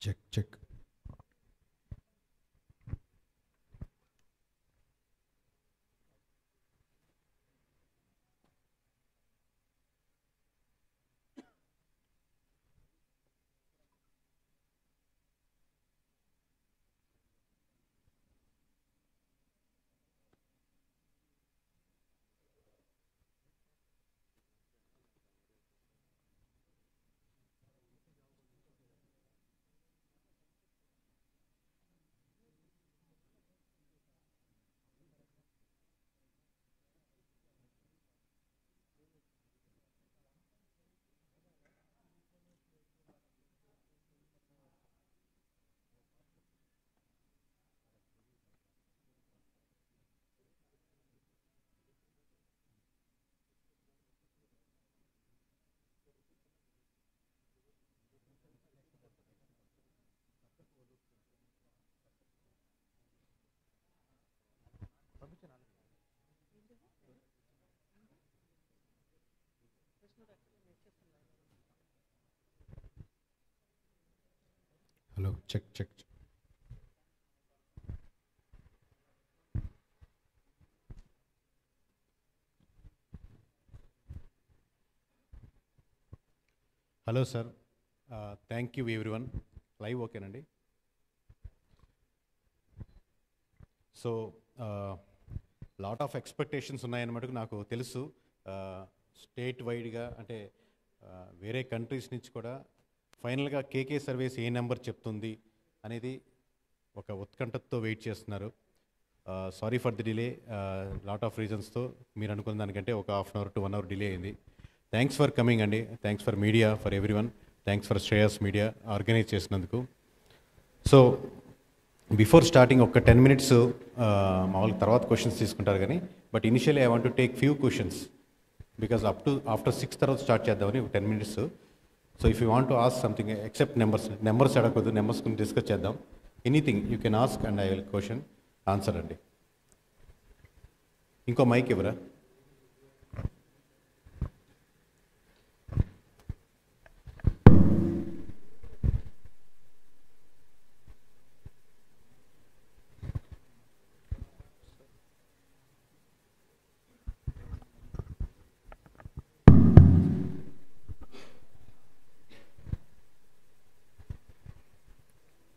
Check check. Hello check check. Hello sir, thank you everyone. Live ఓకేనండి? So lot of expectations ఉన్నాయన్నమాట నాకు తెలుసు. State వైడ్గా అంటే వేరే కంట్రీస్ నుంచి కూడా ఫైనల్గా కేకే సర్వీస్ ఏ నెంబర్ చెప్తుంది అనేది ఒక ఉత్కంఠతో వెయిట్ చేస్తున్నారు. Sorry for the delay, lot of రీజన్స్తో మీరు అనుకున్న దానికంటే ఒక half an hour to 1 hour delay అయింది. థ్యాంక్స్ ఫర్ కమింగ్ అండి. Thanks for media, for everyone. Thanks for Shreyas media organise చేసినందుకు. సో బిఫోర్ స్టార్టింగ్ ఒక 10 minutes మామూలుగా తర్వాత క్వశ్చన్స్ తీసుకుంటారు కానీ, but initially I want to take few questions because after 6 తర్వాత start చేద్దామని ఒక 10 minutes. So if you want to ask something except numbers అడగకూడదు, నెంబర్స్ గురించి డిస్కస్ చేద్దాం. Anything you can ask and I will question answer అండి. ఇంకో mic ఇవ్వరా?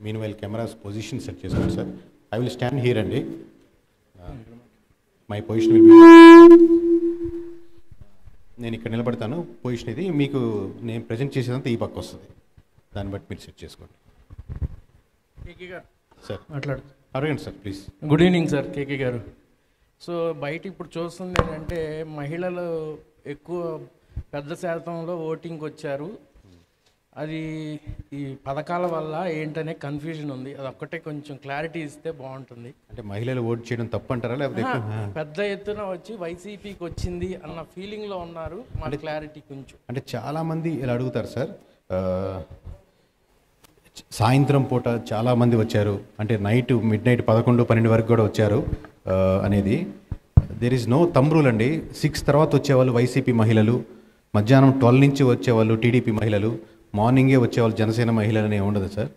Meanwhile cameras position set చేసుకోండి sir. I will stand here అండి. My position will be, నేను ఇక్కడ నిలబడతాను. పొజిషన్ ఇది మీకు నేను ప్రజెంట్ చేసేదంతా ఈ పక్క వస్తుంది, దాన్ని బట్టి మీరు సెట్ చేసుకోండి. కేకే గారు సార్ అడగండి sir please. Good evening sir KK గారు. సో బయట ఇప్పుడు చూస్తుంది ఏంటంటే మహిళలు ఎక్కువ పెద్ద శాతంలో ఓటింగ్కి వచ్చారు. అది ఈ పథకాల వల్ల ఏంటనే కన్ఫ్యూజన్ ఉంది. అది ఒక్కటే కొంచెం క్లారిటీ ఇస్తే బాగుంటుంది. అంటే మహిళలు ఓటు చేయడం తప్పు అంటారా, లేకపోతే పెద్ద ఎత్తున వచ్చి వైసీపీకి వచ్చింది అన్న ఫీలింగ్లో ఉన్నారు? మన క్లారిటీ కొంచెం. అంటే చాలామంది ఇలా అడుగుతారు సార్. సాయంత్రం పూట చాలామంది వచ్చారు, అంటే మిడ్ నైట్ 11-12 వరకు కూడా వచ్చారు అనేది there is no thumb rule అండి. 6 తర్వాత వచ్చేవాళ్ళు వైసీపీ మహిళలు, మధ్యాహ్నం 12 నుంచి వచ్చేవాళ్ళు టీడీపీ మహిళలు, మార్నింగే వచ్చేవాళ్ళు జనసేన మహిళలు అనే ఉండదు సార్.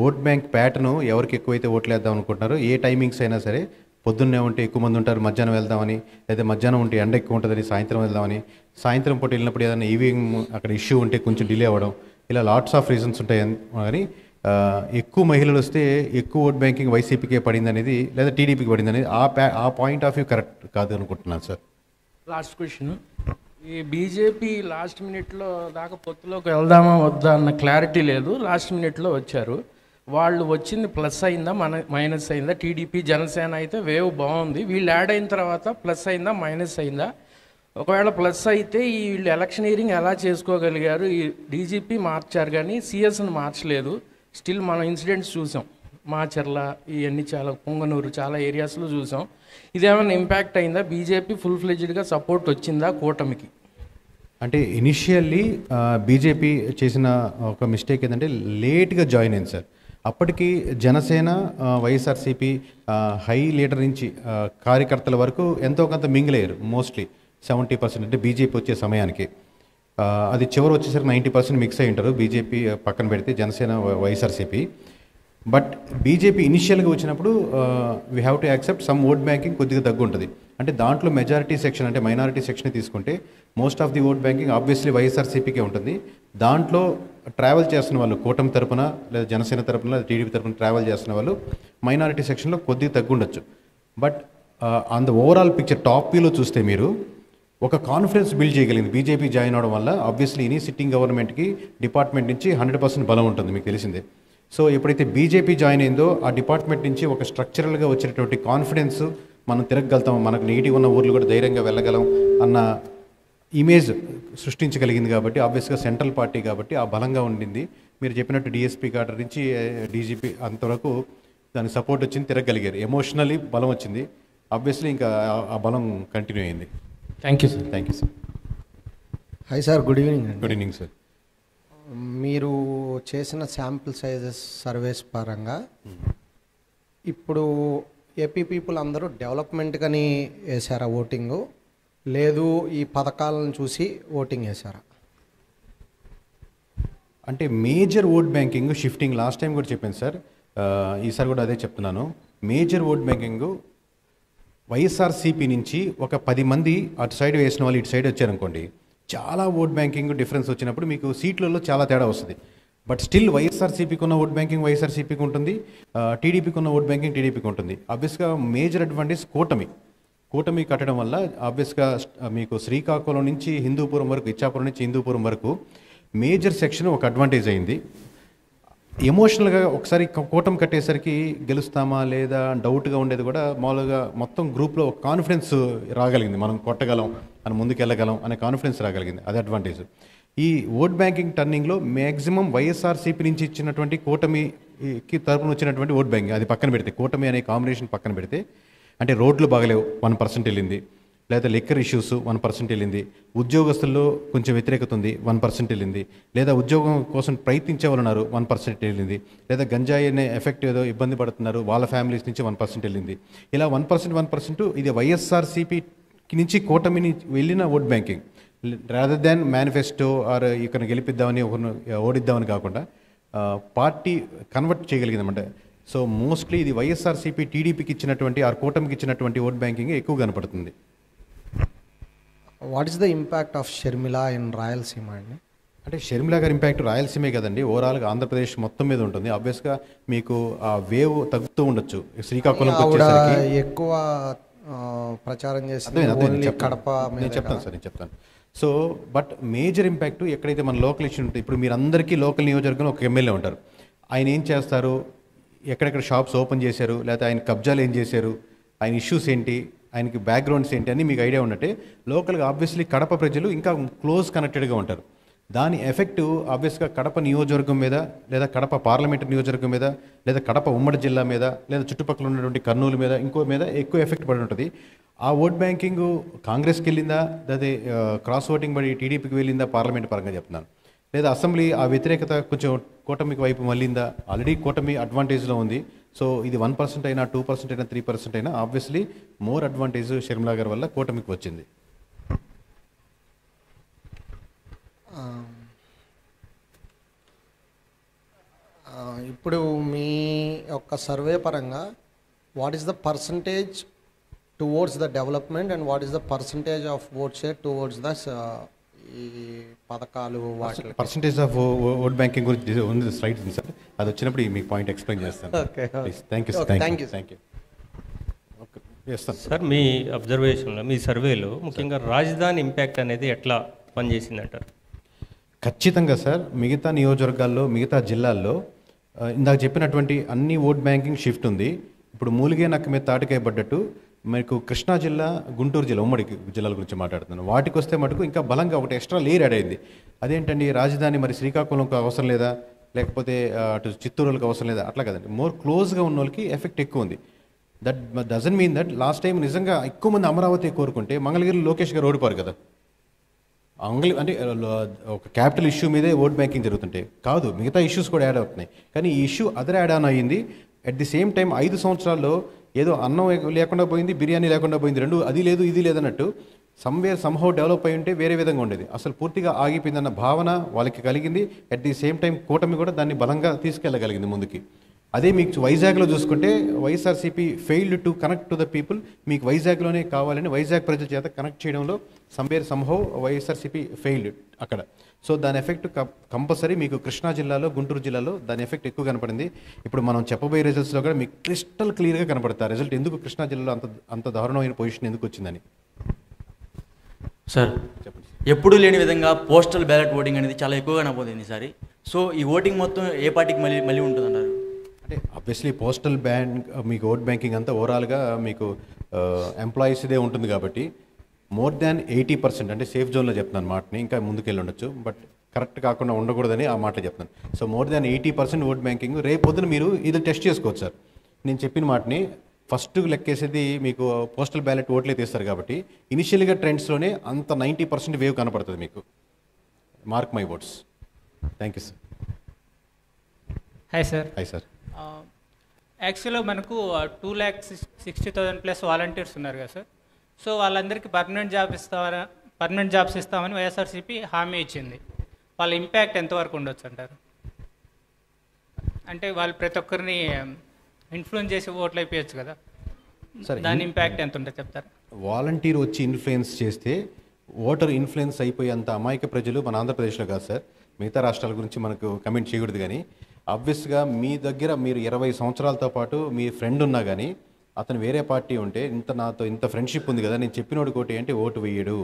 ఓట్ బ్యాంక్ ప్యాటర్ను ఎవరికి ఎక్కువైతే ఓట్లు వేద్దాం అనుకుంటున్నారో, ఏ టైమింగ్స్ అయినా సరే, పొద్దున్నే ఉంటే ఎక్కువ మంది ఉంటారు, మధ్యాహ్నం వెళ్దామని, లేదా మధ్యాహ్నం ఉంటే ఎండ ఎక్కువ ఉంటుందని సాయంత్రం వెళ్దామని, సాయంత్రం పూట వెళ్ళినప్పుడు ఏదైనా ఈవినింగ్ అక్కడ ఇష్యూ ఉంటే కొంచెం డిలే అవ్వడం, ఇలా లాట్స్ ఆఫ్ రీజన్స్ ఉంటాయి. కానీ ఎక్కువ మహిళలు వస్తే ఎక్కువ ఓట్ బ్యాంకింగ్ వైసీపీకే పడింది అనేది, లేదా టీడీపీకి పడింది అనేది ఆ పాయింట్ ఆఫ్ వ్యూ కరెక్ట్ కాదు అనుకుంటున్నాను సార్. లాస్ట్ క్వశ్చన్, ఈ బీజేపీ లాస్ట్ మినిట్లో దాకా పొత్తులోకి వెళ్దామా వద్దా అన్న క్లారిటీ లేదు. లాస్ట్ మినిట్లో వచ్చారు. వాళ్ళు వచ్చింది ప్లస్ అయిందా మైనస్ అయిందా? టీడీపీ జనసేన అయితే వేవ్ బాగుంది, వీళ్ళు యాడ్ అయిన తర్వాత ప్లస్ అయిందా మైనస్ అయిందా? ఒకవేళ ప్లస్ అయితే ఈ వీళ్ళు ఎలక్షనీరింగ్ ఎలా చేసుకోగలిగారు? ఈ డీజీపీ మార్చారు కానీ సిఎస్ని మార్చలేదు. స్టిల్ మనం ఇన్సిడెంట్స్ చూసాం, మాచర్ల ఇవన్నీ చాలా, పొంగనూరు చాలా ఏరియాస్లో చూసాం. ఇదేమైనా ఇంపాక్ట్ అయిందా? బీజేపీ ఫుల్ ఫ్లెడ్జ్డ్గా సపోర్ట్ వచ్చిందా కూటమికి? అంటే ఇనిషియల్లీ బీజేపీ చేసిన ఒక మిస్టేక్ ఏంటంటే లేట్గా జాయిన్ అయింది సార్. అప్పటికి జనసేన, వైఎస్ఆర్సీపీ హై లీడర్ నుంచి కార్యకర్తల వరకు ఎంతో కొంత మింగిల్ అయ్యారు. మోస్ట్లీ 70% అంటే బీజేపీ వచ్చే సమయానికి. అది చివరి వచ్చేసరికి 90% మిక్స్ అయి ఉంటారు, బీజేపీ పక్కన పెడితే జనసేన వైఎస్ఆర్సీపీ. బట్ బీజేపీ ఇనిషియల్గా వచ్చినప్పుడు we have to accept some vote banking కొద్దిగా తగ్గు ఉంటుంది. అంటే దాంట్లో మెజారిటీ సెక్షన్ అంటే మైనారిటీ సెక్షన్ తీసుకుంటే most of the vote banking obviously వైఎస్ఆర్సీపీకే ఉంటుంది. దాంట్లో ట్రావెల్ చేస్తున్న వాళ్ళు కూటమి తరపున లేదా జనసేన తరపున లేదా టీడీపీ తరపున ట్రావెల్ చేస్తున్న వాళ్ళు మైనారిటీ సెక్షన్లో కొద్దిగా తగ్గుండొచ్చు. But on the overall picture top వ్యూలో చూస్తే మీరు ఒక కాన్ఫిడెన్స్ బిల్డ్ చేయగలిగింది బీజేపీ జాయిన్ అవడం వల్ల. ఆబ్వియస్లీ ఇని సిట్టింగ్ గవర్నమెంట్కి డిపార్ట్మెంట్ నుంచి 100% బలం ఉంటుంది, మీకు తెలిసిందే. సో ఎప్పుడైతే బీజేపీ జాయిన్ అయిందో ఆ డిపార్ట్మెంట్ నుంచి ఒక స్ట్రక్చరల్గా వచ్చినటువంటి కాన్ఫిడెన్స్, మనం తిరగలుగుతాం, మనకు నెగిటివ్ ఉన్న ఊర్లు కూడా ధైర్యంగా వెళ్ళగలం అన్న ఇమేజ్ సృష్టించగలిగింది. కాబట్టి ఆబ్వియస్గా సెంట్రల్ పార్టీ కాబట్టి ఆ బలంగా ఉండింది. మీరు చెప్పినట్టు డిఎస్పీ కాడర్ నుంచి డీజీపీ అంతవరకు దానికి సపోర్ట్ వచ్చింది, తిరగలిగారు, ఎమోషనల్లీ బలం వచ్చింది. ఆబ్వియస్లీ ఇంకా ఆ బలం కంటిన్యూ అయింది. Thank you sir. Thank you sir. Hi sir, good evening అండి. Good evening sir. మీరు చేసిన శాంపుల్ సైజెస్ సర్వేస్ పరంగా ఇప్పుడు ఏపీ పీపుల్ అందరూ డెవలప్మెంట్కని వేసారా ఓటింగు, లేదు ఈ పథకాలను చూసి ఓటింగ్ వేసారా? అంటే major vote banking shifting last time కూడా చెప్పాను సార్, ఈసారి కూడా అదే చెప్తున్నాను. మేజర్ ఓట్ బ్యాంకింగ్ వైఎస్ఆర్సీపీ నుంచి ఒక 10 మంది అటు సైడ్ వేసిన వాళ్ళు ఇటు సైడ్ వచ్చారనుకోండి, చాలా ఓట్ బ్యాంకింగ్ డిఫరెన్స్ వచ్చినప్పుడు మీకు సీట్లలో చాలా తేడా వస్తుంది. బట్ స్టిల్ వైఎస్ఆర్సీపీకి ఉన్న ఓట్ బ్యాంకింగ్ వైఎస్ఆర్సీపీకి ఉంటుంది, టీడీపీకి ఉన్న ఓట్ బ్యాంకింగ్ టీడీపీకి ఉంటుంది. ఆబ్వియస్గా మేజర్ అడ్వాంటేజ్ కూటమి కట్టడం వల్ల ఆబ్వియస్గా మీకు శ్రీకాకుళం నుంచి హిందూపురం వరకు, ఇచ్చాపురం నుంచి హిందూపురం వరకు మేజర్ సెక్షన్ ఒక అడ్వాంటేజ్ అయింది. ఎమోషనల్గా ఒకసారి కూటమి కట్టేసరికి గెలుస్తామా లేదా డౌట్గా ఉండేది కూడా మామూలుగా మొత్తం గ్రూప్లో ఒక కాన్ఫిడెన్స్ రాగలిగింది, మనం కొట్టగలం అని ముందుకెళ్ళగలం అనే కాన్ఫిడెన్స్ రాగలిగింది. అది అడ్వాంటేజ్. ఈ ఓట్ బ్యాంకింగ్ టర్నింగ్లో మ్యాక్సిమం వైఎస్ఆర్సీపీ నుంచి ఇచ్చినటువంటి కూటమికి తరపున వచ్చినటువంటి ఓట్ బ్యాంకింగ్ అది పక్కన పెడితే, కూటమి అనే కాంబినేషన్ పక్కన పెడితే, అంటే రోడ్లు బాగలేవు 1% వెళ్ళింది, లేదా లిక్కర్ ఇష్యూస్ 1% వెళ్ళింది, ఉద్యోగస్తుల్లో కొంచెం వ్యతిరేకత ఉంది 1% వెళ్ళింది, లేదా ఉద్యోగం కోసం ప్రయత్నించే వాళ్ళు ఉన్నారు 1% వెళ్ళింది, లేదా గంజాయి అనే ఎఫెక్ట్ ఏదో ఇబ్బంది పడుతున్నారు వాళ్ళ ఫ్యామిలీస్ నుంచి 1% వెళ్ళింది. ఇలా 1% ఇది వైఎస్ఆర్సీపీ నుంచి కూటమిని వెళ్ళిన vote banking. Rather than manifesto or ఇక్కడ గెలిపిద్దామని ఒకరిని ఓడిద్దామని కాకుండా పార్టీ కన్వర్ట్ చేయగలిగింది అన్నమాట. సో మోస్ట్లీ ఇది వైఎస్ఆర్సీపీ టీడీపీకి ఇచ్చినటువంటి ఆర్ కూటమికి ఇచ్చినటువంటి ఓట్ బ్యాంకింగ్ ఎక్కువ కనపడుతుంది. What is the impact of Sharmila in Rayalaseema అండి? అంటే షర్మిల గారి ఇంపాక్ట్ రాయలసీమే కదండి, ఓవరాల్గా ఆంధ్రప్రదేశ్ మొత్తం మీద ఉంటుంది. ఆబ్వియస్గా మీకు ఆ వేవ్ తగ్గుతూ ఉండొచ్చు. శ్రీకాకుళంకి వచ్చేసరికి ఎక్కువ ప్రచారం చేసి కడప నేను చెప్తాను సార్, నేను చెప్తాను. సో బట్ మేజర్ ఇంపాక్ట్ ఎక్కడైతే మన లోకల్ ఇష్యూ ఉంటుంది, ఇప్పుడు మీరు అందరికీ లోకల్ నియోజకవర్గంలో ఒక ఎమ్మెల్యే ఉంటారు, ఆయన ఏం చేస్తారు, ఎక్కడెక్కడ షాప్స్ ఓపెన్ చేశారు, లేకపోతే ఆయన కబ్జాలు ఏం చేశారు, ఆయన ఇష్యూస్ ఏంటి, ఆయనకి బ్యాక్గ్రౌండ్స్ ఏంటి అని మీకు ఐడియా ఉన్నట్టే లోకల్గా ఆబ్వియస్లీ కడప ప్రజలు ఇంకా క్లోజ్ కనెక్టెడ్గా ఉంటారు. దాని ఎఫెక్ట్ ఆబ్వియస్గా కడప నియోజకవర్గం మీద, లేదా కడప పార్లమెంటరీ నియోజకవర్గం మీద, లేదా కడప ఉమ్మడి జిల్లా మీద, లేదా చుట్టుపక్కల ఉన్నటువంటి కర్నూలు మీద, ఇంకో మీద ఎక్కువ ఎఫెక్ట్ పడి ఉంటుంది. ఆ ఓట్ బ్యాంకింగ్ కాంగ్రెస్కి వెళ్ళిందా, లేదా క్రాస్ ఓటింగ్ పడి టీడీపీకి వెళ్ళిందా పార్లమెంట్ పరంగా చెప్తున్నాను, లేదా అసెంబ్లీ ఆ వ్యతిరేకత కొంచెం కూటమికి వైపు మళ్ళిందా, ఆల్రెడీ కూటమి అడ్వాంటేజ్లో ఉంది. సో ఇది 1% అయినా 2% అయినా 3% అయినా ఆబ్వియస్లీ మోర్ అడ్వాంటేజ్ షర్మిలా గారి వల్ల కూటమికి వచ్చింది. ఇప్పుడు మీ యొక్క సర్వే పరంగా what is the percentage towards the development and what is the percentage of vote share towards the ఈ పథకాలు వాటి పర్సంటేజ్ ఆఫ్ ఓట్ బ్యాంకింగ్ గురించి ఉంది స్లైడ్ ఉంది సార్, అది వచ్చినప్పుడు మీకు పాయింట్ ఎక్స్ప్లెయిన్ చేస్తాను. Thank you thank you. Sir మీ అబ్జర్వేషన్లో, మీ సర్వేలో ముఖ్యంగా రాజధాని ఇంపాక్ట్ అనేది ఎట్లా పనిచేసిందంటారు? ఖచ్చితంగా సార్, మిగతా నియోజకవర్గాల్లో మిగతా జిల్లాల్లో ఇందాక చెప్పినటువంటి అన్ని ఓట్ బ్యాంకింగ్ షిఫ్ట్ ఉంది. ఇప్పుడు మూలిగే నక్క మీద తాటికాయ పడ్డట్టు మీకు కృష్ణా జిల్లా, గుంటూరు జిల్లా, ఉమ్మడి జిల్లాల గురించి మాట్లాడుతున్నాను, వాటికి వస్తే మటుకు ఇంకా బలంగా ఒకటి ఎక్స్ట్రా లేయర్ యాడ్ అయింది. అదేంటండి రాజధాని మరి శ్రీకాకుళంకి అవసరం లేదా, లేకపోతే అటు చిత్తూరులకు అవసరం లేదా, అట్లా కదండి. మోర్ క్లోజ్గా ఉన్న వాళ్ళకి ఎఫెక్ట్ ఎక్కువ ఉంది. That doesn't mean that last time నిజంగా ఎక్కువ మంది అమరావతి కోరుకుంటే మంగళగిరి లోకేష్ గారు ఓడిపోరు కదా. అంటే ఒక క్యాపిటల్ ఇష్యూ మీదే ఓట్ బ్యాంకింగ్ జరుగుతుంటే కాదు, మిగతా ఇష్యూస్ కూడా యాడ్ అవుతున్నాయి. కానీ ఈ ఇష్యూ అదర్ యాడ్ ఆన్ అయ్యింది. అట్ ది సేమ్ టైం 5 సంవత్సరాల్లో ఏదో అన్నం లేకుండా పోయింది, బిర్యానీ లేకుండా పోయింది, రెండు అది లేదు ఇది లేదన్నట్టు సమ్వేర్ సంహౌ డెవలప్ అయి ఉంటే వేరే విధంగా ఉండేది. అసలు పూర్తిగా ఆగిపోయిందన్న భావన వాళ్ళకి కలిగింది. అట్ ది సేమ్ టైం కూటమి కూడా దాన్ని బలంగా తీసుకెళ్ళగలిగింది ముందుకి. అదే మీకు వైజాగ్లో చూసుకుంటే YSRCP failed to connect to the people. మీకు వైజాగ్లోనే కావాలని వైజాగ్ ప్రజల చేత కనెక్ట్ చేయడంలో సమ్వేర్ సంహౌ వైఎస్ఆర్సీపీ ఫెయిల్డ్ అక్కడ. సో దాని ఎఫెక్ట్ కంపల్సరీ మీకు కృష్ణా జిల్లాలో, గుంటూరు జిల్లాలో దాని ఎఫెక్ట్ ఎక్కువ కనపడింది. ఇప్పుడు మనం చెప్పబోయే రిజల్ట్స్లో కూడా మీకు క్రిస్టల్ క్లియర్గా కనపడుతుంది ఆ రిజల్ట్ ఎందుకు కృష్ణా జిల్లాలో అంత దారుణమైన పొజిషన్ ఎందుకు వచ్చిందని. సార్, ఎప్పుడూ లేని విధంగా పోస్టల్ బ్యాలెట్ ఓటింగ్ అనేది చాలా ఎక్కువగా నమోదైంది ఈసారి. సో ఈ ఓటింగ్ మొత్తం ఏ పార్టీకి మళ్ళీ ఉంటుందన్నారు? అంటే ఆబ్వియస్లీ పోస్టల్ బ్యాంక్ మీకు ఓట్ బ్యాంకింగ్ అంతా ఓవరాల్గా మీకు ఎంప్లాయీస్దే ఉంటుంది కాబట్టి మోర్ దాన్ 80% అంటే సేఫ్ జోన్లో చెప్తున్నాను మాటని, ఇంకా ముందుకెళ్ళి ఉండొచ్చు బట్ కరెక్ట్ కాకుండా ఉండకూడదని ఆ మాటలు చెప్తున్నాను. So more than 80% vote banking రేపు పొద్దున మీరు ఇది టెస్ట్ చేసుకోవచ్చు సార్. నేను చెప్పిన మాటని ఫస్ట్ లెక్కేసేది మీకు పోస్టల్ బ్యాలెట్ ఓట్లే తీస్తారు కాబట్టి ఇనిషియల్గా ట్రెండ్స్లోనే అంత 90% వేవ్ కనపడుతుంది మీకు. Mark my words. Thank you sir. Hi sir. Hi sir. యాక్చువల్గా మనకు 2,60,000 ప్లస్ వాలంటీర్స్ ఉన్నారు కదా సార్. సో వాళ్ళందరికీ పర్మనెంట్ జాబ్స్ ఇస్తామని వైఎస్ఆర్సీపీ హామీ ఇచ్చింది. వాళ్ళ ఇంపాక్ట్ ఎంతవరకు ఉండొచ్చు అంటారు? అంటే వాళ్ళు ప్రతి ఒక్కరిని ఇన్ఫ్లుయెన్స్ చేసి ఓట్లు అయిపోయచ్చు కదా, దాని ఇంపాక్ట్ ఎంత ఉంటుంది చెప్తారా? వాలంటీర్ వచ్చి ఇన్ఫ్లుయెన్స్ చేస్తే ఓటర్ ఇన్ఫ్లుయెన్స్ అయిపోయేంత అమాయక ప్రజలు మన ఆంధ్రప్రదేశ్లో కాదు సార్. మిగతా రాష్ట్రాల గురించి మనకు కమెంట్ చేయకూడదు. కానీ ఆబ్వియస్గా మీ దగ్గర మీరు 20 సంవత్సరాలతో పాటు మీ ఫ్రెండ్ ఉన్నా కానీ అతను వేరే పార్టీ ఉంటే నాతో ఇంత ఫ్రెండ్షిప్ ఉంది కదా, నేను చెప్పినోడు కోటి అంటే ఓటు వేయడు.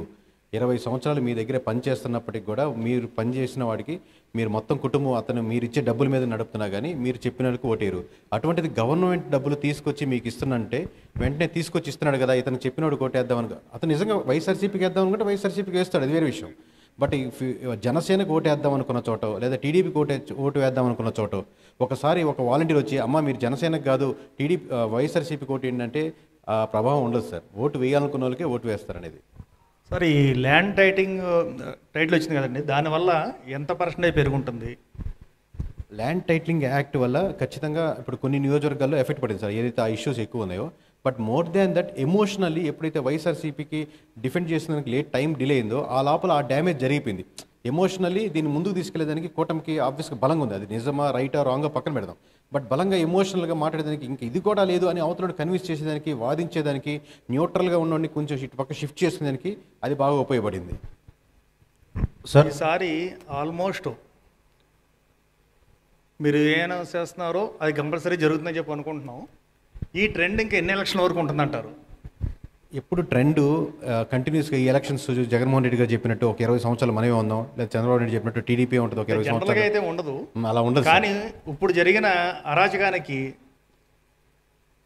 20 సంవత్సరాలు మీ దగ్గరే పనిచేస్తున్నప్పటికి కూడా మీరు పనిచేసిన వాడికి మీరు మొత్తం కుటుంబం అతను మీరు ఇచ్చే డబ్బుల మీద నడుపుతున్నా కానీ మీరు చెప్పినకు ఓటేరు. అటువంటిది గవర్నమెంట్ డబ్బులు తీసుకొచ్చి మీకు ఇస్తున్నంటే వెంటనే తీసుకొచ్చి ఇస్తున్నాడు కదా, ఇతను చెప్పినోడు కోటేద్దామని అతను నిజంగా వైఎస్ఆర్సీపీకి వేద్దాం అనుకుంటే వైఎస్ఆర్సీపీకి వేస్తాడు, అది వేరే విషయం. బట్ జనసేనకు ఓటు వేద్దాం అనుకున్న చోట లేదా టీడీపీకి ఓటు వేద్దాం అనుకున్న చోట ఒకసారి ఒక వాలంటీర్ వచ్చి అమ్మ మీరు జనసేనకు కాదు వైఎస్ఆర్సీపీకి ఓటు ఏంటంటే ఆ ప్రభావం ఉండదు సార్. ఓటు వేయాలనుకున్న వాళ్ళకే ఓటు వేస్తారనేది. సార్, ఈ ల్యాండ్ టైటిల్ వచ్చింది కదండి, దానివల్ల ఎంత పర్సెంటేజ్ పెరుగుంటుంది? ల్యాండ్ టైటిలింగ్ యాక్ట్ వల్ల ఖచ్చితంగా ఇప్పుడు కొన్ని నియోజకవర్గాల్లో ఎఫెక్ట్ పడింది సార్, ఏదైతే ఆ ఇష్యూస్ ఎక్కువ ఉన్నాయో. But more than that emotionally ఎప్పుడైతే వైఎస్ఆర్సీపీకి డిఫెండ్ చేసినందుకు టైం డిలే అయిందో ఆ లోపల ఆ డ్యామేజ్ జరిగిపోయింది. ఎమోషనల్లీ దీన్ని ముందుకు తీసుకెళ్లేదానికి కూటమికి ఆబ్వియస్గా బలంగా ఉంది. అది నిజమా రైటా రాంగా పక్కన పెడదాం. బట్ బలంగా ఎమోషనల్గా మాట్లాడేదానికి ఇంకా ఇది కూడా లేదు అని అవతలను కన్విన్స్ చేసేదానికి, వాదించేదానికి, న్యూట్రల్గా ఉన్నోడిని కొంచెం ఇటు పక్క షిఫ్ట్ చేసుకునేదానికి అది బాగా ఉపయోగపడింది సార్. ఈసారి ఆల్మోస్ట్ మీరు ఏ అనౌన్స్ చేస్తున్నారో అది కంపల్సరీ జరుగుతుందని చెప్పి అనుకుంటున్నాం. ఈ ట్రెండ్ ఇంకా ఎన్ని ఎలక్షన్ వరకు ఉంటుందంటారు? ఎప్పుడు ట్రెండ్ కంటిన్యూస్గా ఈ ఎలక్షన్స్ జగన్మోహన్ రెడ్డి గారు చెప్పినట్టు ఒక 20 సంవత్సరాలు మనమే ఉందాం, లేదా చంద్రబాబు నాయుడు చెప్పినట్టు టీడీపీ ఉంటుంది ఒక 20 సంవత్సరాలు అయితే ఉండదు, అలా ఉండదు. కానీ ఇప్పుడు జరిగిన అరాచకానికి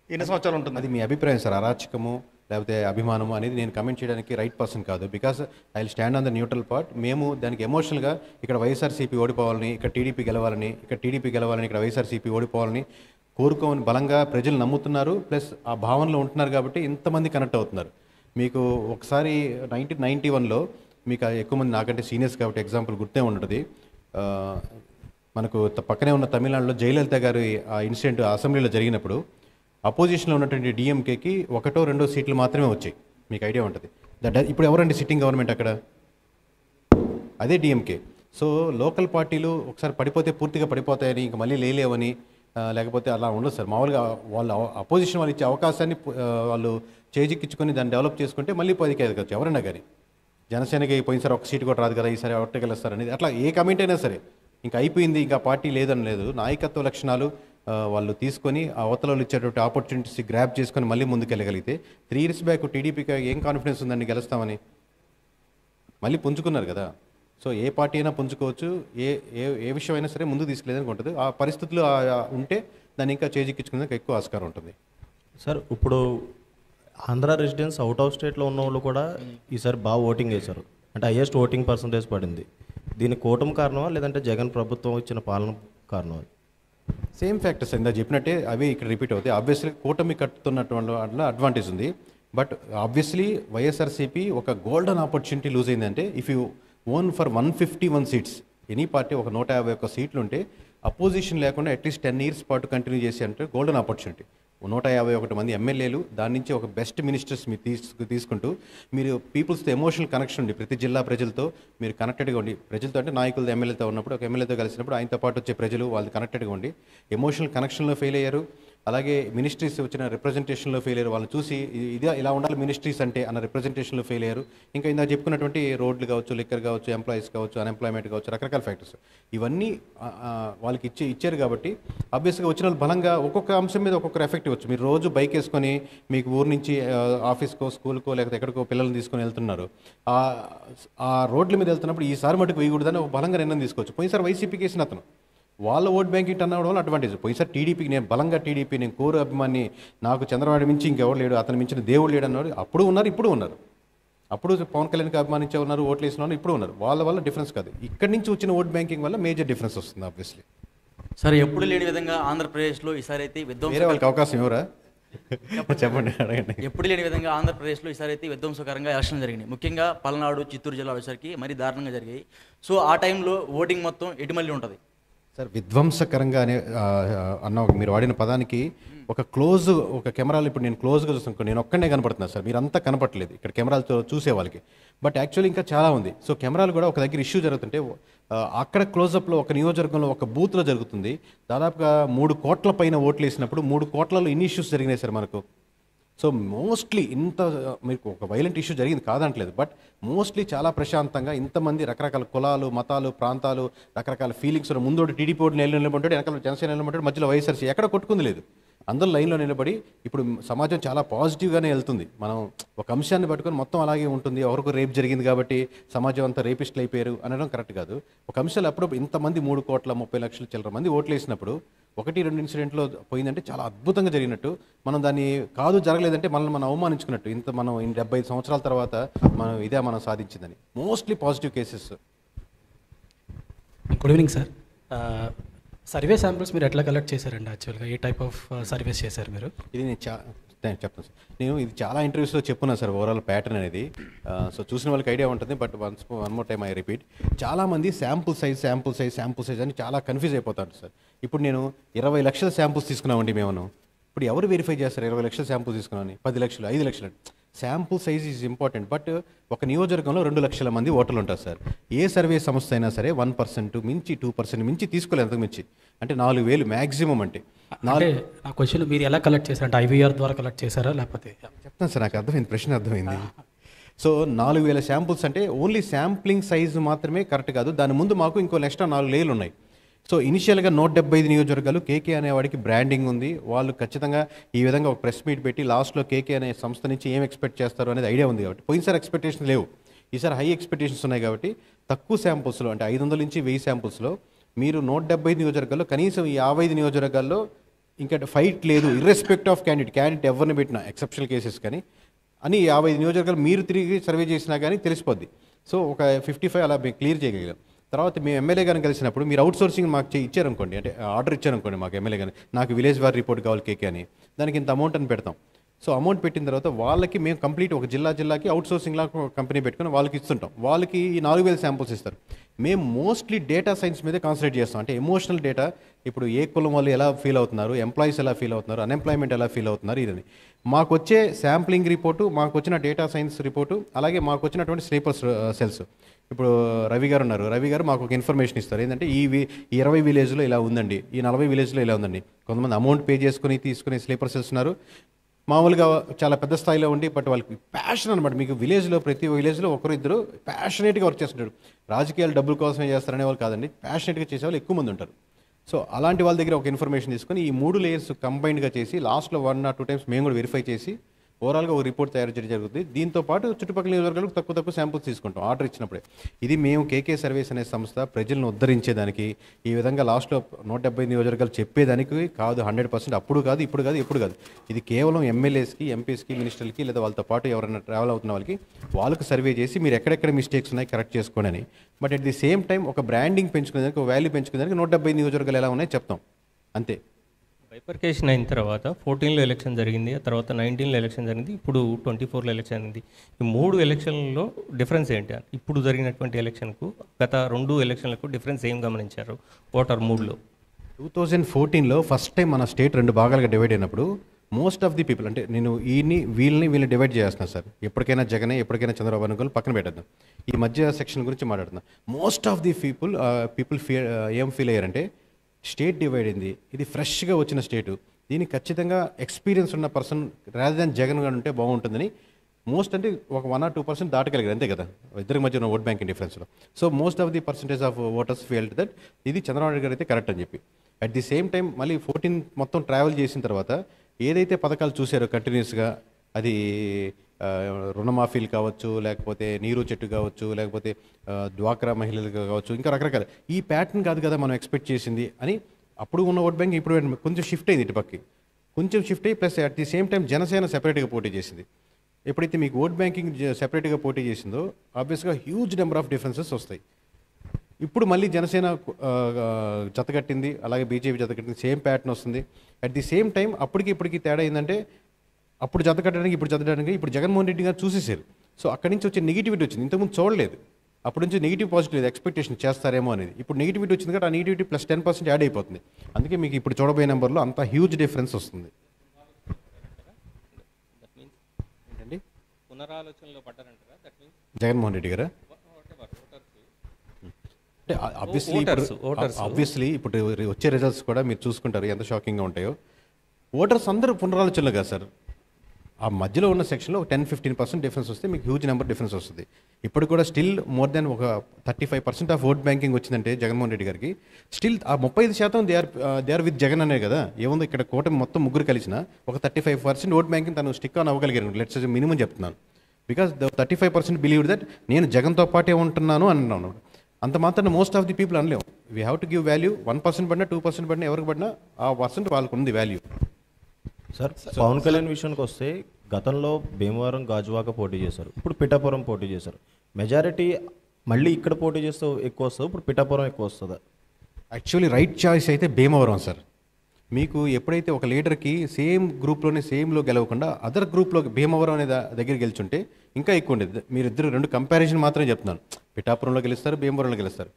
ఎన్ని సంవత్సరాలు ఉంటుంది? అది మీ అభిప్రాయం సార్. అరాచకము లేకపోతే అభిమానము అనేది నేను కమెంట్ చేయడానికి రైట్ పర్సన్ కాదు. Because I will stand on the neutral part. మేము దానికి ఎమోషనల్గా ఇక్కడ వైఎస్ఆర్సీపీ ఓడిపోవాలని, ఇక్కడ టీడీపీ గెలవాలని, ఇక్కడ వైఎస్ఆర్సీపీ ఓడిపోవాలని కోరుకోని బలంగా ప్రజలు నమ్ముతున్నారు. ప్లస్ ఆ భావనలో ఉంటున్నారు కాబట్టి ఇంతమంది కనెక్ట్ అవుతున్నారు. మీకు ఒకసారి 1991లో మీకు ఎక్కువ మంది నాకంటే సీనియర్స్ కాబట్టి ఎగ్జాంపుల్ గుర్తే ఉంటుంది. మనకు పక్కనే ఉన్న తమిళనాడులో జయలలిత గారి ఆ ఇన్సిడెంట్ అసెంబ్లీలో జరిగినప్పుడు అపోజిషన్లో ఉన్నటువంటి డిఎంకేకి 1-2 సీట్లు మాత్రమే వచ్చాయి. మీకు ఐడియా ఉంటుంది. ఇప్పుడు ఎవరండి సిట్టింగ్ గవర్నమెంట్ అక్కడ? అదే డిఎంకే. సో లోకల్ పార్టీలు ఒకసారి పడిపోతే పూర్తిగా పడిపోతాయని ఇంక మళ్ళీ లేవని లేకపోతే అలా ఉండదు సార్. మామూలుగా వాళ్ళు అపోజిషన్ వాళ్ళు ఇచ్చే అవకాశాన్ని వాళ్ళు చేజిక్కించుకొని దాన్ని డెవలప్ చేసుకుంటే మళ్ళీ 10కి ఎదగచ్చు ఎవరైనా కానీ. జనసేనకి పోయినసారి ఒక సీటు కూడా రాదు కదా, ఈసారి ఒట్టగలుస్తారు అనేది అట్లా ఏ కమెంట్ అయినా సరే ఇంకా అయిపోయింది, ఇంకా పార్టీ లేదని లేదు. నాయకత్వ లక్షణాలు వాళ్ళు తీసుకొని ఆ అవతలలో ఇచ్చేటువంటి ఆపర్చునిటీస్ గ్రాప్ చేసుకొని మళ్ళీ ముందుకెళ్ళగలిగితే 3 years బ్యాక్ టీడీపీకి ఏం కాన్ఫిడెన్స్ ఉందండి గెలుస్తామని? మళ్ళీ పుంజుకున్నారు కదా. సో ఏ పార్టీ అయినా పుంజుకోవచ్చు, ఏ విషయం అయినా సరే ముందుకు తీసుకెళ్ళేదానికి ఉంటుంది. ఆ పరిస్థితులు ఉంటే దాన్ని ఇంకా చేజిక్కించుకునేందుకు ఎక్కువ ఆస్కారం ఉంటుంది సార్. ఇప్పుడు ఆంధ్ర రెసిడెన్స్ అవుట్ ఆఫ్ స్టేట్లో ఉన్న వాళ్ళు కూడా ఈసారి బాగా ఓటింగ్ వేశారు, అంటే హైయెస్ట్ ఓటింగ్ పర్సంటేజ్ పడింది. దీని కూటమి కారణమా లేదంటే జగన్ ప్రభుత్వం ఇచ్చిన పాలన కారణమా? సేమ్ ఫ్యాక్టర్స్ ఇందా చెప్పినట్టే అవి ఇక్కడ రిపీట్ అవుతాయి. ఆబ్వియస్లీ కూటమి కట్టుతున్నటువంటి అట్లా అడ్వాంటేజ్ ఉంది. బట్ ఆబ్వియస్లీ వైఎస్ఆర్సీపీ ఒక గోల్డెన్ ఆపర్చునిటీ లూజ్ అయిందంటే if you own for 151 seats any party ఒక 151 సీట్లు ఉంటే అపోజిషన్ లేకుండా అట్లీస్ట్ 10 years పాటు కంటిన్యూ చేసి అంటే గోల్డెన్ ఆపర్చునిటీ. 151 మంది ఎమ్మెల్యేలు, దాని నుంచి ఒక బెస్ట్ మినిస్టర్స్ మీరు తీసుకుంటూ మీరు పీపుల్స్తో ఎమోషనల్ కనెక్షన్ ఉండి ప్రతి జిల్లా ప్రజలతో మీరు కనెక్టెడ్గా ఉండి, ప్రజలతో అంటే నాయకులతో ఎమ్మెల్యేతో ఉన్నప్పుడు, ఒక ఎమ్మెల్యేతో కలిసినప్పుడు ఆయనతో పాటు వచ్చే ప్రజలు వాళ్ళు కనెక్టెడ్గా ఉండి ఎమోషనల్ కనెక్షన్లో ఫెయిల్ అయ్యారు. అలాగే మినిస్ట్రీస్ వచ్చిన రిప్రజెంటేషన్లో ఫెయిల్ అయ్యారు. వాళ్ళని చూసి ఇదే ఇలా ఉండాలి మినిస్ట్రీస్ అంటే అన్న రిప్రజెంటేషన్లో ఫెయిల్ అయ్యారు. ఇంకా ఇందాక చెప్పుకున్నటువంటి రోడ్లు కావచ్చు, లిక్కర్ కావచ్చు, ఎంప్లాయీస్ కావచ్చు, అన్ఎంప్లాయ్మెంట్ కావచ్చు, రకరకాల ఫ్యాక్టర్స్ ఇవన్నీ వాళ్ళకి ఇచ్చారు. కాబట్టి ఆబ్వియస్గా వచ్చిన వాళ్ళు బలంగా ఒక్కొక్క అంశం మీద ఒక్కొక్కరు ఎఫెక్ట్ ఇవ్వచ్చు. మీరు రోజు బైక్ వేసుకొని మీకు ఊరు నుంచి ఆఫీస్కో, స్కూల్కో, లేకపోతే ఎక్కడికో పిల్లల్ని తీసుకొని వెళ్తున్నారు. ఆ రోడ్ల మీద వెళ్తున్నప్పుడు ఈసారి మటుకు వేయకూడదని ఒక బలంగా నిర్ణయం తీసుకోవచ్చు. పోయినసారి వైసీపీకి వేసిన అతను వాళ్ళ ఓట్ బ్యాంక్ ఇట్ అన్నవడం వల్ల అడ్వాంటేజ్. పోయినసారి టీడీపీకి నేను బలంగా టీడీపీ, నేను కోరు అభిమాని, నాకు చంద్రబాబు మించి ఇంకెవరు లేడు, అతను మించిన దేవుడు లేడు అన్నారు. అప్పుడు ఉన్నారు, ఇప్పుడు ఉన్నారు. అప్పుడు పవన్ కళ్యాణ్కి అభిమానించే ఉన్నారు, ఓట్లు వేసిన వాళ్ళు ఇప్పుడు ఉన్నారు. వాళ్ళ వల్ల డిఫరెన్స్ కాదు, ఇక్కడి నుంచి వచ్చిన ఓట్ బ్యాంకింగ్ వల్ల మేజర్ డిఫరెన్స్ వస్తుంది ఆబ్వియస్లీ. సరే, ఎప్పుడు లేని విధంగా ఆంధ్రప్రదేశ్లో ఈసారి అయితే వేరే వాళ్ళకి అవకాశం ఎవరా చెప్పండి, అడగండి. ఎప్పుడు లేని విధంగా ఆంధ్రప్రదేశ్లో ఈసారి అయితే విధ్వంసకరంగా ఎలక్షన్ జరిగినాయి. ముఖ్యంగా పల్నాడు, చిత్తూరు జిల్లా వచ్చేసరికి మరీ దారుణంగా జరిగాయి. సో ఆ టైంలో ఓటింగ్ మొత్తం ఎటుమల్లి ఉంటుంది సార్. విధ్వంసకరంగా అన్న మీరు వాడిన పదానికి ఒక కెమెరాలు, ఇప్పుడు నేను క్లోజ్గా చూస్తాను, నేను ఒక్కనే కనపడుతున్నా సార్, మీరు అంతా కనపడలేదు ఇక్కడ కెమెరాలతో చూసే వాళ్ళకి. బట్ యాక్చువల్లీ ఇంకా చాలా ఉంది. సో కెమెరాలు కూడా ఒక దగ్గర ఇష్యూ జరుగుతుంటే అక్కడ క్లోజప్లో ఒక నియోజకవర్గంలో ఒక బూత్లో జరుగుతుంది. దాదాపుగా 3 కోట్ల పైన ఓట్లు వేసినప్పుడు 3 కోట్లలో ఇన్ని ఇష్యూస్ జరిగినాయి సార్ మనకు. సో మోస్ట్లీ ఇంత మీకు ఒక వైలెంట్ ఇష్యూ జరిగింది కాదంటలేదు, బట్ మోస్ట్లీ చాలా ప్రశాంతంగా ఇంతమంది రకరకాల కులాలు, మతాలు, ప్రాంతాలు, రకరకాల ఫీలింగ్స్, ముందు టీడీపీ ఓటు నిలబడ్డాడు, వెనకాల జనసేన నిలబడ్డాడు, మధ్యలో వైఎస్ఆర్సీ ఎక్కడ కొట్టుకుంది లేదు, అందరూ లైన్లో నిలబడి. ఇప్పుడు సమాజం చాలా పాజిటివ్గానే వెళ్తుంది. మనం ఒక అంశాన్ని పట్టుకొని మొత్తం అలాగే ఉంటుంది, ఎవరికి రేప్ జరిగింది కాబట్టి సమాజం అంతా రేపిస్టులు అయిపోయారు అనడం కరెక్ట్ కాదు. ఒక అంశాలు అప్పుడు ఇంతమంది 3 కోట్ల 30 లక్షల చిల్లర మంది ఓట్లు వేసినప్పుడు 1-2 ఇన్సిడెంట్లో పోయిందంటే చాలా అద్భుతంగా జరిగినట్టు. మనం దాన్ని కాదు జరగలేదంటే మనల్ని మనం అవమానించుకున్నట్టు. ఇంత మనం 75 సంవత్సరాల తర్వాత మనం సాధించిందని. Mostly positive cases. Good evening sir. Survey samples మీరు ఎట్లా కలెక్ట్ చేశారండి? యాక్చువల్గా ఏ టైప్ ఆఫ్ సర్వేస్ చేశారు మీరు? ఇది నేను చెప్తాను సార్. నేను ఇది చాలా ఇంటర్వ్యూస్లో చెప్పున్నాను సార్, ఓవరాల్ ప్యాటర్న్ అనేది. సో చూసిన వాళ్ళకి ఐడియా ఉంటుంది, but one more time I repeat. చాలామంది శాంపుల్ సైజ్ అని చాలా కన్ఫ్యూజ్ అయిపోతారు సార్. ఇప్పుడు నేను 20 లక్షల శాంపుల్స్ తీసుకున్నామండి మేము. ఇప్పుడు ఎవరు వెరిఫై చేస్తారు 20 లక్షల శాంపుల్స్ తీసుకున్నామని? 10 లక్షలు, 5 లక్షలు. Sample size is important. But ఒక నియోజకవర్గంలో 2 లక్షల మంది ఓటర్లు ఉంటారు సార్. ఏ సర్వే సంస్థ అయినా సరే 1% మించి 2% మించి తీసుకోలేదు, అంతకు మించి. అంటే 4,000 మ్యాక్సిమం. అంటే నా క్వశ్చన్, మీరు ఎలా కలెక్ట్ చేశారు? అంటే ఐవీఆర్ ద్వారా కలెక్ట్ చేశారా లేకపోతే? చెప్తాను సార్, నాకు అర్థమైంది, ప్రశ్న అర్థమైంది. సో 4,000 శాంపుల్స్ అంటే ఓన్లీ శాంప్లింగ్ సైజు మాత్రమే కరెక్ట్ కాదు, దాని ముందు మాకు ఇంకో ఎక్స్ట్రా 4 లేయర్లు ఉన్నాయి. సో ఇనిషియల్గా 175 నియోజకవర్గాలు కేకే అనేవాడికి బ్రాండింగ్ ఉంది. వాళ్ళు ఖచ్చితంగా ఈ విధంగా ఒక ప్రెస్ మీట్ పెట్టి లాస్ట్లో కేకే అనే సంస్థ నుంచి ఏం ఎక్స్పెక్ట్ చేస్తారు అనేది ఐడియా ఉంది. కాబట్టి పోయినసారి ఎక్స్పెక్టేషన్ లేవు, ఈసారి హై ఎక్స్పెక్టేషన్స్ ఉన్నాయి. కాబట్టి తక్కువ శాంపుల్స్లో, అంటే 500 నుంచి 1000 శాంపుల్స్లో మీరు 175 నియోజకవర్గాల్లో కనీసం ఈ 55 నియోజకవర్గాల్లో ఇంకా ఫైట్ లేదు, ఇర్రెస్పెక్ట్ ఆఫ్ క్యాండిడేట్ ఎవరిని పెట్టినా, ఎక్సెప్షనల్ కేసెస్ కానీ అని 55 నియోజకవర్గాలు మీరు తిరిగి సర్వే చేసినా కానీ తెలిసిపోద్ది. సో ఒక 55 అలా మేము క్లియర్ చేయగలిగాం. తర్వాత మేము ఎమ్మెల్యే గారిని కలిసినప్పుడు మీరు అవుట్ సోర్సింగ్ మాకు ఇచ్చారనుకోండి, అంటే ఆర్డర్ ఇచ్చారనుకోండి మాకు ఎమ్మెల్యే గారిని, నాకు విలేజ్ వారి రిపోర్ట్ కావాలి కేకే అని, దానికి ఇంత అమౌంట్ అని పెడతాం. సో అమౌంట్ పెట్టిన తర్వాత వాళ్ళకి మేము కంప్లీట్ ఒక జిల్లాకి అవుట్ సోర్సింగ్ లాగా కంపెనీ పెట్టుకుని వాళ్ళకి ఇస్తుంటాం. వాళ్ళకి ఈ 4,000 శాంపుల్స్ ఇస్తారు. మేము మోస్ట్లీ డేటా సైన్స్ మీదే కాన్సన్ట్రేట్ చేస్తాం. అంటే ఎమోషనల్ డేటా, ఇప్పుడు ఏ కులం వాళ్ళు ఎలా ఫీల్ అవుతున్నారు, ఎంప్లాయీస్ ఎలా ఫీల్ అవుతున్నారు, అన్ఎంప్లాయ్మెంట్ ఎలా ఫీల్ అవుతున్నారు, ఇదని మాకు వచ్చే శాంప్లింగ్ రిపోర్టు, మాకు వచ్చిన డేటా సైన్స్ రిపోర్టు, అలాగే మాకు వచ్చినటువంటి స్లీపర్ సెల్స్. ఇప్పుడు రవి గారు ఉన్నారు, రవి గారు మాకు ఒక ఇన్ఫర్మేషన్ ఇస్తారు. ఏంటంటే ఈ 20 విలేజ్లో ఇలా ఉందండి, ఈ 40 విలేజ్లో ఇలా ఉందండి. కొంతమంది అమౌంట్ పే చేసుకుని తీసుకునే స్లీపర్ సెల్స్ ఉన్నారు, మామూలుగా చాలా పెద్ద స్థాయిలో ఉండి, బట్ వాళ్ళకి ప్యాషన్ అనమాట. మీకు విలేజ్లో ప్రతి విలేజ్లో ఒకరిద్దరు ప్యాషనేట్గా వర్క్ చేస్తుంటారు. రాజకీయాలు డబ్బుల కోసమే చేస్తారనే వాళ్ళు కాదండి, ప్యాషనేట్గా చేసేవాళ్ళు ఎక్కువ మంది ఉంటారు. సో అలాంటి వాళ్ళ దగ్గర ఒక ఇన్ఫర్మేషన్ తీసుకొని ఈ 3 లేయర్స్ కంబైన్డ్గా చేసి లాస్ట్లో 1 or 2 times మేము కూడా వెరిఫై చేసి ఓవరాల్గా ఒక రిపోర్ట్ తయారు చేయడం జరుగుతుంది. దీంతో పాటు చుట్టుపక్కల నియోజకవర్గాలకు తక్కువ శాంపుల్స్ తీసుకుంటాం ఆర్డర్ ఇచ్చినప్పుడే. ఇది మేము కేకే సర్వీస్ అనే సంస్థ ప్రజలను ఉద్ధరించేదానికి, ఈ విధంగా లాస్ట్లో 170 నియోజకవర్గాలు చెప్పేదానికి కాదు. 100% అప్పుడు కాదు, ఇప్పుడు కాదు, ఎప్పుడు కాదు. ఇది కేవలం ఎమ్మెల్యేస్కి, ఎంపీస్కి, మినిస్టర్లకి, లేదా వాళ్ళతో పాటు ఎవరైనా ట్రావెల్ అవుతున్న వాళ్ళకి సర్వే చేసి మీరు ఎక్కడెక్కడ మిస్టేక్స్ ఉన్నాయి కరెక్ట్ చేసుకోండి అని. But at the same time ఒక బ్రాండింగ్ పెంచుకునేదానికి, ఒక వాల్యూ పెంచుకునేదానికి 170 నియోజకవర్గాలు ఎలా ఉన్నాయో చెప్తాం అంతే. బైపర్కేషన్ అయిన తర్వాత 14లో ఎలక్షన్ జరిగింది, ఆ తర్వాత 19లో ఎలక్షన్ జరిగింది, ఇప్పుడు 24లో ఎలక్షన్ అయింది. ఈ 3 ఎలక్షన్లలో డిఫరెన్స్ ఏంటి? ఇప్పుడు జరిగినటువంటి ఎలక్షన్కు గత 2 ఎలక్షన్లకు డిఫరెన్స్ ఏం గమనించారు ఓటర్ మూడ్లో? 2014లో ఫస్ట్ టైం మన స్టేట్ 2 భాగాలుగా డివైడ్ అయినప్పుడు మోస్ట్ ఆఫ్ ది పీపుల్ అంటే నేను వీళ్ళని డివైడ్ చేస్తున్నాను సార్. ఎప్పటికైనా జగనే, ఎప్పటికైనా చంద్రబాబు అనుకోని పక్కన పెట్టేద్దాం. ఈ మధ్య సెక్షన్ గురించి మాట్లాడుతున్నాం. మోస్ట్ ఆఫ్ ది పీపుల్ ఏం ఫీల్ అయ్యారంటే స్టేట్ డివైడ్ అయింది, ఇది ఫ్రెష్గా వచ్చిన స్టేటు, దీనికి ఖచ్చితంగా ఎక్స్పీరియన్స్ ఉన్న పర్సన్ రాదర్ దాన్ జగన్ గారు ఉంటే బాగుంటుందని మోస్ట్ అంటే ఒక 1 or 2% దాటగలిగారు అంతే కదా ఇద్దరి మధ్య ఉన్న ఓట్ బ్యాంకింగ్ డిఫరెన్స్లో. So most of the percentage of voters felt that ఇది చంద్రబాబు నాయుడు గారు అయితే కరెక్ట్ అని చెప్పి. అట్ ది సేమ్ టైం మళ్ళీ 14 మొత్తం ట్రావెల్ చేసిన తర్వాత ఏదైతే పథకాలు చూసారో కంటిన్యూస్గా, అది రుణమాఫీలు కావచ్చు, లేకపోతే నీరు చెట్టు కావచ్చు, లేకపోతే డ్వాక్రా మహిళలు కావచ్చు, ఇంకా రకరకాల ఈ ప్యాటర్న్ కాదు కదా మనం ఎక్స్పెక్ట్ చేసింది అని అప్పుడు ఉన్న ఓట్ బ్యాంక్ ఇప్పుడు కొంచెం షిఫ్ట్ అయింది ఇటుపక్కి, కొంచెం షిఫ్ట్ అయ్యి plus at the same time Janasena సెపరేట్గా పోటీ చేసింది. ఎప్పుడైతే మీకు ఓట్ బ్యాంకింగ్ సెపరేట్గా పోటీ చేసిందో ఆబ్వియస్గా హ్యూజ్ నెంబర్ ఆఫ్ డిఫరెన్సెస్ వస్తాయి. ఇప్పుడు మళ్ళీ జనసేన జతకట్టింది, అలాగే బీజేపీ జతకట్టింది, సేమ్ ప్యాటర్న్ వస్తుంది. అట్ ది సేమ్ టైం ఇప్పటికి తేడా ఏంటంటే అప్పుడు జతకట్టడానికి ఇప్పుడు జగన్మోహన్ రెడ్డి గారు చూసేసారు. సో అక్కడి నుంచి వచ్చే నెగిటివిటీ వచ్చింది, ఇంతకుముందు చూడలేదు. అప్పటి నుంచి నెగిటివ్ పాజిటివ్ లేదు, ఎక్స్పెక్టేషన్ చేస్తారేమో అనేది. ఇప్పుడు నెగిటివిటీ వచ్చింది కాబట్టి ఆ నెగిటివిటీ ప్లస్ 10% యాడ్ అయిపోతుంది. అందుకే మీకు ఇప్పుడు చూడబోయే నెంబర్లో అంత హ్యూజ్ డిఫరెన్స్ వస్తుంది. ఏంటండి పునరాలోచనలో పడ్డారంటారా? జగన్మోహన్ రెడ్డి గారా? అంటే ఆబ్వియస్లీ ఇప్పుడు వచ్చే రిజల్ట్స్ కూడా మీరు చూసుకుంటారు ఎంత షాకింగ్గా ఉంటాయో. ఓటర్స్ అందరూ పునరాలోచనలు కాదు సార్, ఆ మధ్యలో ఉన్న సెక్షన్లో 10-15% డిఫరెన్స్ వస్తే మీకు హ్యూజ్ నెంబర్ డిఫరెన్స్ వస్తుంది. ఇప్పుడు కూడా స్టిల్ మోర్ దెన్ ఒక 35% ఆఫ్ ఓట్ బ్యాంకింగ్ వచ్చిందంటే జగన్మోహన్ రెడ్డి గారికి, స్టిల్ ఆ 35% దే ఆర్ విత్ జగన్ అనే కదా. ఏముంది ఇక్కడ కూటమి మొత్తం ముగ్గురు కలిసిన ఒక 35% ఓట్ బ్యాంకింగ్ తను స్టిక్ ఆన్ అవ్వగలిగారు. లెట్స్ మినిమం చెప్తున్నాను. బికాస్ ద 35% బిలీవ్ దట్ నేను జగన్తో పాటే ఉంటున్నాను అన్నాను. అంత మాత్రం మోస్ట్ ఆఫ్ ది పీపుల్ అనలేము. We have to give value. 1% పడినా 2% పడినా ఎవరికి పడినా ఆ పర్సెంట్ వాళ్ళకు ఉంది వాల్యూ. సార్ పవన్ కళ్యాణ్ విషయానికి వస్తే గతంలో భీమవరం గాజువాక పోటీ చేశారు, ఇప్పుడు పిఠాపురం పోటీ చేశారు. మెజారిటీ మళ్ళీ ఇక్కడ పోటీ చేస్తే ఎక్కువ వస్తుంది, ఇప్పుడు పిఠాపురం ఎక్కువ వస్తుందా? యాక్చువల్లీ రైట్ చాయిస్ అయితే భీమవరం సార్. మీకు ఎప్పుడైతే ఒక లీడర్కి సేమ్ గ్రూప్లోనే సేమ్లో గెలవకుండా అదర్ గ్రూప్లో భీమవరం అనే దగ్గర గెలుచుంటే ఇంకా ఎక్కువ ఉండేది. మీరిద్దరు రెండు కంపారిజన్ మాత్రమే చెప్తున్నాను. పిఠాపురంలో గెలుస్తారు, భీమవరంలో గెలుస్తారు.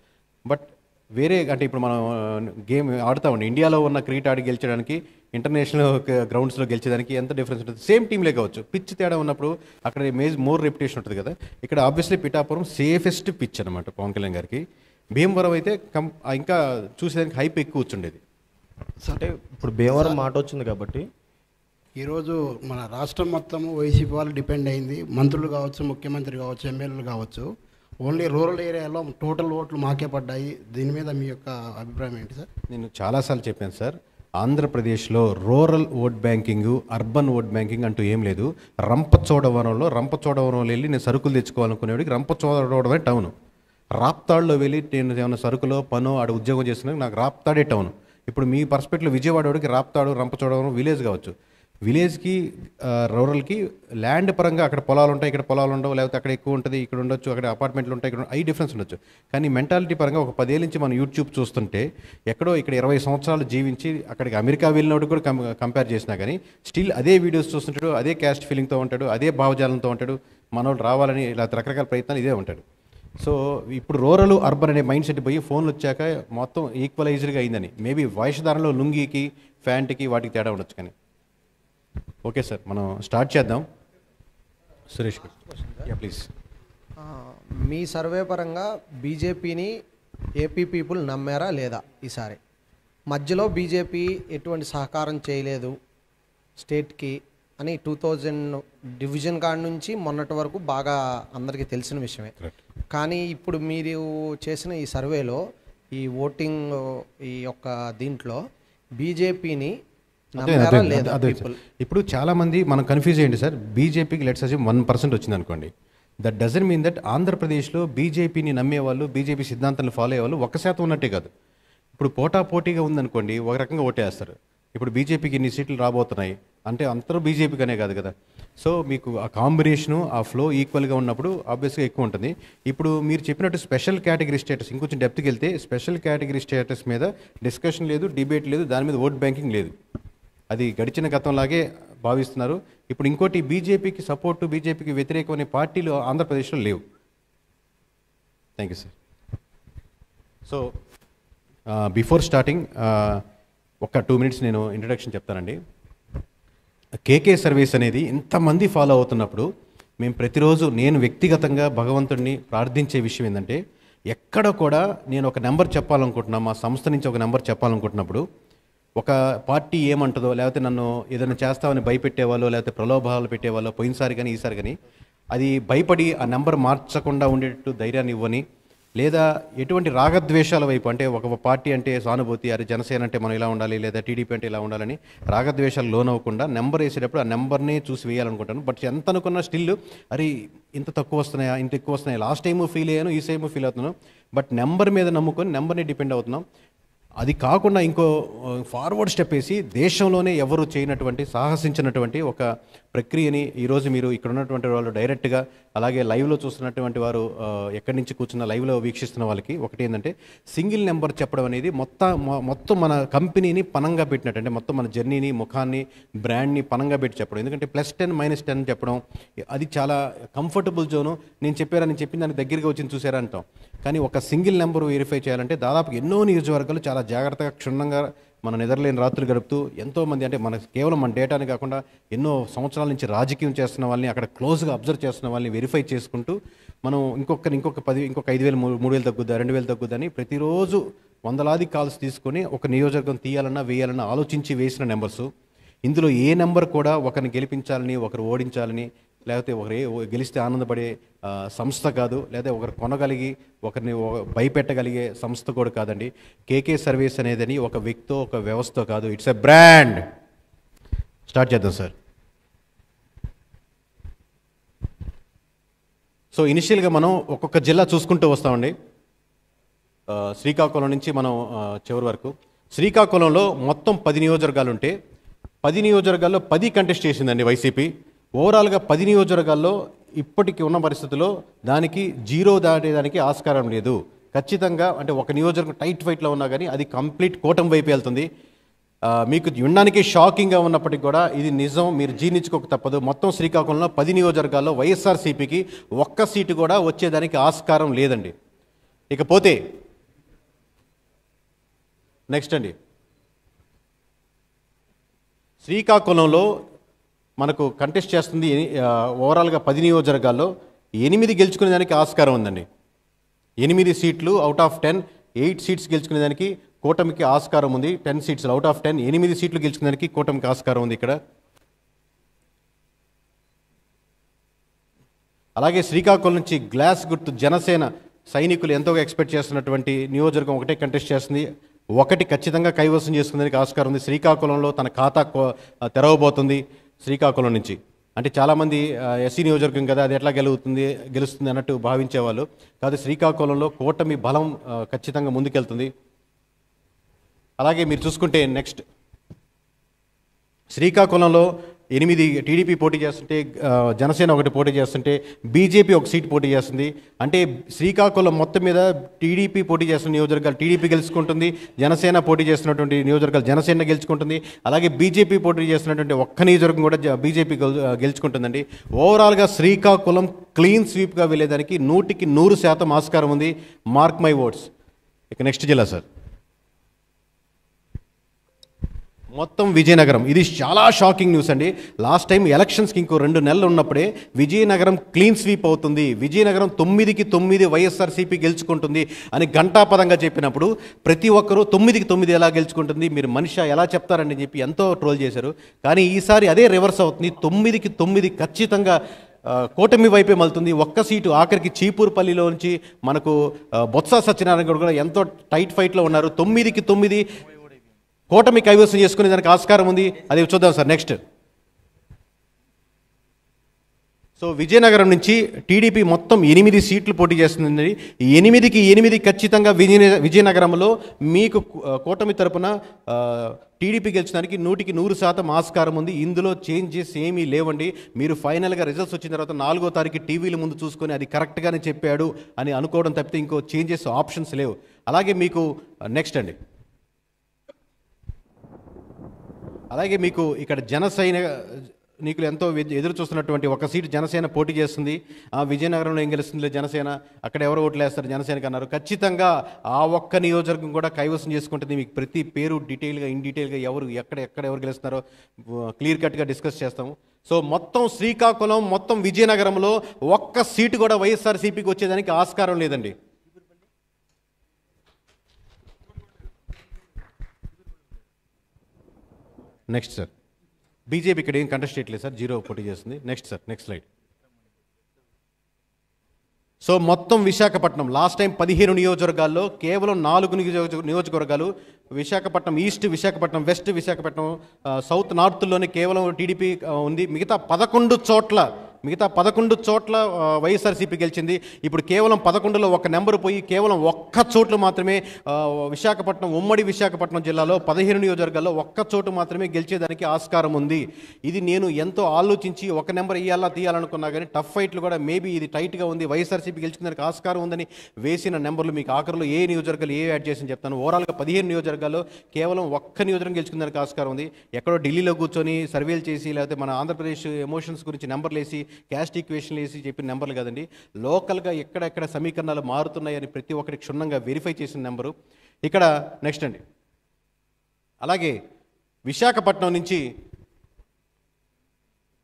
బట్ వేరే అంటే ఇప్పుడు మనం గేమ్ ఆడుతూ ఉండి ఇండియాలో ఉన్న క్రికెట్ ఆడి గెలిచడానికి ఇంటర్నేషనల్ గ్రౌండ్స్లో గెలిచేదానికి ఎంత డిఫరెన్స్ ఉంటుంది. సేమ్ టీంలే కావచ్చు, పిచ్ తేడా ఉన్నప్పుడు అక్కడ మోర్ రెప్యుటేషన్ ఉంటుంది కదా. ఇక్కడ ఆబ్వియస్లీ పిఠాపురం సేఫెస్ట్ పిచ్ అనమాట పవన్ కళ్యాణ్ గారికి. భీమవరం అయితే ఇంకా చూసేదానికి హైప్ ఎక్కువ వచ్చుండేది. అంటే ఇప్పుడు భీమవరం మాట వచ్చింది కాబట్టి ఈరోజు మన రాష్ట్రం మొత్తము వైసీపీ వాళ్ళు డిపెండ్ అయింది. మంత్రులు కావచ్చు, ముఖ్యమంత్రి కావచ్చు, ఎమ్మెల్యేలు కావచ్చు. ఓన్లీ రూరల్ ఏరియాలో టోటల్ ఓట్లు మాకే పడ్డాయి. దీని మీద మీ యొక్క అభిప్రాయం ఏంటి సార్? నేను చాలాసార్లు చెప్పాను సార్, ఆంధ్రప్రదేశ్లో rural vote banking, urban vote banking అంటూ ఏం లేదు. రంపచోడవరంలో వెళ్ళి నేను సరుకులు తెచ్చుకోవాలనుకునేవాడికి రంపచోడవరమే టౌను. రాప్తాడులో వెళ్ళి నేను ఏమైనా సరుకులో పనో ఆడ ఉద్యోగం చేస్తున్నా నాకు రాప్తాడే టౌను. ఇప్పుడు మీ పర్స్పెక్టివ్లో విజయవాడకి రాప్తాడు, రంపచోడవరం విలేజ్ కావచ్చు. విలేజ్కి రూరల్కి ల్యాండ్ పరంగా అక్కడ పొలాలు ఉంటాయి, ఇక్కడ పొలాలు ఉండవు, లేకపోతే అక్కడ ఎక్కువ ఉంటుంది, ఇక్కడ ఉండొచ్చు, అక్కడ అపార్ట్మెంట్లు ఉంటాయి, ఇక్కడ అవి డిఫరెన్స్ ఉండొచ్చు. కానీ మెంటాలిటీ పరంగా ఒక 10 ఏళ్ళ నుంచి మనం యూట్యూబ్ చూస్తుంటే ఎక్కడో ఇక్కడ 20 సంవత్సరాలు జీవించి అక్కడికి అమెరికా వెళ్ళినప్పుడు కూడా కంపేర్ చేసినా కానీ స్టిల్ అదే వీడియోస్ చూస్తుంటాడు, అదే క్యాస్ట్ ఫీలింగ్తో ఉంటాడు, అదే భావజాలంతో ఉంటాడు. మనోళ్ళు రావాలని ఇలా రకరకాల ప్రయత్నాలు ఇదే ఉంటాడు. సో ఇప్పుడు రూరల్ అర్బన్ అనే మైండ్ సెట్ పోయి ఫోన్లు వచ్చాక మొత్తం ఈక్వలైజ్డ్గా అయిందని. మేబీ వేషధారణలో లుంగీకి ప్యాంట్కి వాటికి తేడా ఉండొచ్చు. కానీ ఓకే సార్, మనం స్టార్ట్ చేద్దాం. సురేష్ ప్లీజ్. మీ సర్వే పరంగా బీజేపీని ఏపీ పీపుల్ నమ్మారా లేదా? ఈసారి మధ్యలో బీజేపీ ఎటువంటి సహకారం చేయలేదు స్టేట్కి అని 2000 డివిజన్ కాడ నుంచి మొన్నటి వరకు బాగా అందరికీ తెలిసిన విషయమే. కానీ ఇప్పుడు మీరు చేసిన ఈ సర్వేలో ఈ ఓటింగ్ ఈ యొక్క దీంట్లో బీజేపీని ఇప్పుడు చాలామంది మనం కన్ఫ్యూజ్ అయ్యండి సార్. బీజేపీకి లెట్స్ అజ్యూమ్ 1% వచ్చింది అనుకోండి. దట్ డజంట్ మీన్ దట్ ఆంధ్రప్రదేశ్లో బీజేపీని నమ్మేవాళ్ళు, బీజేపీ సిద్ధాంతాలను ఫాలో అయ్యేవాళ్ళు 1% ఉన్నట్టే కాదు. ఇప్పుడు పోటాపోటీగా ఉందనుకోండి, ఒక రకంగా ఓటేస్తారు. ఇప్పుడు బీజేపీకి ఇన్ని సీట్లు రాబోతున్నాయి అంటే అందరూ బీజేపీకి అనే కాదు కదా. సో మీకు ఆ కాంబినేషను, ఆ ఫ్లో ఈక్వల్గా ఉన్నప్పుడు ఆబ్వియస్గా ఎక్కువ ఉంటుంది. ఇప్పుడు మీరు చెప్పినట్టు స్పెషల్ కేటగిరీ స్టేటస్ ఇంకొంచెం డెప్త్కి వెళ్తే స్పెషల్ కేటగిరీ స్టేటస్ మీద డిస్కషన్ లేదు, డిబేట్ లేదు, దాని మీద ఓట్ బ్యాంకింగ్ లేదు. అది గడిచిన గతంలాగే భావిస్తున్నారు. ఇప్పుడు ఇంకోటి బీజేపీకి సపోర్టు, బీజేపీకి వ్యతిరేకం అనే పార్టీలు ఆంధ్రప్రదేశ్లో లేవు. Thank you sir. So before starting ఒక 2 minutes నేను ఇంట్రడక్షన్ చెప్తానండి. కేకే సర్వీస్ అనేది ఇంతమంది ఫాలో అవుతున్నప్పుడు మేము ప్రతిరోజు నేను వ్యక్తిగతంగా భగవంతుడిని ప్రార్థించే విషయం ఏంటంటే, ఎక్కడ కూడా నేను ఒక నెంబర్ చెప్పాలనుకుంటున్నా, మా సంస్థ నుంచి ఒక నెంబర్ చెప్పాలనుకుంటున్నప్పుడు ఒక పార్టీ ఏమంటుందో, లేకపోతే నన్ను ఏదైనా చేస్తామని భయపెట్టేవాళ్ళు, లేకపోతే ప్రలోభాలు పెట్టేవాళ్ళు పోయినసారి కానీ ఈసారి కానీ, అది భయపడి ఆ నెంబర్ మార్చకుండా ఉండేటట్టు ధైర్యాన్ని ఇవ్వని, లేదా ఎటువంటి రాగద్వేషాల వైపు, అంటే ఒక పార్టీ అంటే సానుభూతి, అరే జనసేన అంటే మనం ఇలా ఉండాలి, లేదా టీడీపీ అంటే ఇలా ఉండాలని రాగద్వేషాలు లోనవ్వకుండా నెంబర్ వేసేటప్పుడు ఆ నెంబర్నే చూసి వేయాలనుకుంటాను. బట్ ఎంత అనుకున్నా స్టిల్ అరే ఇంత తక్కువ వస్తున్నాయా, ఇంత ఎక్కువ వస్తున్నాయా, లాస్ట్ టైము ఫీల్ అయ్యాను, ఈ టైము ఫీల్ అవుతున్నాను. బట్ నెంబర్ మీద నమ్ముకొని నెంబర్ని డిపెండ్ అవుతున్నాం. అది కాకుండా ఇంకో ఫార్వర్డ్ స్టెప్ వేసి దేశంలోనే ఎవరు చేయనటువంటి, సాహసించినటువంటి ఒక ప్రక్రియని ఈరోజు మీరు ఇక్కడ ఉన్నటువంటి వాళ్ళు డైరెక్ట్గా, అలాగే లైవ్లో చూస్తున్నటువంటి వారు ఎక్కడి నుంచి కూర్చున్న లైవ్లో వీక్షిస్తున్న వాళ్ళకి ఒకటి ఏంటంటే, సింగిల్ నెంబర్ చెప్పడం అనేది మొత్తం మన కంపెనీని పనంగా పెట్టినట్టు, అంటే మొత్తం మన జర్నీని, ముఖాన్ని, బ్రాండ్ని పనంగా పెట్టి చెప్పడం. ఎందుకంటే +10 -10 చెప్పడం అది చాలా కంఫర్టబుల్ జోను. నేను చెప్పిన దానికి దగ్గరగా వచ్చింది చూసారా అంటాం. కానీ ఒక సింగిల్ నెంబర్ వెరిఫై చేయాలంటే దాదాపు ఎన్నో నియోజకవర్గాలు చాలా జాగ్రత్తగా, క్షుణ్ణంగా మన నిద్రలేని రాత్రులు గడుపుతూ ఎంతోమంది, అంటే మన కేవలం మన డేటాని కాకుండా ఎన్నో సంవత్సరాల నుంచి రాజకీయం చేస్తున్న వాళ్ళని, అక్కడ క్లోజ్గా అబ్జర్వ్ చేస్తున్న వాళ్ళని వెరిఫై చేసుకుంటూ మనం ఇంకొక 5,000 3,000 తగ్గుద్దా, 2,000 తగ్గుద్దని ప్రతిరోజు వందలాది కాల్స్ తీసుకొని ఒక నియోజకవర్గం తీయాలన్నా వేయాలన్నా ఆలోచించి వేసిన నెంబర్సు. ఇందులో ఏ నెంబర్ కూడా ఒకరిని గెలిపించాలని, ఒకరు ఓడించాలని, లేకపోతే ఒకరు గెలిస్తే ఆనందపడే సంస్థ కాదు, లేదా ఒకరు కొనగలిగి ఒకరిని భయపెట్టగలిగే సంస్థ కూడా కాదండి. కేకే సర్వీస్ అనేదని ఒక వ్యక్తో, ఒక వ్యవస్థ కాదు, ఇట్స్ ఎ బ్రాండ్. స్టార్ట్ చేద్దాం సార్. సో ఇనిషియల్గా మనం ఒక్కొక్క జిల్లా చూసుకుంటూ వస్తామండి. శ్రీకాకుళం నుంచి మనం చివరి వరకు. శ్రీకాకుళంలో మొత్తం 10 నియోజకవర్గాలు ఉంటే 10 నియోజకవర్గాల్లో 10 కంటెస్ట్ చేసిందండి వైసీపీ. ఓవరాల్గా 10 నియోజకవర్గాల్లో ఇప్పటికి ఉన్న పరిస్థితుల్లో దానికి 0 దాటేదానికి ఆస్కారం లేదు. ఖచ్చితంగా అంటే ఒక నియోజకవర్గం టైట్ ఫైట్లో ఉన్నా కానీ అది కంప్లీట్ కూటమి వైపు వెళ్తుంది. మీకు వినడానికి షాకింగ్గా ఉన్నప్పటికీ కూడా ఇది నిజం, మీరు జీర్ణించుకోక తప్పదు. మొత్తం శ్రీకాకుళంలో 10 నియోజకవర్గాల్లో వైఎస్ఆర్సీపీకి ఒక్క సీటు కూడా వచ్చేదానికి ఆస్కారం లేదండి. ఇకపోతే నెక్స్ట్ అండి, శ్రీకాకుళంలో మనకు కంటెస్ట్ చేస్తుంది ఓవరాల్గా 10 నియోజకవర్గాల్లో 8 గెలుచుకునేదానికి ఆస్కారం ఉందండి. 8 సీట్లు అవుట్ ఆఫ్ 10, 8 సీట్స్ గెలుచుకునేదానికి కూటమికి ఆస్కారం ఉంది. 10 సీట్స్ అవుట్ ఆఫ్ 10, 8 సీట్లు గెలుచుకునేదానికి కూటమికి ఆస్కారం ఉంది ఇక్కడ. అలాగే శ్రీకాకుళం నుంచి గ్లాస్ గుర్తు జనసేన సైనికులు ఎంతో ఎక్స్పెక్ట్ చేస్తున్నటువంటి నియోజకవర్గం ఒకటే కంటెస్ట్ చేస్తుంది. ఒకటి ఖచ్చితంగా కైవసం చేసుకునేందుకు ఆస్కారం ఉంది. శ్రీకాకుళంలో తన ఖాతా తెరవబోతుంది శ్రీకాకుళం నుంచి. అంటే చాలామంది ఎస్సీ నియోజకవర్గం కదా, అది ఎట్లా గెలుస్తుంది అన్నట్టు భావించేవాళ్ళు కాదు. శ్రీకాకుళంలో కూటమి బలం ఖచ్చితంగా ముందుకెళ్తుంది. అలాగే మీరు చూసుకుంటే నెక్స్ట్ శ్రీకాకుళంలో 8 టీడీపీ పోటీ చేస్తుంటే, జనసేన ఒకటి పోటీ చేస్తుంటే, బీజేపీ ఒక సీట్ పోటీ చేస్తుంది. అంటే శ్రీకాకుళం మొత్తం మీద టీడీపీ పోటీ చేస్తున్న నియోజకవర్గాలు టీడీపీ గెలుచుకుంటుంది, జనసేన పోటీ చేస్తున్నటువంటి నియోజకవర్గాలు జనసేన గెలుచుకుంటుంది, అలాగే బీజేపీ పోటీ చేస్తున్నటువంటి ఒక్క నియోజకవర్గం కూడా బీజేపీ గెలుచుకుంటుందండి. ఓవరాల్గా శ్రీకాకుళం క్లీన్ స్వీప్గా వెళ్ళేదానికి 100కి 100% ఆస్కారం ఉంది. Mark my words. ఇక నెక్స్ట్ జిల్లా సార్, మొత్తం విజయనగరం. ఇది చాలా షాకింగ్ న్యూస్ అండి. లాస్ట్ టైం ఎలక్షన్స్కి ఇంకో 2 నెలలు ఉన్నప్పుడే విజయనగరం క్లీన్ స్వీప్ అవుతుంది, విజయనగరం 9కి 9 వైఎస్ఆర్సీపీ గెలుచుకుంటుంది అని ఘంటాపదంగా చెప్పినప్పుడు ప్రతి ఒక్కరూ 9కి 9 ఎలా గెలుచుకుంటుంది, మీరు మనిషి ఎలా చెప్తారని చెప్పి ఎంతో ట్రోల్ చేశారు. కానీ ఈసారి అదే రివర్స్ అవుతుంది. 9కి 9 ఖచ్చితంగా కూటమి వైపే మలుతుంది. ఒక్క సీటు ఆఖరికి చీపూరుపల్లిలో నుంచి మనకు బొత్స సత్యనారాయణ కూడా ఎంతో టైట్ ఫైట్లో ఉన్నారు. 9కి 9 కూటమి కైవసం చేసుకునే దానికి ఆస్కారం ఉంది. అది చూద్దాం సార్ నెక్స్ట్. సో విజయనగరం నుంచి టీడీపీ మొత్తం 8 సీట్లు పోటీ చేస్తుంది. 8కి 8 ఖచ్చితంగా విజయనగరంలో మీకు కూటమి తరపున టీడీపీ గెలిచడానికి 100కి 100% ఆస్కారం ఉంది. ఇందులో చేంజెస్ ఏమీ లేవండి. మీరు ఫైనల్గా రిజల్ట్స్ వచ్చిన తర్వాత 4వ తారీఖు టీవీల ముందు చూసుకొని అది కరెక్ట్గానే చెప్పాడు అని అనుకోవడం తప్పితే ఇంకో చేంజెస్ ఆప్షన్స్ లేవు. అలాగే మీకు నెక్స్ట్ అండి, అలాగే మీకు ఇక్కడ నీకులు ఎంతో ఎదురు చూస్తున్నటువంటి ఒక సీటు జనసేన పోటీ చేస్తుంది. విజయనగరంలో ఏం గెలుస్తుంది జనసేన, అక్కడ ఎవరు ఓట్లు వేస్తారు జనసేనకి అన్నారు. ఖచ్చితంగా ఆ ఒక్క నియోజకవర్గం కూడా కైవసం చేసుకుంటుంది. మీకు ప్రతి పేరు డీటెయిల్గా ఇన్ డీటెయిల్గా ఎక్కడ ఎవరు గెలుస్తున్నారో క్లియర్ కట్గా డిస్కస్ చేస్తాము. సో మొత్తం శ్రీకాకుళం, మొత్తం విజయనగరంలో ఒక్క సీటు కూడా వైఎస్ఆర్సీపీకి వచ్చేదానికి ఆస్కారం లేదండి. నెక్స్ట్ సార్, బీజేపీ ఇక్కడ ఏం కంటెస్ట్ చేయట్లేదు సార్, 0 పోటీ చేస్తుంది. Next sir, next slide. So మొత్తం విశాఖపట్నం లాస్ట్ టైం 15 నియోజకవర్గాల్లో కేవలం 4 నియోజకవర్గాలు Visakhapatnam east, Visakhapatnam west, Visakhapatnam south, నార్త్లోనే కేవలం టీడీపీ ఉంది. మిగతా 11 చోట్ల వైఎస్ఆర్సీపీ గెలిచింది. ఇప్పుడు కేవలం 11లో ఒక నెంబరు పోయి కేవలం ఒక్క చోట్లు మాత్రమే విశాఖపట్నం, ఉమ్మడి విశాఖపట్నం జిల్లాలో 15 నియోజకవర్గాల్లో ఒక్క చోటు మాత్రమే గెలిచేదానికి ఆస్కారం ఉంది. ఇది నేను ఎంతో ఆలోచించి ఒక నెంబర్ తీయాలనుకున్నా కానీ టఫ్ ఫైట్లు కూడా మేబీ ఇది టైట్గా ఉంది, వైఎస్ఆర్సీపీ గెలుచుకునేదానికి ఆస్కారం ఉందని వేసిన నెంబర్లు మీకు ఆఖరిలో ఏ నియోజకవర్గాలు యాడ్ చేసి చెప్తాను. ఓవరాల్గా 15 నియోజకవర్గాల్లో కేవలం ఒక్క నియోజకవర్గం గెలుచుకునేదానికి ఆస్కారం ఉంది. ఎక్కడో ఢిల్లీలో కూర్చొని సర్వేలు చేసి లేకపోతే మన ఆంధ్రప్రదేశ్ ఎమోషన్స్ గురించి నెంబర్లు వేసి క్యాస్ట్ ఈక్వేషన్లు వేసి చెప్పిన నెంబర్లు కాదండి. లోకల్గా ఎక్కడెక్కడ సమీకరణాలు మారుతున్నాయని ప్రతి ఒక్కరికి క్షుణ్ణంగా వెరిఫై చేసిన నెంబరు. ఇక్కడ నెక్స్ట్ అండి. అలాగే విశాఖపట్నం నుంచి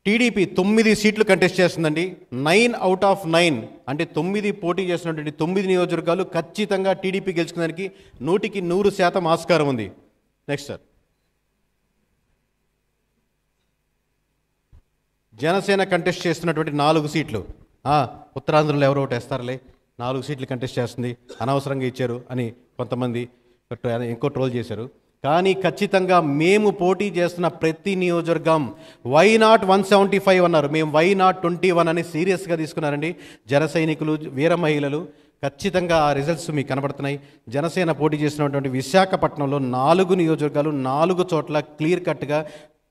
టీడీపీ 9 సీట్లు కంటెస్ట్ చేస్తుందండి. 9 out of 9 అంటే 9 పోటీ చేస్తున్నటువంటి 9 నియోజకవర్గాలు ఖచ్చితంగా టీడీపీ గెలుచుకునేదానికి 100% ఆస్కారం ఉంది. నెక్స్ట్ సార్, జనసేన కంటెస్ట్ చేస్తున్నటువంటి 4 సీట్లు. ఉత్తరాంధ్రలో ఎవరు ఒకటి వేస్తారులే, 4 సీట్లు కంటెస్ట్ చేస్తుంది, అనవసరంగా ఇచ్చారు అని కొంతమంది ఇంకో ట్రోల్ చేశారు. కానీ ఖచ్చితంగా మేము పోటీ చేస్తున్న ప్రతి నియోజకవర్గం వై నాట్ 175 అన్నారు, మేము వై నాట్ 21 అని సీరియస్గా తీసుకున్నారండి జన సైనికులు, వీర మహిళలు. ఖచ్చితంగా ఆ రిజల్ట్స్ మీకు కనబడుతున్నాయి. జనసేన పోటీ చేసినటువంటి విశాఖపట్నంలో 4 నియోజకవర్గాలు 4 చోట్ల క్లియర్ కట్గా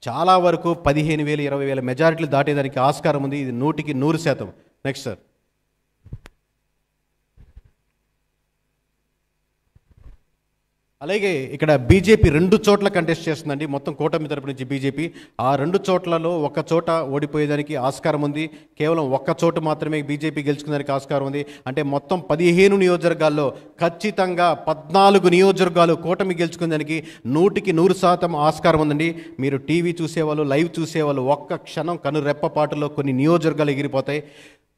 చాలా వరకు 15,000, 20,000 మెజారిటీలు దాటేదానికి ఆస్కారం ఉంది. ఇది 100%. నెక్స్ట్ సార్, అలాగే ఇక్కడ బీజేపీ 2 చోట్ల కంటెస్ట్ చేస్తుందండి. మొత్తం కూటమి తరపు నుంచి బీజేపీ ఆ 2 చోట్లలో ఒక చోట ఓడిపోయేదానికి ఆస్కారం ఉంది. కేవలం ఒక్క చోటు మాత్రమే బీజేపీ గెలుచుకునేదానికి ఆస్కారం ఉంది. అంటే మొత్తం 15 నియోజకవర్గాల్లో ఖచ్చితంగా 14 నియోజకవర్గాలు కూటమి గెలుచుకునేదానికి 100% ఆస్కారం ఉందండి. మీరు టీవీ చూసేవాళ్ళు, లైవ్ చూసేవాళ్ళు ఒక్క క్షణం కనురెప్పపాటులో కొన్ని నియోజకవర్గాలు ఎగిరిపోతాయి.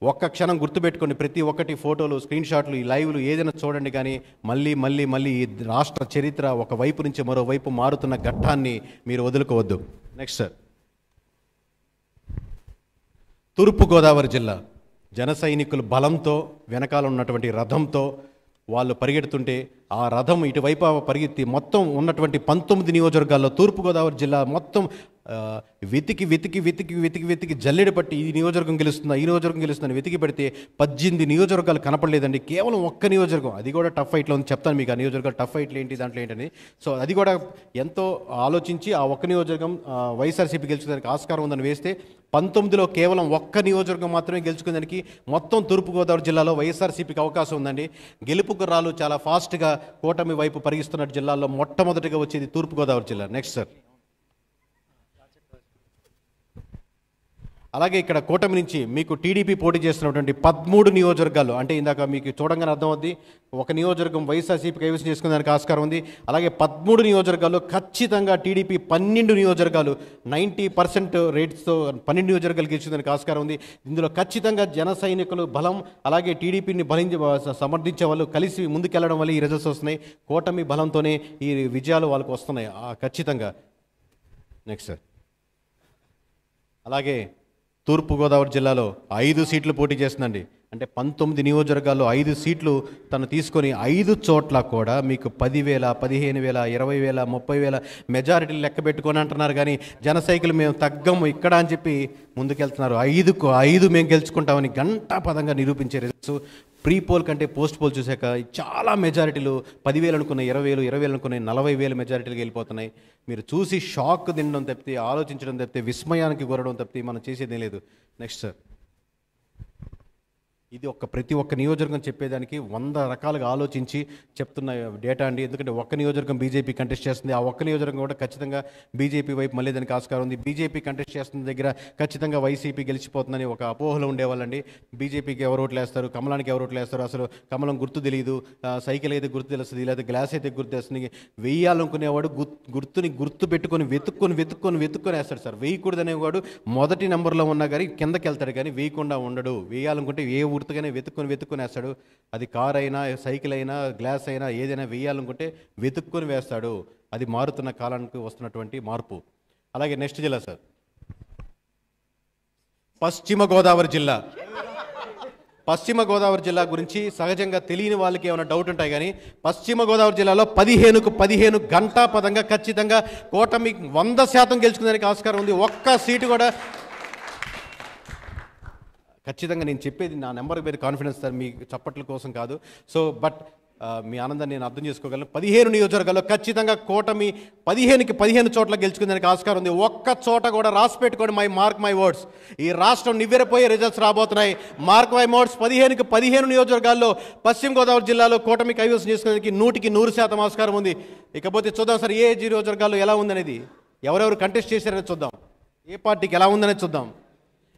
ఒక్క క్షణం గుర్తుపెట్టుకోండి. ప్రతి ఒక్కటి ఫోటోలు, స్క్రీన్ షాట్లు, ఈ లైవ్లు ఏదైనా చూడండి. కానీ మళ్ళీ ఈ రాష్ట్ర చరిత్ర ఒక వైపు నుంచి మరోవైపు మారుతున్న ఘట్టాన్ని మీరు వదులుకోవద్దు. నెక్స్ట్ సార్, తూర్పుగోదావరి జిల్లా జన సైనికులు బలంతో వెనకాల ఉన్నటువంటి రథంతో వాళ్ళు పరిగెడుతుంటే ఆ రథం ఇటువైపు పరిగెత్తి మొత్తం ఉన్నటువంటి 19 నియోజకవర్గాల్లో తూర్పుగోదావరి జిల్లా మొత్తం వెతికి జల్లెడ పట్టి ఈ నియోజకవర్గం గెలుస్తుందా, ఈ నియోజకవర్గం గెలుస్తుందని వెతికి పెడితే 18 నియోజకవర్గాలు కనపడలేదండి. కేవలం ఒక్క నియోజకవర్గం, అది కూడా టఫ్ ఫైట్లో ఉంది. చెప్తాను మీకు ఆ నియోజకవర్గాలు టఫ్ ఫైట్లు ఏంటి, దాంట్లో ఏంటని. సో అది కూడా ఎంతో ఆలోచించి ఆ ఒక్క నియోజకవర్గం వైఎస్ఆర్సీపీ గెలుచుకోవడానికి ఆస్కారం ఉందని వేస్తే 19లో కేవలం ఒక్క నియోజకవర్గం మాత్రమే గెలుచుకునేదానికి మొత్తం తూర్పుగోదావరి జిల్లాలో వైఎస్ఆర్సీపీకి అవకాశం ఉందండి. గెలుపు గుర్రాలు చాలా ఫాస్ట్గా కూటమి వైపు పరిగిస్తున్న జిల్లాల్లో మొట్టమొదటిగా వచ్చేది తూర్పుగోదావరి జిల్లా. నెక్స్ట్ సార్, అలాగే ఇక్కడ కూటమి నుంచి మీకు టీడీపీ పోటీ చేస్తున్నటువంటి 13 నియోజకవర్గాలు, అంటే ఇందాక మీకు చూడంగానే అర్థమవుద్ది, ఒక నియోజకవర్గం వైఎస్ఆర్సీపీ కైవసం చేసుకునేదానికి ఆస్కారం ఉంది. అలాగే 13 నియోజకవర్గాల్లో ఖచ్చితంగా టీడీపీ 12 నియోజకవర్గాలు 90% రేట్స్తో 12 నియోజకవర్గాలు గెలిచేదానికి ఆస్కారం ఉంది. ఇందులో ఖచ్చితంగా జన సైనికులు బలం, అలాగే టీడీపీని సమర్థించే వాళ్ళు కలిసి ముందుకెళ్లడం వల్ల ఈ రిజల్ట్స్ వస్తున్నాయి. కూటమి బలంతోనే ఈ విజయాలు వాళ్ళకు వస్తున్నాయి ఖచ్చితంగా. నెక్స్ట్ సార్, అలాగే తూర్పుగోదావరి జిల్లాలో 5 సీట్లు పోటీ చేస్తుందండి. అంటే 19 నియోజకవర్గాల్లో 5 సీట్లు తను తీసుకొని 5 చోట్ల కూడా మీకు 10,000, 15,000, 20,000, 30,000 మెజారిటీలు లెక్క పెట్టుకొని అంటున్నారు. కానీ జన సైకిల్ మేము తగ్గము ఇక్కడ అని చెప్పి ముందుకెళ్తున్నారు. 5 మేము గెలుచుకుంటామని ఘంటాపదంగా నిరూపించే రిజల్ట్స్. ప్రీ పోల్ కంటే పోస్ట్ పోల్ చూశాక చాలా మెజారిటీలు 10,000 అనుకున్నాయి, 20,000, 20,000 అనుకున్నాయి, 40,000 మెజారిటీలు వెళ్ళిపోతున్నాయి. మీరు చూసి షాక్ తినడం తప్పితే, ఆలోచించడం తప్పితే, విస్మయానికి గురడం తప్పితే మనం చేసేదే లేదు. నెక్స్ట్ సార్, ఇది ప్రతి ఒక్క నియోజకవర్గం చెప్పేదానికి 100 రకాలుగా ఆలోచించి చెప్తున్న డేటా అండి. ఎందుకంటే ఒక్క నియోజకవర్గం బీజేపీ కంటెస్ట్ చేస్తుంది, ఆ ఒక్క నియోజకవర్గం కూడా ఖచ్చితంగా బీజేపీ వైపు మళ్ళీ దానికి ఆస్కారం ఉంది. బీజేపీ కంటెస్ట్ చేస్తున్న దగ్గర ఖచ్చితంగా వైసీపీ గెలిచిపోతుందని ఒక అపోహలో ఉండేవాళ్ళండి. బీజేపీకి ఎవరు ఓట్లు వేస్తారు, కమలానికి ఎవరు ఓట్లు వేస్తారు, అసలు కమలం గుర్తు తెలియదు, సైకిల్ అయితే గుర్తు తెలుస్తుంది, లేదా గ్లాస్ అయితే గుర్తు తెలుస్తుంది. వేయాలనుకునేవాడు గుర్తుని గుర్తు పెట్టుకొని వెతుక్కొని వేస్తాడు సార్. వేయకూడదనేవాడు మొదటి నెంబర్లో ఉన్నా కానీ కిందకి వెళ్తాడు, కానీ వేయకుండా ఉండడు. వేయాలనుకుంటే ఏ గుర్తుగానే వెతుక్కొని వేస్తాడు. అది కార్ అయినా, సైకిల్ అయినా, గ్లాస్ అయినా, ఏదైనా వేయాలనుకుంటే వెతుక్కొని వేస్తాడు. అది మారుతున్న కాలానికి వస్తున్నటువంటి మార్పు. అలాగే నెక్స్ట్ జిల్లా సార్, పశ్చిమ గోదావరి జిల్లా. పశ్చిమ గోదావరి జిల్లా గురించి సహజంగా తెలియని వాళ్ళకి ఏమైనా డౌట్ ఉంటాయి, కానీ పశ్చిమ గోదావరి జిల్లాలో 15కు 15 గంటా పదంగా ఖచ్చితంగా కూటమి 100% గెలుచుకునేందుకు ఆస్కారం ఉంది. ఒక్క సీటు కూడా ఖచ్చితంగా, నేను చెప్పేది నా నెంబర్ మీద కాన్ఫిడెన్స్ సార్, మీ చప్పట్ల కోసం కాదు. సో బట్ మీ ఆనందాన్ని నేను అర్థం చేసుకోగలను. 15 నియోజకవర్గాల్లో ఖచ్చితంగా కూటమి 15కి 15 చోట్ల గెలుచుకునేందుకు ఆస్కారం ఉంది. ఒక్క చోట కూడా రాసి పెట్టుకోండి, మార్క్ మై వర్డ్స్. ఈ రాష్ట్రం నివ్వెరపోయే రిజల్ట్స్ రాబోతున్నాయి. Mark my words. 15కి 15 నియోజకవర్గాల్లో పశ్చిమ గోదావరి జిల్లాలో కూటమి కైవసం చేసుకునేందుకు 100% ఆస్కారం ఉంది. ఇకపోతే చూద్దాం సార్, ఏ నియోజకవర్గాల్లో ఎలా ఉందనేది, ఎవరెవరు కంటెస్ట్ చేశారనేది చూద్దాం, ఏ పార్టీకి ఎలా ఉందనేది చూద్దాం.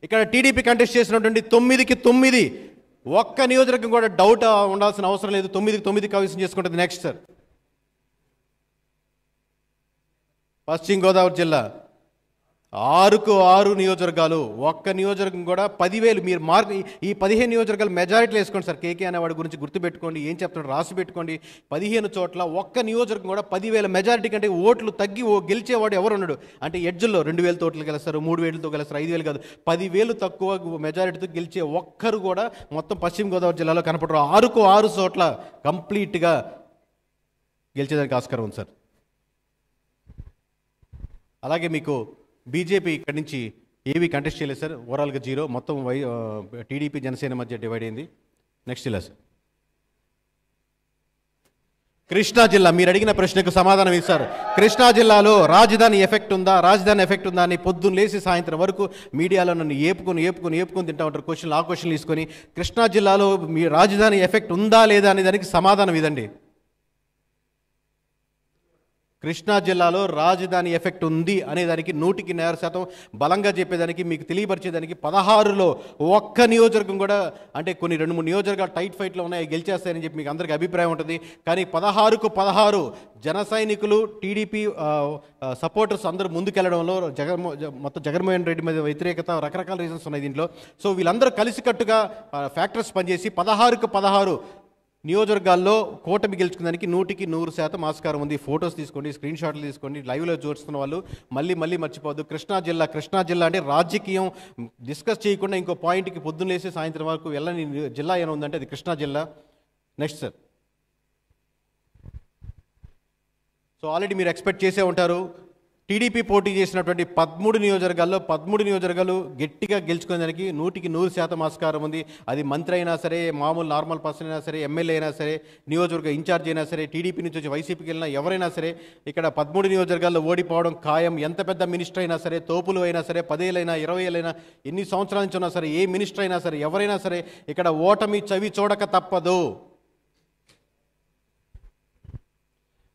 ఇక్కడ టీడీపీ కంటెస్ట్ చేసినటువంటి 9కి 9, ఒక్క నియోజకవర్గం కూడా డౌట్ ఉండాల్సిన అవసరం లేదు. 9కి 9 కైవసం చేసుకుంటుంది. నెక్స్ట్ సార్, పశ్చిమ గోదావరి జిల్లా 6కు 6 నియోజకవర్గాలు, ఒక్క నియోజకవర్గం కూడా 10,000. మీరు మార్క్ ఈ 15 నియోజకవర్గాలు మెజారిటీలు వేసుకోండి సార్. కేకే అనేవాడి గురించి గుర్తుపెట్టుకోండి, ఏం చెప్తున్నాడు రాసి పెట్టుకోండి. 15 చోట్ల ఒక్క నియోజకవర్గం కూడా 10,000 మెజారిటీ కంటే ఓట్లు తగ్గి గెలిచేవాడు ఎవరు ఉన్నాడు అంటే ఎడ్జుల్లో 2,000 ఓట్లు గెలుస్తారు, 3,000తో గెలుస్తారు, 5,000 కాదు, 10,000 తక్కువ మెజారిటీతో గెలిచే ఒక్కరు కూడా మొత్తం పశ్చిమ గోదావరి జిల్లాలో కనపడరు. 6కు 6 చోట్ల కంప్లీట్గా గెలిచేదానికి ఆస్కారం ఉంది సార్. అలాగే మీకు బీజేపీ ఇక్కడి నుంచి ఏవి కంటెస్ట్ చేయలేదు సార్, ఓవరాల్గా 0. మొత్తం టీడీపీ జనసేన మధ్య డివైడ్ అయింది. నెక్స్ట్ జిల్లా సార్, కృష్ణా జిల్లా. మీరు అడిగిన ప్రశ్నకు సమాధానం ఇస్తారు. కృష్ణా జిల్లాలో రాజధాని ఎఫెక్ట్ ఉందా, రాజధాని ఎఫెక్ట్ ఉందా అని పొద్దున్న లేసి సాయంత్రం వరకు మీడియాలో నన్ను ఏపుకొని తింటా ఉంటారు. క్వశ్చన్లు ఆ క్వశ్చన్లు తీసుకొని కృష్ణా జిల్లాలో మీ రాజధాని ఎఫెక్ట్ ఉందా లేదా అనే దానికి సమాధానం ఇదండి. కృష్ణా జిల్లాలో రాజధాని ఎఫెక్ట్ ఉంది అనేదానికి 100% బలంగా చెప్పేదానికి, మీకు తెలియపరిచేదానికి 16లో ఒక్క నియోజకవర్గం కూడా, అంటే కొన్ని 2-3 నియోజకవర్గాలు టైట్ ఫైట్లో ఉన్నాయి, గెలిచేస్తాయని చెప్పి మీకు అందరికీ అభిప్రాయం ఉంటుంది. కానీ 16కు 16 జన సైనికులు, టీడీపీ సపోర్టర్స్ అందరూ ముందుకెళ్లడంలో మొత్తం జగన్మోహన్ రెడ్డి మీద వ్యతిరేకత, రకరకాల రీజన్స్ ఉన్నాయి దీంట్లో. సో వీళ్ళందరూ కలిసికట్టుగా ఫ్యాక్టర్స్ పనిచేసి 16కు 16 నియోజకవర్గాల్లో కూటమి గెలుచుకునేదానికి 100% ఆస్కారం ఉంది. ఫొటోస్ తీసుకోండి, స్క్రీన్ షాట్లు తీసుకోండి, లైవ్లో చూస్తున్న వాళ్ళు మళ్ళీ మర్చిపోవద్దు. కృష్ణా జిల్లా అంటే రాజకీయం డిస్కస్ చేయకుండా ఇంకో పాయింట్కి పొద్దున్న లేసి సాయంత్రం వరకు వెళ్ళని జిల్లా ఏమైనా ఉందంటే అది కృష్ణా జిల్లా. నెక్స్ట్ సార్, సో ఆల్రెడీ మీరు ఎక్స్పెక్ట్ చేసే ఉంటారు, టీడీపీ పోటీ చేసినటువంటి 13 నియోజకవర్గాలు గట్టిగా గెలుచుకునేదానికి 100% ఆస్కారం ఉంది. అది మంత్రి అయినా సరే, మామూలు నార్మల్ పర్సన్ అయినా సరే, ఎమ్మెల్యే అయినా సరే, నియోజకవర్గ ఇన్ఛార్జ్ అయినా సరే, టీడీపీ నుంచి వచ్చి వైసీపీకి వెళ్ళినా ఎవరైనా సరే ఇక్కడ 13 నియోజకవర్గాల్లో ఓడిపోవడం ఖాయం. ఎంత పెద్ద మినిస్టర్ అయినా సరే, తోపులు అయినా సరే, 10 ఏళ్ళైనా 20 ఏళ్ళైనా, ఎన్ని సంవత్సరాల నుంచి ఉన్నా సరే, ఏ మినిస్టర్ అయినా సరే, ఎవరైనా సరే ఇక్కడ ఓటమి చవి చూడక తప్పదు.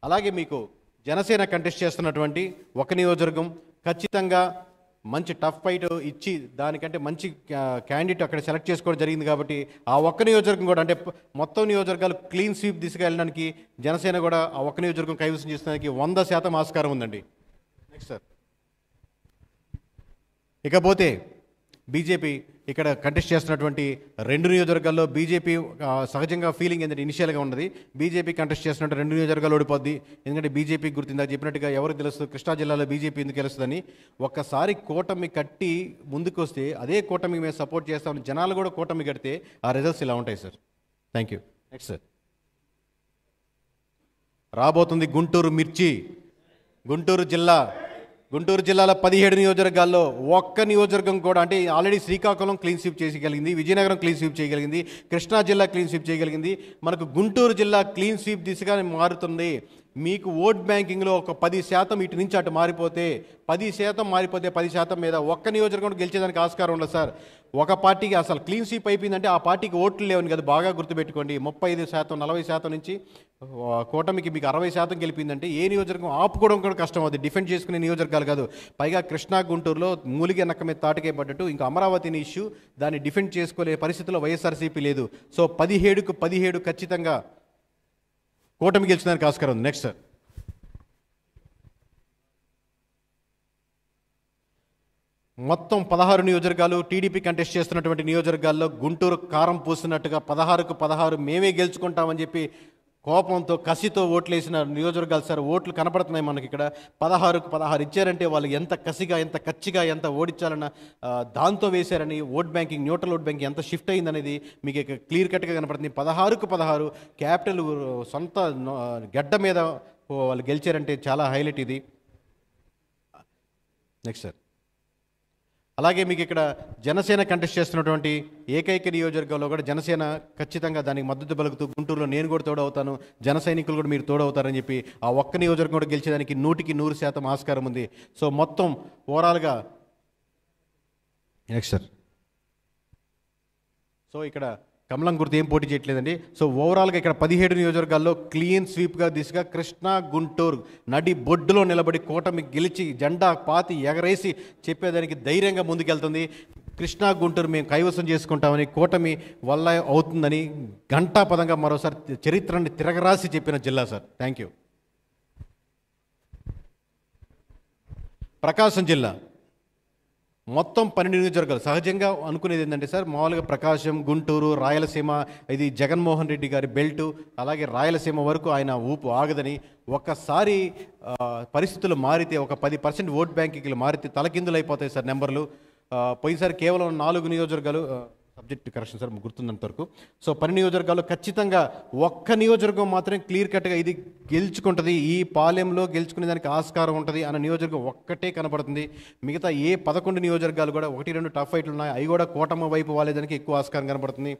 అలాగే మీకు జనసేన కంటెస్ట్ చేస్తున్నటువంటి ఒక నియోజకవర్గం ఖచ్చితంగా మంచి టఫ్ ఫైట్ ఇచ్చి దానికంటే మంచి క్యాండిడేట్ అక్కడ సెలెక్ట్ చేసుకోవడం జరిగింది. కాబట్టి ఆ ఒక్క నియోజకవర్గం కూడా, అంటే మొత్తం నియోజకవర్గాలు క్లీన్ స్వీప్ దిశగా వెళ్ళడానికి జనసేన కూడా ఆ ఒక్క నియోజకవర్గం కైవసం చేసడానికి 100% ఆస్కారం ఉందండి. నెక్స్ట్ సార్, ఇకపోతే బీజేపీ ఇక్కడ కంటెస్ట్ చేస్తున్నటువంటి 2 నియోజకవర్గాల్లో బీజేపీ సహజంగా ఫీలింగ్ ఏంటంటే ఇనిషియల్గా ఉన్నది, బీజేపీ కంటెస్ట్ చేస్తున్నట్టు 2 నియోజకవర్గాలు ఓడిపోద్ది. ఎందుకంటే బీజేపీ గుర్తిందా చెప్పినట్టుగా ఎవరికి తెలుస్తుంది కృష్ణా జిల్లాలో బీజేపీ ఎందుకు గెలుస్తుందని. ఒక్కసారి కూటమి కట్టి ముందుకు వస్తే అదే కూటమికి మేము సపోర్ట్ చేస్తామని జనాలు కూడా కూటమి కడితే ఆ రిజల్ట్స్ ఇలా ఉంటాయి sir. Thank you. Next sir, రాబోతుంది గుంటూరు జిల్లాలో 17 నియోజకవర్గాల్లో ఒక్క నియోజకవర్గం కూడా, అంటే ఆల్రెడీ శ్రీకాకుళం క్లీన్ స్వీప్ చేయగలిగింది, విజయనగరం క్లీన్ స్వీప్ చేయగలిగింది, కృష్ణా జిల్లా క్లీన్ స్వీప్ చేయగలిగింది. మనకు గుంటూరు జిల్లా క్లీన్ స్వీప్ దిశగా మారుతుంది. మీకు ఓట్ బ్యాంకింగ్లో ఒక 10% ఇటు నుంచి అటు మారిపోతే 10% మారిపోతే 10% మీద ఒక్క నియోజకవర్గం గెలిచేదానికి ఆస్కారం ఉండదు సార్. ఒక పార్టీకి అసలు క్లీన్ స్వీప్ అయిపోయిందంటే ఆ పార్టీకి ఓట్లు లేవని కదా, బాగా గుర్తుపెట్టుకోండి. 35% 40% నుంచి కూటమికి మీకు 60% గెలిపిందంటే ఏ నియోజకవర్గం ఆపుకోవడం కూడా కష్టం అవుతుంది. డిఫెండ్ చేసుకునే నియోజకవర్గాలు కాదు. పైగా కృష్ణా గుంటూరులో మూలిగే నక్క మీద తాటకే పడ్డట్టు ఇంకా అమరావతిని ఇష్యూ దాన్ని డిఫెండ్ చేసుకోలే పరిస్థితిలో వైఎస్ఆర్సీపీ లేదు. సో 17కు 17 ఖచ్చితంగా కూటమి గెలిచడానికి ఆస్కారం ఉంది. Next sir. మొత్తం 16 నియోజకవర్గాలు టీడీపీ కంటెస్ట్ చేస్తున్నటువంటి నియోజకవర్గాల్లో గుంటూరు కారం పూసినట్టుగా 16కు 16 మేమే గెలుచుకుంటామని చెప్పి కోపంతో కసితో ఓట్లు వేసిన నియోజకవర్గాలు సార్. ఓట్లు కనపడుతున్నాయి మనకి ఇక్కడ. 16కు 16 ఇచ్చారంటే వాళ్ళు ఎంత కసిగా, ఎంత కచ్చిగా, ఎంత ఓడించాలన్న దాంతో వేశారని vote banking, neutral vote banking ఎంత షిఫ్ట్ అయిందనేది మీకు క్లియర్ కట్గా కనపడుతుంది. 16కు 16 క్యాపిటల్ సొంత గడ్డ మీద వాళ్ళు గెలిచారంటే చాలా హైలైట్ ఇది. Next sir. అలాగే మీకు ఇక్కడ జనసేన కంటెస్ట్ చేస్తున్నటువంటి ఏకైక నియోజకవర్గంలో కూడా జనసేన ఖచ్చితంగా దానికి మద్దతు పలుకుతూ గుంటూరులో నేను కూడా తోడవుతాను, జన సైనికులు కూడా మీరు తోడవుతారని చెప్పి ఆ ఒక్క నియోజకవర్గం కూడా గెలిచేదానికి 100% ఆస్కారం ఉంది. సో మొత్తం ఓవరాల్గా నెక్స్ట్ సార్. సో ఇక్కడ కమలం గుర్తు ఏం పోటీ చేయట్లేదండి. సో ఓవరాల్గా ఇక్కడ 17 నియోజకవర్గాల్లో క్లీన్ స్వీప్గా దిశగా కృష్ణా గుంటూరు నడి బొడ్డులో నిలబడి కూటమి గెలిచి జెండా పాతి ఎగరేసి చెప్పేదానికి ధైర్యంగా ముందుకెళ్తుంది. కృష్ణా గుంటూరు మేము కైవసం చేసుకుంటామని, కూటమి వల్ల అవుతుందని ఘంటాపదంగా మరోసారి చరిత్రని తిరగరాసి చెప్పిన జిల్లా సార్. Thank you. ప్రకాశం జిల్లా మొత్తం 12 నియోజకవర్గాలు. సహజంగా అనుకునేది ఏంటంటే సార్, మామూలుగా ప్రకాశం, గుంటూరు, రాయలసీమ ఇది జగన్మోహన్ రెడ్డి గారి బెల్టు, అలాగే రాయలసీమ వరకు ఆయన ఊపు ఆగదని. ఒక్కసారి పరిస్థితులు మారితే ఒక 10% ఓట్ బ్యాంకింగ్లు మారితే తలకిందులు అయిపోతాయి సార్ నెంబర్లు. పోయినసారి కేవలం 4 నియోజకవర్గాలు, సబ్జెక్ట్ కరెక్షన్ సార్ గుర్తున్నంత వరకు. సో 12 నియోజకవర్గాల్లో ఖచ్చితంగా ఒక్క నియోజకవర్గం మాత్రమే క్లియర్ కట్గా ఇది గెలుచుకుంటుంది, ఈ పాలెంలో గెలుచుకునే దానికి ఆస్కారం ఉంటుంది అన్న నియోజకవర్గం ఒక్కటే కనపడుతుంది. మిగతా ఏ 11 నియోజకవర్గాలు కూడా 1-2 టఫ్ ఫైట్లు ఉన్నాయి, అవి కూడా కూటమి వైపు వాళ్ళేదానికి ఎక్కువ ఆస్కారం కనపడుతుంది.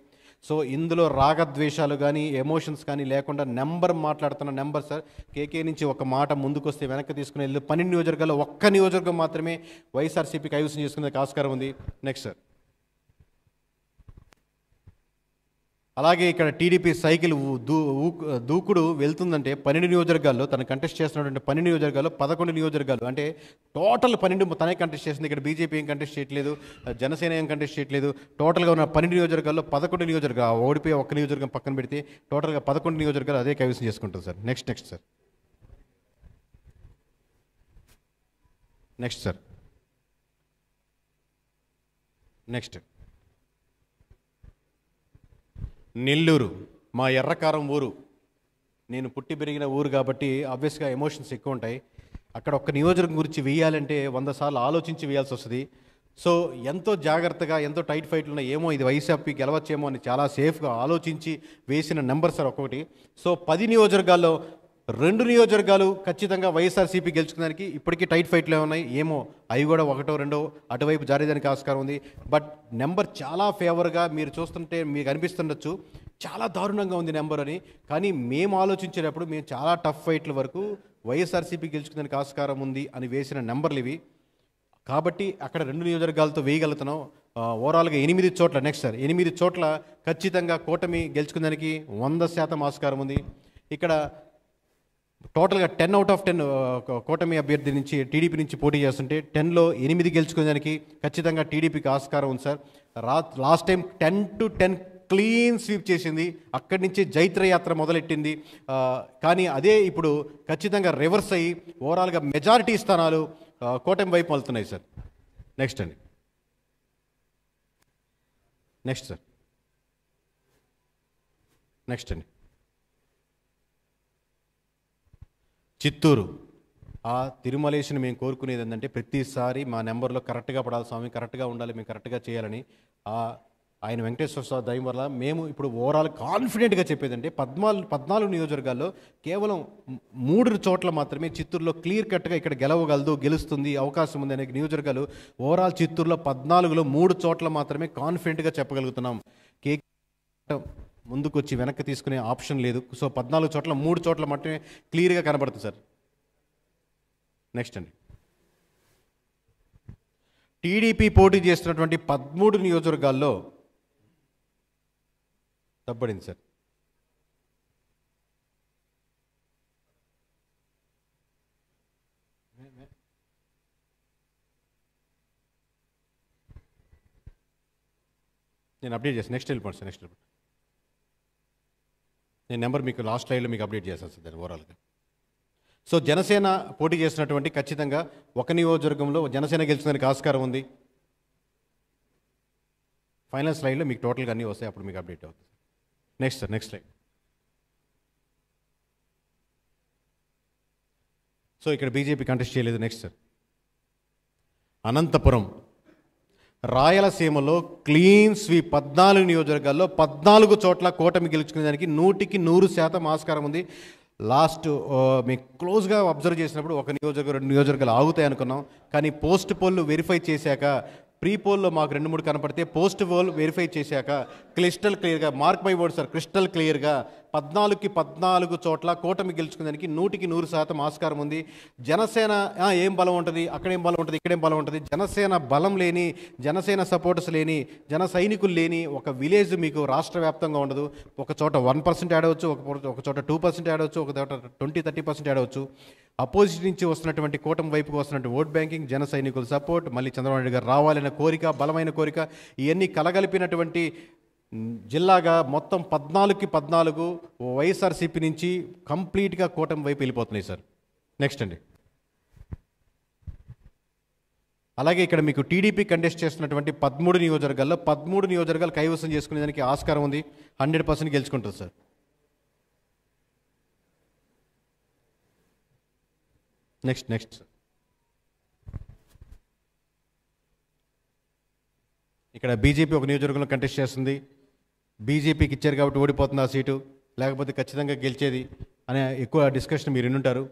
సో ఇందులో రాగద్వేషాలు కానీ ఎమోషన్స్ కానీ లేకుండా నెంబర్ మాట్లాడుతున్న నెంబర్ సార్. కేకే నుంచి ఒక మాట ముందుకు వస్తే వెనక్కి తీసుకుని వెళ్ళి 12 నియోజకవర్గాల్లో ఒక్క నియోజకవర్గం మాత్రమే వైఎస్ఆర్సీపీ కైవసం చేసుకునేందుకు ఆస్కారం ఉంది. Next sir. అలాగే ఇక్కడ టీడీపీ సైకిల్ దూకుడు వెళ్తుందంటే 12 నియోజకవర్గాల్లో తను కంటెస్ట్ చేస్తున్నటువంటి 12 నియోజకవర్గాల్లో 11 నియోజకవర్గాలు అంటే టోటల్ 12 తనే కంటెస్ట్ చేస్తుంది. ఇక్కడ బీజేపీ ఏం కంటెస్ట్ చేయట్లేదు, జనసేన ఏం కంటెస్ట్ చేయట్లేదు. టోటల్గా ఉన్న 12 నియోజకవర్గాల్లో 11 నియోజకవర్గాలు ఓడిపోయి ఒక్క నియోజకవర్గం పక్కన పెడితే టోటల్గా 11 నియోజకవర్గాలు అదే కైవసం చేసుకుంటుంది sir. Next sir. Next Nellore మా ఎర్రకారం ఊరు. నేను పుట్టి పెరిగిన ఊరు కాబట్టి ఆబ్వియస్గా ఎమోషన్స్ ఎక్కువ ఉంటాయి. అక్కడ ఒక్క నియోజకవర్గం గురించి వేయాలంటే 100 సార్లు ఆలోచించి వేయాల్సి వస్తుంది. సో ఎంతో జాగ్రత్తగా, ఎంతో టైట్ ఫైట్లు ఉన్నాయి, ఏమో ఇది వైసీపీ గెలవచ్చేమో అని చాలా సేఫ్గా ఆలోచించి వేసిన నెంబర్ సార్ ఒక్కొక్కటి. సో 10 నియోజకవర్గాల్లో 2 నియోజకవర్గాలు ఖచ్చితంగా వైఎస్ఆర్సీపీ గెలుచుకోవడానికి ఇప్పటికీ టైట్ ఫైట్లు ఉన్నాయి, ఏమో అవి కూడా 1-2 అటువైపు జారేదానికి ఆస్కారం ఉంది. బట్ నెంబర్ చాలా ఫేవర్గా మీరు చూస్తుంటే మీకు అనిపిస్తుండొచ్చు చాలా దారుణంగా ఉంది నెంబర్ అని. కానీ మేము ఆలోచించేటప్పుడు మేము చాలా టఫ్ ఫైట్ల వరకు వైఎస్ఆర్సీపీ గెలుచుకోవడానికి ఆస్కారం ఉంది అని వేసిన నెంబర్లు ఇవి. కాబట్టి అక్కడ 2 నియోజకవర్గాలతో వేయగలుగుతున్నాం. ఓవరాల్గా 8 చోట్ల నెక్స్ట్ సార్ 8 చోట్ల ఖచ్చితంగా కూటమి గెలుచుకోవడానికి 100% ఆస్కారం ఉంది. ఇక్కడ టోటల్గా 10 out of 10 కూటమి అభ్యర్థి నుంచి టీడీపీ నుంచి పోటీ చేస్తుంటే 10లో 8 గెలుచుకోవడానికి ఖచ్చితంగా టీడీపీకి ఆస్కారం ఉంది sir. Last time 10-10 clean sweep చేసింది, అక్కడి నుంచి జైత్రయాత్ర మొదలెట్టింది. కానీ అదే ఇప్పుడు ఖచ్చితంగా రివర్స్ అయ్యి ఓవరాల్గా మెజారిటీ స్థానాలు కూటమి వైపు వెళ్తున్నాయి సార్. నెక్స్ట్ అండి. చిత్తూరు. ఆ తిరుమలేశుని మేము కోరుకునేది ఏంటంటే ప్రతిసారి మా నెంబర్లో కరెక్ట్గా పడాలి స్వామి, కరెక్ట్గా ఉండాలి, మేము కరెక్ట్గా చేయాలని. ఆయన వెంకటేశ్వర స్వామి దయం వల్ల మేము ఇప్పుడు ఓవరాల్ కాన్ఫిడెంట్గా చెప్పేదంటే 14 నియోజకవర్గాల్లో కేవలం 3 చోట్ల మాత్రమే చిత్తూరులో క్లియర్ కట్గా ఇక్కడ గెలుస్తుంది అవకాశం ఉంది అనే నియోజకవర్గాలు ఓవరాల్ చిత్తూరులో 14లో 3 చోట్ల మాత్రమే కాన్ఫిడెంట్గా చెప్పగలుగుతున్నాం. ముందుకు వచ్చి వెనక్కి తీసుకునే ఆప్షన్ లేదు. సో 14 చోట్ల 3 చోట్ల మాత్రమే క్లియర్గా కనబడుతుంది సార్. నెక్స్ట్ అండి, టీడీపీ పోటీ చేస్తున్నటువంటి 13 నియోజకవర్గాల్లో తప్పబడింది సార్. నేను అప్డేట్ చేస్తాను. నెక్స్ట్ వెళ్ళిపోండి సార్. నెక్స్ట్ వెళ్ళిపోండి. నేను నెంబర్ మీకు లాస్ట్ స్లైడ్లో మీకు అప్డేట్ చేస్తాను సార్ దాన్ని ఓవరాల్గా. సో జనసేన పోటీ చేసినటువంటి ఖచ్చితంగా ఒక నియోజకవర్గంలో జనసేన గెలుచుకోవడానికి ఆస్కారం ఉంది. ఫైనల్ స్లైడ్లో మీకు టోటల్గా అన్నీ వస్తాయి, అప్పుడు మీకు అప్డేట్ అవుతుంది. Next sir, next slide. So ఇక్కడ బీజేపీ కంటెస్ట్ చేయలేదు. నెక్స్ట్ సార్, అనంతపురం రాయలసీమలో క్లీన్ స్వీప్ 14 నియోజకవర్గాల్లో 14 చోట్ల కూటమి గెలుచుకునే దానికి 100% ఆస్కారం ఉంది. లాస్ట్ మీకు క్లోజ్గా అబ్జర్వ్ చేసినప్పుడు ఒక నియోజకవర్గం 2 నియోజకవర్గాలు ఆగుతాయి అనుకున్నాం, కానీ పోస్ట్ పోల్ వెరిఫై చేశాక ప్రీ పోల్లో మాకు 2-3 కనపడితే పోస్ట్ పోల్ వెరిఫై చేశాక క్రిస్టల్ క్లియర్గా, mark my word sir, crystal క్లియర్గా 14కి 14 చోట్ల కూటమి గెలుచుకునేదానికి 100% ఆస్కారం ఉంది. జనసేన ఏం బలం ఉంటుంది, అక్కడేం బలం ఉంటుంది, ఇక్కడేం బలం ఉంటుంది, జనసేన బలం లేని, జనసేన సపోర్టర్స్ లేని, జన సైనికులు లేని ఒక విలేజ్ మీకు రాష్ట్ర వ్యాప్తంగా ఉండదు. ఒక చోట 1% యాడ్ అవ్వచ్చు, ఒక చోట 2% యాడ్ అవ్వచ్చు, ఒక చోట 20-30% యాడ్ అవ్వచ్చు. అపోజిట్ నుంచి వస్తున్నటువంటి కూటమి వైపుకు వస్తున్నటువంటి ఓట్ బ్యాంకింగ్, జన సైనికుల సపోర్ట్, మళ్ళీ చంద్రబాబు నాయుడు గారు రావాలనే కోరిక, బలమైన కోరిక, ఇవన్నీ కలగలిపినటువంటి జిల్లాగా మొత్తం 14కి 14 వైఎస్ఆర్సీపీ నుంచి కంప్లీట్గా కూటమి వైపు వెళ్ళిపోతున్నాయి సార్. నెక్స్ట్ అండి, అలాగే ఇక్కడ మీకు టీడీపీ కంటెస్ట్ చేస్తున్నటువంటి 13 నియోజకవర్గాల్లో 13 నియోజకవర్గాలు కైవసం చేసుకునేదానికి ఆస్కారం ఉంది. 100% గెలుచుకుంటుంది సార్. నెక్స్ట్ ఇక్కడ బీజేపీ ఒక నియోజకవర్గంలో కంటెస్ట్ చేస్తుంది. బీజేపీకి ఇచ్చారు కాబట్టి ఓడిపోతుంది ఆ సీటు, లేకపోతే ఖచ్చితంగా గెలిచేది అనే ఎక్కువ డిస్కషన్ మీరు వినుంటారు.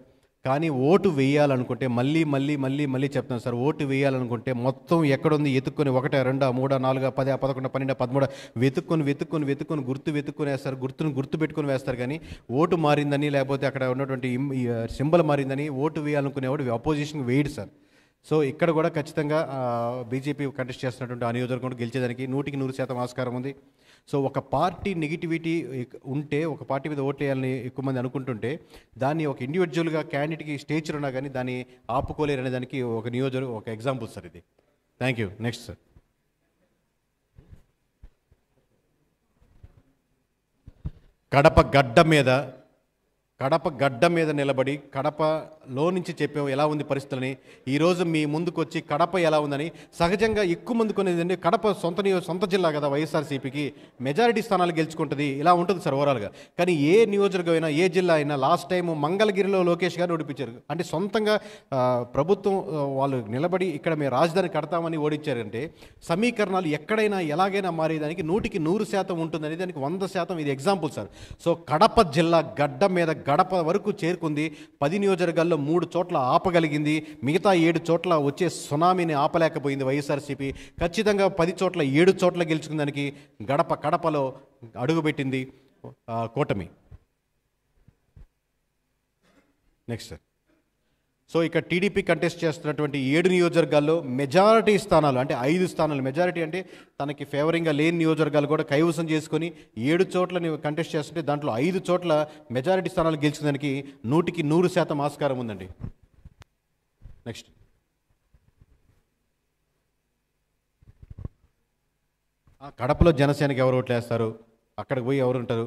కానీ ఓటు వేయాలనుకుంటే మళ్ళీ చెప్తాను సార్, ఓటు వేయాలనుకుంటే మొత్తం ఎక్కడుంది ఎత్తుక్కొని 1, 2, 3, 4, 10, 11, 12, 13 వెతుక్కొని గుర్తు వేస్తారు. గుర్తు పెట్టుకొని వేస్తారు. కానీ ఓటు మారిందని, లేకపోతే అక్కడ ఉన్నటువంటి సింబల్ మారిందని ఓటు వేయాలనుకునేవాడు అపోజిషన్ వేయడు సార్. సో ఇక్కడ కూడా ఖచ్చితంగా బీజేపీ కంటెస్ట్ చేస్తున్నటువంటి ఆ నియోజకవర్గం గెలిచేదానికి 100% ఆస్కారం ఉంది. సో ఒక పార్టీ నెగిటివిటీ ఉంటే, ఒక పార్టీ మీద ఓటు వేయాలని ఎక్కువ మంది అనుకుంటుంటే, దాన్ని ఒక ఇండివిజువల్గా క్యాండిడేట్కి స్టేచర్ ఉన్నా కానీ దాన్ని ఆపుకోలేరు అనే దానికి ఒక ఎగ్జాంపుల్ సార్ ఇది. Thank you. Next sir, Kadapa గడ్డ మీద నిలబడి కడపలో నుంచి చెప్పాము ఎలా ఉంది పరిస్థితులని. ఈరోజు మీ ముందుకు వచ్చి కడప ఎలా ఉందని, సహజంగా ఎక్కువ మంది కొనేది కడప సొంత జిల్లా కదా వైఎస్ఆర్సీపీకి, మెజారిటీ స్థానాలు గెలుచుకుంటుంది, ఇలా ఉంటుంది సార్ ఓవరాల్గా. కానీ ఏ నియోజకవర్గం అయినా, ఏ జిల్లా అయినా, లాస్ట్ టైం మంగళగిరిలో లోకేష్ గారు ఓడిపించారు. అంటే సొంతంగా ప్రభుత్వం వాళ్ళు నిలబడి ఇక్కడ మేము రాజధాని కడతామని ఓడించారంటే సమీకరణాలు ఎక్కడైనా ఎలాగైనా మారేదానికి 100% ఉంటుందని దానికి 100% ఇది ఎగ్జాంపుల్ సార్. సో కడప జిల్లా గడ్డ మీద గడప వరకు చేరుకుంది. 10 నియోజకవర్గాల్లో 3 చోట్ల ఆపగలిగింది. మిగతా 7 చోట్ల వచ్చే సునామీని ఆపలేకపోయింది వైఎస్ఆర్సీపీ. ఖచ్చితంగా 10 చోట్ల 7 చోట్ల గెలుచుకుందానికి కడపలో అడుగుపెట్టింది కూటమి. నెక్స్ట్ సార్, సో ఇక్కడ టీడీపీ కంటెస్ట్ చేస్తున్నటువంటి 7 నియోజకవర్గాల్లో మెజారిటీ స్థానాలు, అంటే 5 స్థానాలు మెజారిటీ, అంటే తనకి ఫేవరింగ్గా లేని నియోజకవర్గాలు కూడా కైవసం చేసుకొని 7 చోట్ల కంటెస్ట్ చేస్తుంటే దాంట్లో 5 చోట్ల మెజారిటీ స్థానాలు గెలుచుకోవడానికి 100% ఆస్కారం ఉందండి. నెక్స్ట్, కడపలో జనసేనకి ఎవరు ఓట్లు వేస్తారు, అక్కడికి పోయి ఎవరు ఉంటారు,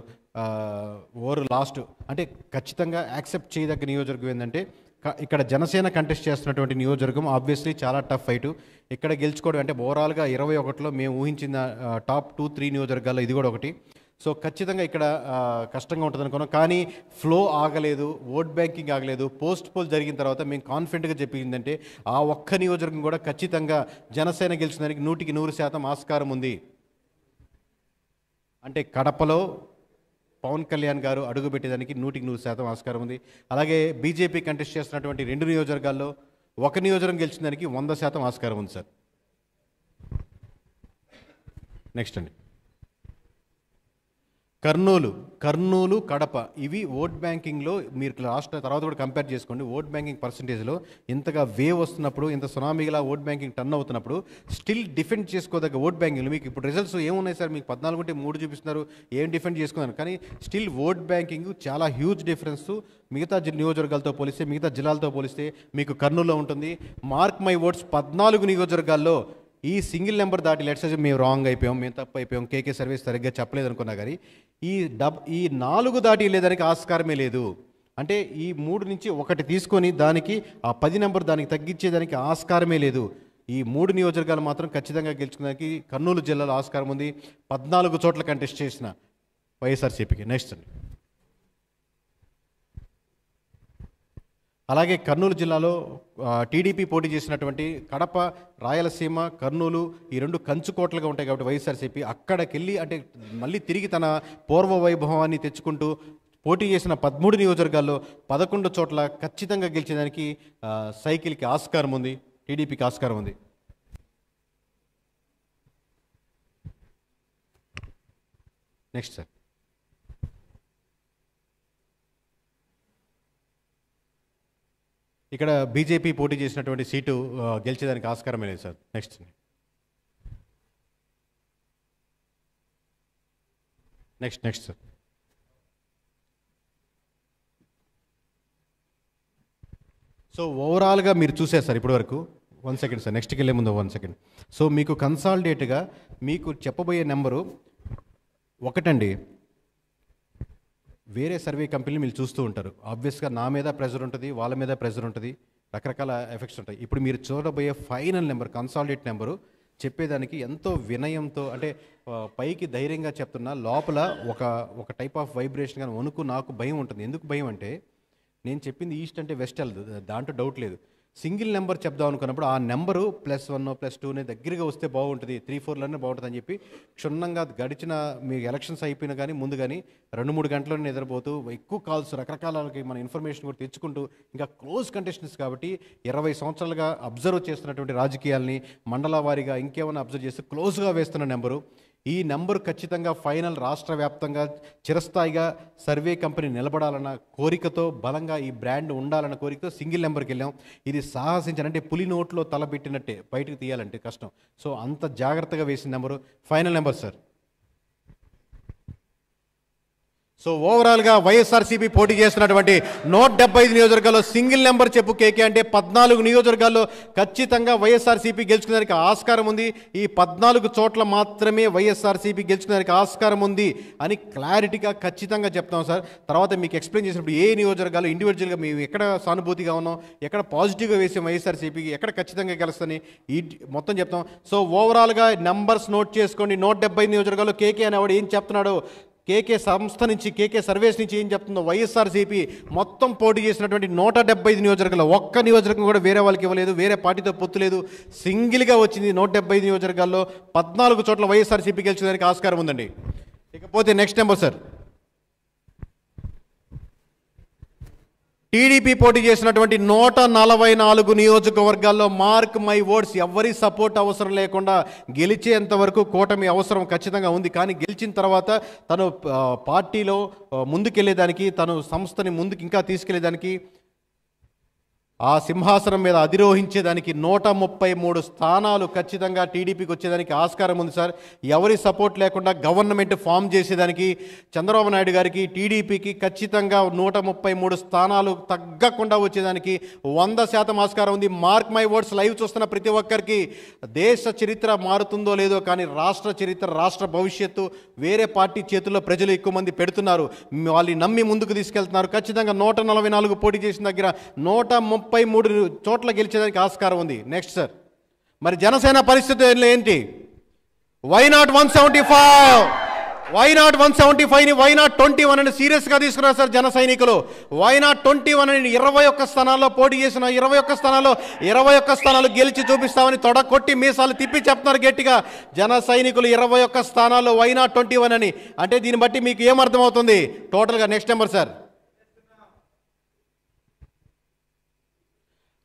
లాస్ట్ అంటే ఖచ్చితంగా యాక్సెప్ట్ చేయదగ్గ నియోజకవర్గం ఏంటంటే ఇక్కడ జనసేన కంటెస్ట్ చేస్తున్నటువంటి నియోజకవర్గం ఆబ్వియస్లీ చాలా టఫ్ ఫైటు. ఇక్కడ గెలుచుకోవడం అంటే ఓవరాల్గా 21లో మేము ఊహించిన టాప్ 2-3 నియోజకవర్గాల్లో ఇది కూడా ఒకటి. సో ఖచ్చితంగా ఇక్కడ కష్టంగా ఉంటుంది అనుకున్నాం. కానీ ఫ్లో ఆగలేదు, ఓట్ బ్యాంకింగ్ ఆగలేదు. పోస్ట్ పోల్ జరిగిన తర్వాత మేము కాన్ఫిడెంట్గా చెప్పిందంటే ఆ ఒక్క నియోజకవర్గం కూడా ఖచ్చితంగా జనసేన గెలిచడానికి 100% ఆస్కారం ఉంది. అంటే కడపలో పవన్ కళ్యాణ్ గారు అడుగుపెట్టేదానికి 100% ఆస్కారం ఉంది. అలాగే బీజేపీ కంటెస్ట్ చేస్తున్నటువంటి 2 నియోజకవర్గాల్లో ఒక నియోజకవర్గం గెలిచిందానికి 100% ఆస్కారం ఉంది సార్. నెక్స్ట్ అండి, కర్నూలు, కడప ఇవి ఓట్ బ్యాంకింగ్లో మీరు రాష్ట్ర తర్వాత కూడా కంపేర్ చేసుకోండి. ఓట్ బ్యాంకింగ్ పర్సంటేజ్లో ఇంతగా వేవ్ వస్తున్నప్పుడు, ఇంత సునామీగా ఓట్ బ్యాంకింగ్ టర్న్ అవుతున్నప్పుడు స్టిల్ డిఫెండ్ చేసుకోదగ్గ ఓట్ బ్యాంకింగ్లో మీకు ఇప్పుడు రిజల్ట్స్ ఏమున్నాయి సార్? మీకు 14 ఉంటే 3 చూపిస్తున్నారు, ఏం డిఫెండ్ చేసుకున్నారు. కానీ స్టిల్ ఓట్ బ్యాంకింగ్ చాలా హ్యూజ్ డిఫరెన్స్ మిగతా నియోజకవర్గాలతో పోలిస్తే, మిగతా జిల్లాలతో పోలిస్తే మీకు కర్నూలులో ఉంటుంది. మార్క్ మై ఓట్స్ 14 నియోజకవర్గాల్లో ఈ సింగిల్ నెంబర్ దాటి లెట్స్ మేము రాంగ్ అయిపోయాం, మేము తప్పు అయిపోయాం, కేకే సర్వీస్ సరిగ్గా చెప్పలేదు అనుకున్నా కానీ ఈ 4 దాటి లేదానికి ఆస్కారమే లేదు. అంటే ఈ 3 నుంచి 1 తీసుకొని దానికి ఆ 10 నెంబర్ దానికి తగ్గించేదానికి ఆస్కారమే లేదు. ఈ 3 నియోజకవర్గాలు మాత్రం ఖచ్చితంగా గెలుచుకోవడానికి కర్నూలు జిల్లాలో ఆస్కారం ఉంది. 14 చోట్ల కంటెస్ట్ చేసిన వైఎస్ఆర్సీపీకి. నెక్స్ట్ అండి. అలాగే కర్నూలు జిల్లాలో టీడీపీ పోటీ చేసినటువంటి కడప, రాయలసీమ, కర్నూలు ఈ 2 కంచుకోట్లుగా ఉంటాయి కాబట్టి వైఎస్ఆర్సీపీ అక్కడికి వెళ్ళి అంటే మళ్ళీ తిరిగి తన పూర్వ వైభవాన్ని తెచ్చుకుంటూ పోటీ చేసిన 13 నియోజకవర్గాల్లో 11 చోట్ల ఖచ్చితంగా గెలిచేదానికి సైకిల్కి ఆస్కారం ఉంది, టీడీపీకి ఆస్కారం ఉంది. Next sir. ఇక్కడ బీజేపీ పోటీ చేసినటువంటి సీటు గెలిచేదానికి ఆస్కారమే లేదు సార్. Next sir. సో ఓవరాల్గా మీరు చూసారు సార్ ఇప్పటివరకు. 1 సెకండ్ సార్, నెక్స్ట్కి వెళ్ళే ముందు 1 సెకండ్. సో మీకు కన్సాలిడేట్గా మీకు చెప్పబోయే నెంబరు ఒకటండి. వేరే సర్వే కంపెనీలు మీరు చూస్తూ ఉంటారు, ఆబ్వియస్గా నా మీద ప్రెజర్ ఉంటుంది, వాళ్ళ మీద ప్రెజర్ ఉంటుంది, రకరకాల ఎఫెక్ట్స్ ఉంటాయి. ఇప్పుడు మీరు చూడబోయే ఫైనల్ నెంబర్, కన్సాలిడేట్ నెంబరు చెప్పేదానికి ఎంతో వినయంతో, అంటే పైకి ధైర్యంగా చెప్తున్నా, లోపల ఒక టైప్ ఆఫ్ వైబ్రేషన్ కానీ వణుకు, నాకు భయం ఉంటుంది. ఎందుకు భయం అంటే నేను చెప్పింది ఈస్ట్ అంటే వెస్ట్ వెళ్ళదు, దాంట్లో డౌట్ లేదు. సింగిల్ నెంబర్ చెప్దాం అనుకున్నప్పుడు ఆ నెంబరు +1 +2 దగ్గరగా వస్తే బాగుంటుంది, 3-4లోనే బాగుంటుంది అని చెప్పి క్షుణ్ణంగా గడిచిన మీ ఎలక్షన్స్ అయిపోయినా కానీ ముందు కానీ 2-3 గంటల్లోనే నిద్రపోతూ ఎక్కువ కాల్స్ రకరకాలకి మన ఇన్ఫర్మేషన్ కూడా తెచ్చుకుంటూ ఇంకా క్లోజ్ కంటెస్టెంట్స్ కాబట్టి 20 సంవత్సరాలుగా అబ్జర్వ్ చేస్తున్నటువంటి రాజకీయాల్ని మండల వారీగా ఇంకేమైనా అబ్జర్వ్ చేస్తూ క్లోజ్గా వేస్తున్న నెంబరు. ఈ నెంబరు ఖచ్చితంగా ఫైనల్ రాష్ట్ర వ్యాప్తంగా చిరస్థాయిగా సర్వే కంపెనీ నిలబడాలన్న కోరికతో, బలంగా ఈ బ్రాండ్ ఉండాలన్న కోరికతో సింగిల్ నెంబర్కి వెళ్ళాం. ఇది సాహసించాలంటే పులి నోట్లో తలబెట్టినట్టే, బయటకు తీయాలంటే కష్టం. సో అంత జాగ్రత్తగా వేసిన number final number sir. So ఓవరాల్గా వైఎస్ఆర్సీపీ పోటీ చేస్తున్నటువంటి 175 నియోజకవర్గాల్లో సింగిల్ నెంబర్ చెప్పు కేకే అంటే 14 నియోజకవర్గాల్లో ఖచ్చితంగా వైఎస్ఆర్సీపీ గెలుచుకునేదానికి ఆస్కారం ఉంది. ఈ 14 చోట్ల మాత్రమే వైఎస్ఆర్సీపీ గెలుచుకునేదానికి ఆస్కారం ఉంది అని క్లారిటీగా ఖచ్చితంగా చెప్తాం సార్. తర్వాత మీకు ఎక్స్ప్లెయిన్ చేసినప్పుడు ఏ నియోజకవర్గాలు ఇండివిజువల్గా మేము ఎక్కడ సానుభూతిగా ఉన్నాం, ఎక్కడ పాజిటివ్గా వేసాం వైఎస్ఆర్సీపీకి, ఎక్కడ ఖచ్చితంగా గెలుస్తుందని ఈ మొత్తం చెప్తాం. సో ఓవరాల్గా నెంబర్స్ నోట్ చేసుకోండి. 175 నియోజకవర్గాల్లో కేకే అనేవాడు ఏం చెప్తున్నాడు, కేకే సంస్థ నుంచి, కేకే సర్వేస్ నుంచి ఏం చెప్తుందో, వైఎస్ఆర్సీపీ మొత్తం పోటీ చేసినటువంటి 175 నియోజకవర్గాల్లో ఒక్క నియోజకవర్గం కూడా వేరే వాళ్ళకి ఇవ్వలేదు, వేరే పార్టీతో పొత్తు లేదు, సింగిల్గా వచ్చింది. 175 నియోజకవర్గాల్లో 14 చోట్ల వైఎస్ఆర్సీపీ గెలిచేదానికి ఆస్కారం ఉందండి. ఇకపోతే నెక్స్ట్ నెంబర్ సార్. టీడీపీ పోటీ చేసినటువంటి 144 నియోజకవర్గాల్లో మార్క్ మై ఓట్స్ ఎవరి సపోర్ట్ అవసరం లేకుండా గెలిచేంత వరకు కూటమి అవసరం ఖచ్చితంగా ఉంది. కానీ గెలిచిన తర్వాత తను పార్టీలో ముందుకెళ్ళేదానికి, తను సంస్థని ముందుకు ఇంకా తీసుకెళ్లేదానికి, ఆ సింహాసనం మీద అధిరోహించేదానికి 133 స్థానాలు ఖచ్చితంగా టీడీపీకి వచ్చేదానికి ఆస్కారం ఉంది సార్. ఎవరి సపోర్ట్ లేకుండా గవర్నమెంట్ ఫామ్ చేసేదానికి చంద్రబాబు నాయుడు గారికి, టీడీపీకి ఖచ్చితంగా 133 స్థానాలు తగ్గకుండా వచ్చేదానికి 100% ఆస్కారం ఉంది. మార్క్ మై వర్డ్స్ లైవ్ చూస్తున్న ప్రతి ఒక్కరికి దేశ చరిత్ర మారుతుందో లేదో కానీ రాష్ట్ర చరిత్ర, రాష్ట్ర భవిష్యత్తు వేరే పార్టీ చేతుల్లో ప్రజలు ఎక్కువ మంది పెడుతున్నారు, వాళ్ళని నమ్మి ముందుకు తీసుకెళ్తున్నారు. ఖచ్చితంగా 144 పోటీ చేసిన దగ్గర 133 చోట్ల గెలిచేదానికి ఆస్కారం ఉంది. నెక్స్ట్ సార్, మరి జనసేన పరిస్థితి ఏంటి? Why not 175? వై నాట్ 175ని వై నాట్ 21 అని సీరియస్గా తీసుకున్నారు సార్ జన సైనికులు. వై నాట్ 21 అని 21 స్థానాల్లో పోటీ చేసిన 21 స్థానాల్లో 21 స్థానాలు గెలిచి చూపిస్తామని తొడ కొట్టి మీసాలు తిప్పి చెప్తున్నారు గట్టిగా జన సైనికులు. 21 స్థానాల్లో వై నాట్ 21 అని అంటే దీన్ని బట్టి మీకు ఏమర్థమవుతుంది టోటల్గా? Next number sir.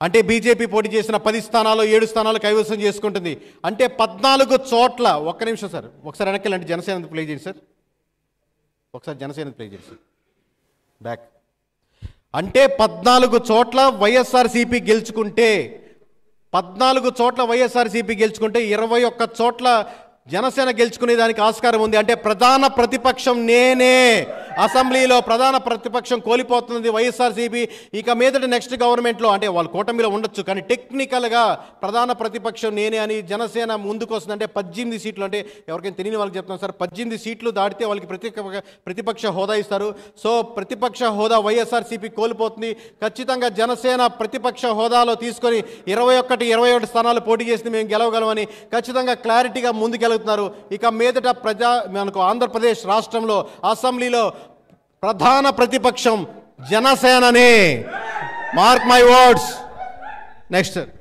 అంటే బీజేపీ పోటీ చేసిన 10 స్థానాలు 7 స్థానాలు కైవసం చేసుకుంటుంది. అంటే 14 చోట్ల. ఒక్క నిమిషం సార్, ఒకసారి వెనక్కి వెళ్ళండి, జనసేన ప్లే చేయండి సార్. ఒకసారి జనసేన ప్లే చేసి బ్యాక్. అంటే 14 చోట్ల వైఎస్ఆర్సీపీ గెలుచుకుంటే 14 చోట్ల వైఎస్ఆర్సీపీ గెలుచుకుంటే 21 చోట్ల జనసేన గెలుచుకునే దానికి ఆస్కారం ఉంది. అంటే ప్రధాన ప్రతిపక్షం నేనే, అసెంబ్లీలో ప్రధాన ప్రతిపక్షం కోల్పోతుంది వైఎస్ఆర్సీపీ. ఇక మీదట నెక్స్ట్ గవర్నమెంట్లో అంటే వాళ్ళు కూటమిలో ఉండొచ్చు, కానీ టెక్నికల్గా ప్రధాన ప్రతిపక్షం నేనే అని జనసేన ముందుకు వస్తుంది. అంటే 18 సీట్లు, అంటే ఎవరికైనా తెలియని వాళ్ళకి చెప్తున్నాం సార్, 18 సీట్లు దాటితే వాళ్ళకి ప్రతిపక్ష హోదా ఇస్తారు. సో ప్రతిపక్ష హోదా వైఎస్ఆర్సీపీ కోల్పోతుంది. ఖచ్చితంగా జనసేన ప్రతిపక్ష హోదాలో తీసుకొని 21 స్థానాలు పోటీ చేసింది, మేము గెలవగలమని ఖచ్చితంగా క్లారిటీగా ముందుకెళ్తున్నారు. ఇక మీదట మనకు ఆంధ్రప్రదేశ్ రాష్ట్రంలో అసెంబ్లీలో ప్రధాన ప్రతిపక్షం జనసేననే. Mark my words. Next sir.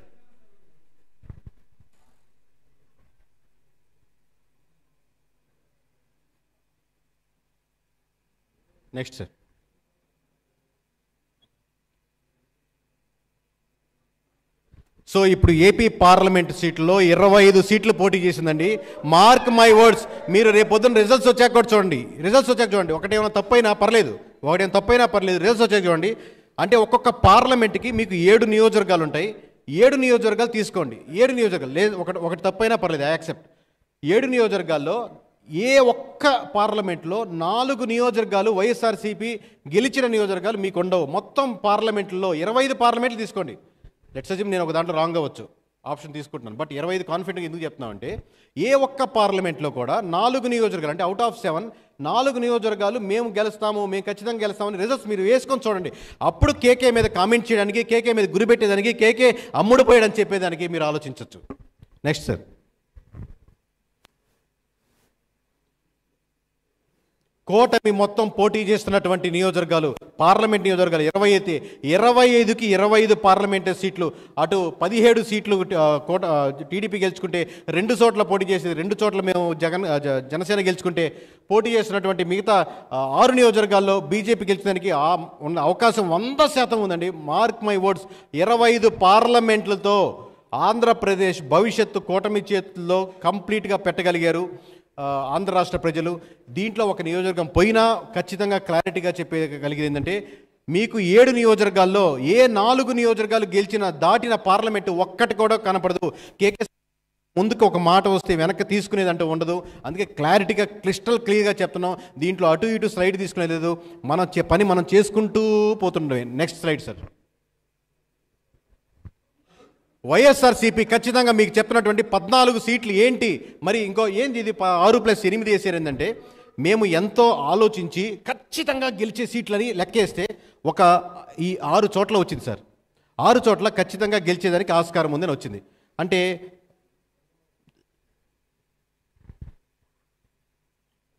So ఇప్పుడు ఏపీ పార్లమెంట్ సీట్లో 25 సీట్లు పోటీ చేసిందండి. Mark my words. మీరు రేపు పొద్దున్న రిజల్ట్స్ వచ్చాక కూడా చూడండి, ఒకటేమైనా తప్పైనా పర్లేదు, రిజల్ట్స్ వచ్చాక చూడండి. అంటే ఒక్కొక్క పార్లమెంట్కి మీకు 7 నియోజకవర్గాలు ఉంటాయి. 7 నియోజకవర్గాలు తీసుకోండి. 7 నియోజకవర్గాలు లేదు, ఒకటి తప్పైనా పర్లేదు, ఐ యాక్సెప్ట్. 7 నియోజకవర్గాల్లో ఏ ఒక్క పార్లమెంట్లో 4 నియోజకవర్గాలు వైఎస్ఆర్సీపీ గెలిచిన నియోజకవర్గాలు మీకు ఉండవు. మొత్తం పార్లమెంట్లో 25 పార్లమెంట్లు తీసుకోండి. లెట్స్ అజ్యూమ్ నేను ఒక దాంట్లో రాంగ్ అవ్వచ్చు, ఆప్షన్ తీసుకుంటున్నాను, బట్ 25 కాన్ఫిడెంట్గా ఎందుకు చెప్తున్నామంటే ఏ ఒక్క పార్లమెంట్లో కూడా 4 నియోజకవర్గాలు అంటే అవుట్ ఆఫ్ 7 4 నియోజకవర్గాలు మేము ఖచ్చితంగా గెలుస్తామని రిజల్ట్స్ మీరు వేసుకొని చూడండి. అప్పుడు కేకే మీద కామెంట్ చేయడానికి, కేకే మీద గురిపెట్టేదానికి, కేకే అమ్ముడుపోయాడని చెప్పేదానికి మీరు ఆలోచించవచ్చు. Next sir. కూటమి మొత్తం పోటీ చేస్తున్నటువంటి నియోజకవర్గాలు, పార్లమెంట్ నియోజకవర్గాలు 25కి 25 పార్లమెంట్ సీట్లు. అటు 17 సీట్లు టీడీపీ గెలుచుకుంటే 2 చోట్ల పోటీ చేసేది, 2 చోట్ల మేము జనసేన గెలుచుకుంటే పోటీ చేస్తున్నటువంటి మిగతా 6 నియోజకవర్గాల్లో బీజేపీ గెలిచడానికి ఉన్న అవకాశం 100% ఉందండి. Mark my words. 25 పార్లమెంట్లతో ఆంధ్రప్రదేశ్ భవిష్యత్తు కూటమి చేతుల్లో కంప్లీట్గా పెట్టగలిగారు ఆంధ్ర రాష్ట్ర ప్రజలు. దీంట్లో ఒక నియోజకవర్గం పోయినా ఖచ్చితంగా క్లారిటీగా చెప్పగలిగేది ఏంటంటే మీకు 7 నియోజకవర్గాల్లో ఏ 4 నియోజకవర్గాలు దాటిన పార్లమెంటు ఒక్కటి కూడా కనపడదు. కేకే ముందుకు ఒక మాట వస్తే వెనక్కి తీసుకునేదంటూ ఉండదు. అందుకే క్లారిటీగా క్లియర్గా చెప్తున్నాం. దీంట్లో అటు ఇటు స్లైడ్ తీసుకునేది లేదు, పని మనం చేసుకుంటూ పోతుండమే. Next slide sir. వైఎస్ఆర్సీపీ ఖచ్చితంగా మీకు చెప్పినటువంటి 14 సీట్లు ఏంటి, మరి ఏంది ఇది 6+8 వేసారు ఏంటంటే మేము ఎంతో ఆలోచించి ఖచ్చితంగా గెలిచే సీట్లని లెక్కేస్తే ఈ 6 చోట్ల వచ్చింది సార్. 6 చోట్ల ఖచ్చితంగా గెలిచేదానికి ఆస్కారం ఉందని వచ్చింది. అంటే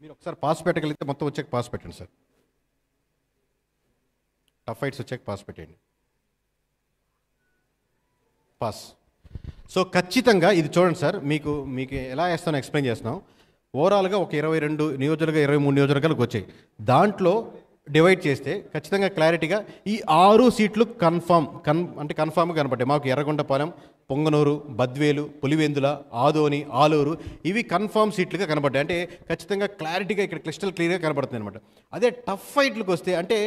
మీరు ఒకసారి పాస్ పెట్టగలిగితే మొత్తం వచ్చాక పాస్ పెట్టండి సార్. టఫ్ ఫైట్స్ వచ్చాక పాస్ పెట్టండి. పాస్. సో ఖచ్చితంగా ఇది చూడండి సార్, మీకు ఎలా వేస్తానో ఎక్స్ప్లెయిన్ చేస్తున్నాం. ఓవరాల్గా ఒక 22 నియోజకవర్గాలు 23 నియోజకవర్గాలకు వచ్చాయి. దాంట్లో డివైడ్ చేస్తే ఖచ్చితంగా క్లారిటీగా ఈ 6 సీట్లు కన్ఫామ్గా కనపడ్డాయి మాకు. ఎర్రగొండపాలెం, పొంగనూరు, బద్వేలు, పులివెందుల, ఆదోని, ఆలూరు ఇవి కన్ఫామ్ సీట్లుగా కనబడ్డాయి. అంటే ఖచ్చితంగా క్లారిటీగా ఇక్కడ క్లియర్గా కనబడుతుంది అనమాట. అదే టఫ్ ఫైట్లకు వస్తే అంటే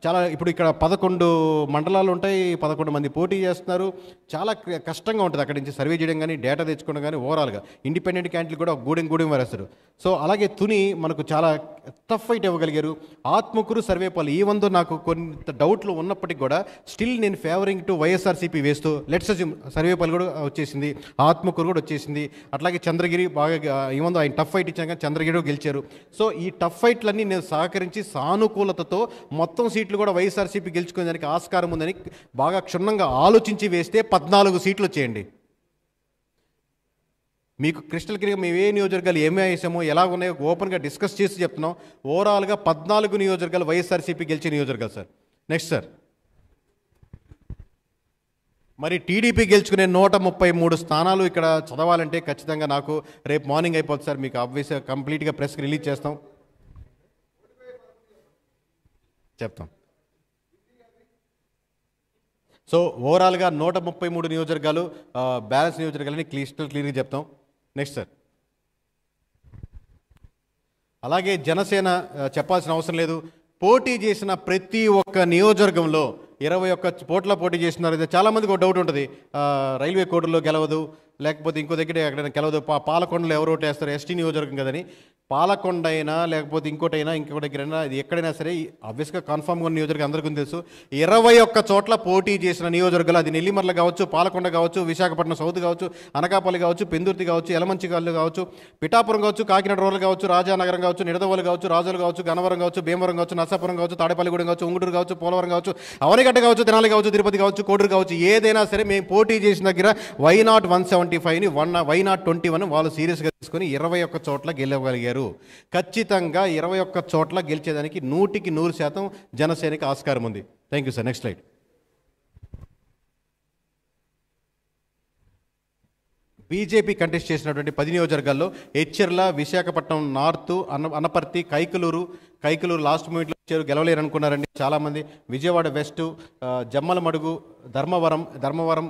చాలా ఇప్పుడు ఇక్కడ 11 మండలాలు ఉంటాయి, 11 మంది పోటీ చేస్తున్నారు. చాలా కష్టంగా ఉంటుంది అక్కడి నుంచి సర్వే చేయడం కానీ డేటా తెచ్చుకోవడం కానీ. ఓవరాల్గా ఇండిపెండెంట్ క్యాండిడేట్లు కూడా గూడెం వేస్తారు. సో అలాగే తుని మనకు చాలా టఫ్ ఫైట్ ఇవ్వగలిగారు. ఆత్మకూరు, సర్వేపల్లి ఈ వందో నాకు కొంత డౌట్లు ఉన్నప్పటికీ కూడా స్టిల్ నేను ఫేవరింగ్ టు వైఎస్ఆర్సీపీ వేస్తూ లెట్స్ అస్యూమ్ సర్వేపల్లి కూడా వచ్చేసింది, ఆత్మకూరు కూడా వచ్చేసింది. అట్లాగే చంద్రగిరి బాగా ఏమందో ఆయన టఫ్ ఫైట్ ఇచ్చాక చంద్రగిరి గెలిచారు. సో ఈ టఫ్ ఫైట్లన్నీ నేను సహకరించి సానుకూలతతో మొత్తం సీట్లు కూడా వైఎస్ఆర్సీపీ గెలుచుకునేదానికి ఆస్కారం ఉందని బాగా క్షుణ్ణంగా ఆలోచించి వేస్తే 14 సీట్లు వచ్చేయండి. మీకు క్రిస్టల్ క్లియర్గా మేము ఏ నియోజకవర్గాలు ఏమే వేసామో ఎలా ఉన్నాయో ఓపెన్గా డిస్కస్ చేసి చెప్తున్నాం. ఓవరాల్గా 14 నియోజకవర్గాలు వైఎస్ఆర్సీపీ గెలిచే నియోజకవర్గాలు సార్. Next sir. మరి టీడీపీ గెలుచుకునే 133 స్థానాలు ఇక్కడ చదవాలంటే ఖచ్చితంగా నాకు రేపు మార్నింగ్ అయిపోతుంది సార్. మీకు ఆబ్వియస్గా కంప్లీట్గా ప్రెస్కి రిలీజ్ చెప్తాం. సో ఓవరాల్గా 133 నియోజకవర్గాలు బ్యాలెన్స్ నియోజకవర్గాలని క్లియర్గా చెప్తాం. Next sir. అలాగే జనసేన చెప్పాల్సిన అవసరం లేదు. పోటీ చేసిన ప్రతి ఒక్క నియోజకవర్గంలో 21 పోట్ల పోటీ చేస్తున్నారు. చాలామందికి ఒక డౌట్ ఉంటుంది, రైల్వే కోడ్లో గెలవదు, లేకపోతే ఇంకో దగ్గర ఎక్కడైనా గెలవదు, పాలకొండలో ఎవరు ఓటేస్తారు, ఎస్టీ నియోజకవర్గం కదని. పాలకొండ అయినా లేకపోతే ఇంకోటైనా ఇంకొక దగ్గరైనా ఇది ఎక్కడైనా సరే ఆబ్వియస్గా కన్ఫామ్గా ఉన్న నియోజకవర్గం అందరికీ తెలుసు. 21 చోట్ల పోటీ చేసిన నియోజకవర్గాలు, అది నెల్లిమర్ల కావచ్చు, పాలకొండ కావచ్చు, విశాఖపట్నం సౌత్ కావచ్చు, అనకాపల్లి కావచ్చు, పెందుర్తి కావచ్చు, యలమంచికల్లు కావచ్చు, పిఠాపురం కావచ్చు, కాకినాడ రూరల్ కావచ్చు, రాజానగరం కావచ్చు, నిడదవోలు కావచ్చు, రాజులు కావచ్చు, గన్నవరం కావచ్చు, భీమవరం కావచ్చు, నర్సాపురం కావచ్చు, తాడేపల్లిగూడెం కావచ్చు, ఉంగుటూరు కావచ్చు, పోలవరం కావచ్చు, అవనిగడ్డ కావచ్చు, తెనాలి కావచ్చు, తిరుపతి కావచ్చు, కోడూరు కావచ్చు, ఏదైనా సరే మేము పోటీ చేసిన దగ్గర వై నాట్ 175ని వై నాట్ 21 వాళ్ళు సీరియస్గా తీసుకొని 21 చోట్ల గెలవగలిగారు. ఖచ్చితంగా 21 చోట్ల గెలిచేదానికి 100% జనసేనకి ఆస్కారం ఉంది. Thank you sir. Next slide. BJP contest చేసినటువంటి 10 నియోజకవర్గాల్లో ఎచ్చెర్ల, విశాఖపట్నం నార్త్, అనపర్తి, కైకలూరు లాస్ట్ మూమెంట్లో వచ్చారు, గెలవలేరు అనుకున్నారండి చాలామంది. విజయవాడ వెస్ట్, జమ్మలమడుగు, ధర్మవరం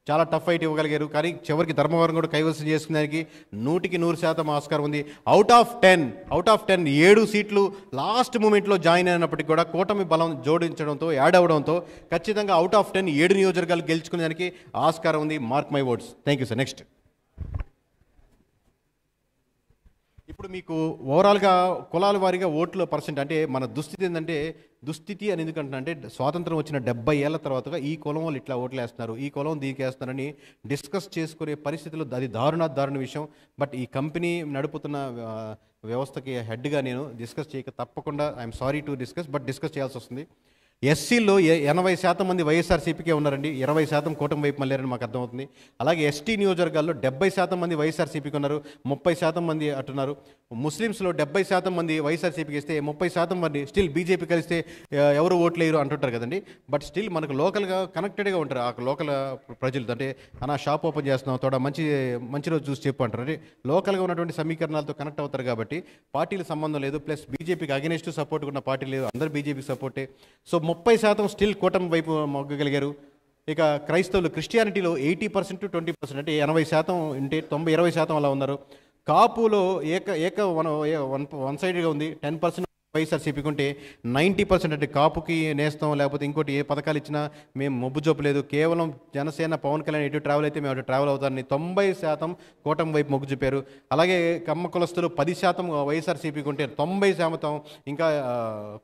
చాలా టఫ్ ఫైట్ ఇవ్వగలిగారు. కానీ చివరికి ధర్మవరం కూడా కైవసం చేసుకునేదానికి 100% ఆస్కారం ఉంది. అవుట్ ఆఫ్ 10 7 సీట్లు లాస్ట్ మూమెంట్లో జాయిన్ అయినప్పటికీ కూడా కూటమి బలం జోడించడంతో, యాడ్ అవ్వడంతో ఖచ్చితంగా అవుట్ ఆఫ్ 10 7 నియోజకవర్గాలు గెలుచుకునేదానికి ఆస్కారం ఉంది. Mark my words. Thank you sir. Next. ఇప్పుడు మీకు ఓవరాల్గా కులాల వారీగా ఓట్ల పర్సెంట్ అంటే మన దుస్థితి ఏంటంటే, దుస్థితి అని ఎందుకంటున్నా అంటే స్వాతంత్రం వచ్చిన 70 ఏళ్ల తర్వాతగా ఈ కులం వాళ్ళు ఇట్లా ఓట్లు వేస్తున్నారు, ఈ కులం దీనికి వేస్తున్నారని డిస్కస్ చేసుకునే పరిస్థితులు, అది దారుణ విషయం. బట్ ఈ కంపెనీ నడుపుతున్న వ్యవస్థకి హెడ్గా నేను డిస్కస్ చేయక తప్పకుండా I'm sorry to discuss, but discuss చేయాల్సి వస్తుంది. ఎస్సీల్లో 80% మంది వైఎస్ఆర్సీపీకే ఉన్నారండి, 20% కూటమి వైపు మళ్ళారని మాకు అర్థమవుతుంది. అలాగే ఎస్టీ నియోజకవర్గాల్లో 70% మంది వైఎస్ఆర్సీపీకి ఉన్నారు, 30% మంది అట్టున్నారు. ముస్లిమ్స్లో 70% మంది వైఎస్ఆర్సీపీకి ఇస్తే 30% మంది స్టిల్ బీజేపీ కలిస్తే ఎవరు ఓట్లు వేయరు అంటుంటారు కదండి. బట్ స్టిల్ మనకు లోకల్గా కనెక్టెడ్గా ఉంటారు ఆ లోకల్ ప్రజలు. అంటే అన్న షాప్ ఓపెన్ చేస్తున్నాం, తోడ మంచి రోజు చూసి చెప్పు అంటారు. అంటే లోకల్గా ఉన్నటువంటి సమీకరణాలతో కనెక్ట్ అవుతారు కాబట్టి పార్టీల సంబంధం లేదు. ప్లస్ బీజేపీకి అగెనిస్ట్ సపోర్ట్ ఉన్న పార్టీ లేదు, అందరు బీజేపీకి సపోర్టే. సో 30% స్టిల్ కూటమి వైపు మొగ్గగలిగారు. ఇక క్రైస్తవులు, క్రిస్టియానిటీలో 80% to 20% అంటే 80% ఉంటే 20% అలా ఉన్నారు. కాపులో వన్ సైడ్గా ఉంది, 10% వైఎస్ఆర్సీపీకి ఉంటే 90% అంటే కాపుకి నేస్తాం, లేకపోతే ఇంకోటి ఏ పథకాలు ఇచ్చినా మేము మొబ్బు చూపలేదు, కేవలం జనసేన పవన్ కళ్యాణ్ ఎటు ట్రావెల్ అయితే మేము అటు ట్రావెల్ అవుతారని 90% కూటమి వైపు మొగ్గు చూపారు. అలాగే కమ్మ కులస్తులు 10% వైఎస్ఆర్సీపీకి ఉంటే 90% ఇంకా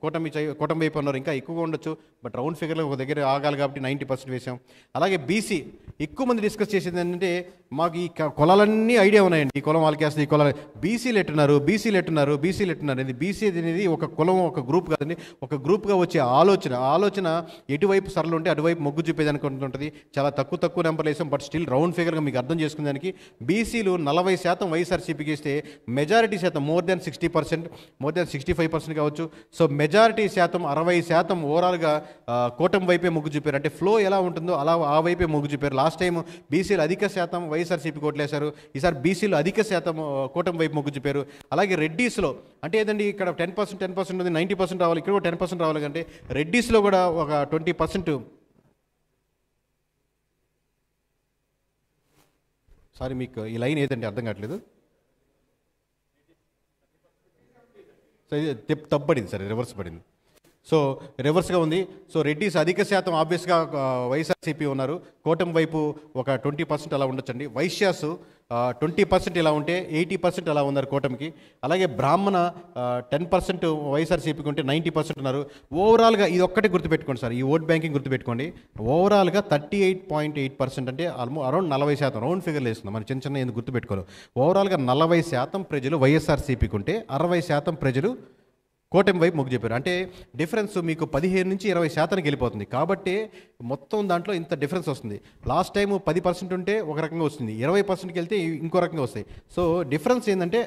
కూటమి వైపు ఉన్నారు. ఇంకా ఎక్కువగా ఉండొచ్చు, బట్ రౌండ్ ఫిగర్లో ఒక దగ్గర ఆగాలి కాబట్టి 90% వేసాం. అలాగే బీసీ ఎక్కువ మంది డిస్కస్ చేసేది ఏంటంటే, మాకు ఈ కులాలన్నీ ఐడియా ఉన్నాయండి, ఈ కులం వాళ్ళకి వేస్తుంది, ఈ కులాలు బీసీలు ఎట్టున్నారు ఇది బీసీ అనేది ఒక కులం, ఒక గ్రూప్ కాదండి, ఒక గ్రూప్గా వచ్చే ఆలోచన ఎటువైపు సరళ ఉంటే అటువైపు మొగ్గు చూపేదానికి ఉంటుంది. చాలా తక్కువ నెంబర్లు వేసాం, బట్ స్టిల్ రౌండ్ ఫిగర్గా మీకు అర్థం చేసుకునేదానికి బీసీలు 40% వైఎస్ఆర్సీపీకి ఇస్తే మెజారిటీ శాతం మోర్ దాన్ 65% కావచ్చు. సో మెజారిటీ శాతం 60% ఓవరాల్గా కూటమి వైపే మొగ్గు చూపారు. అంటే ఫ్లో ఎలా ఉంటుందో అలా ఆ వైపే మొగ్గు చూపారు. లాస్ట్ టైం బీసీలు అధిక శాతం వైఎస్ఆర్సీపీకి ఓట్లేశారు, ఈసారి బీసీలు అధిక శాతం కూటమి వైపు మొగ్గు చూపారు. అలాగే రెడ్డీస్లో అంటే ఏదండి, ఇక్కడ 10% ఉంది, 90% రావాలి, ఇక్కడ కూడా 10% రావాలి. అంటే రెడ్డీస్లో కూడా ఒక 20%. సారీ, మీకు ఈ లైన్ ఏదండి అర్థం కావట్లేదు. సో ఇది తప్పబడింది సార్, రివర్స్ పడింది. సో రివర్స్గా ఉంది. సో రెడ్డిస్ అధిక శాతం ఆబ్వియస్గా వైఎస్ఆర్సీపీ ఉన్నారు, కూటమి వైపు ఒక 20% అలా ఉండొచ్చండి. వైశ్యాసు 20% ఇలా ఉంటే 80% అలా ఉన్నారు కూటమికి. అలాగే బ్రాహ్మణ 10% వైఎస్ఆర్సీపీకి ఉంటే 90% ఉన్నారు. ఓవరాల్గా ఇది ఒక్కటే గుర్తుపెట్టుకోండి సార్, ఈ ఓట్ బ్యాంకింగ్ గుర్తుపెట్టుకోండి. ఓవరాల్గా 38.8% అంటే అరౌండ్ 40%, రౌండ్ ఫిగర్లు వేస్తున్నాం మనం, చిన్న ఎందుకు గుర్తుపెట్టుకోవాలి. ఓవరాల్గా 40% ప్రజలు వైఎస్ఆర్సీపీకి ఉంటే 60% ప్రజలు కూటమి వైపు మొగ్గు చెప్పారు. అంటే డిఫరెన్స్ మీకు 15 నుంచి 20% వెళ్ళిపోతుంది. కాబట్టి మొత్తం దాంట్లో ఇంత డిఫరెన్స్ వస్తుంది. లాస్ట్ టైం 10% ఉంటే ఒక రకంగా వస్తుంది, 20%కి వెళ్తే ఇంకో రకంగా వస్తాయి. సో డిఫరెన్స్ ఏంటంటే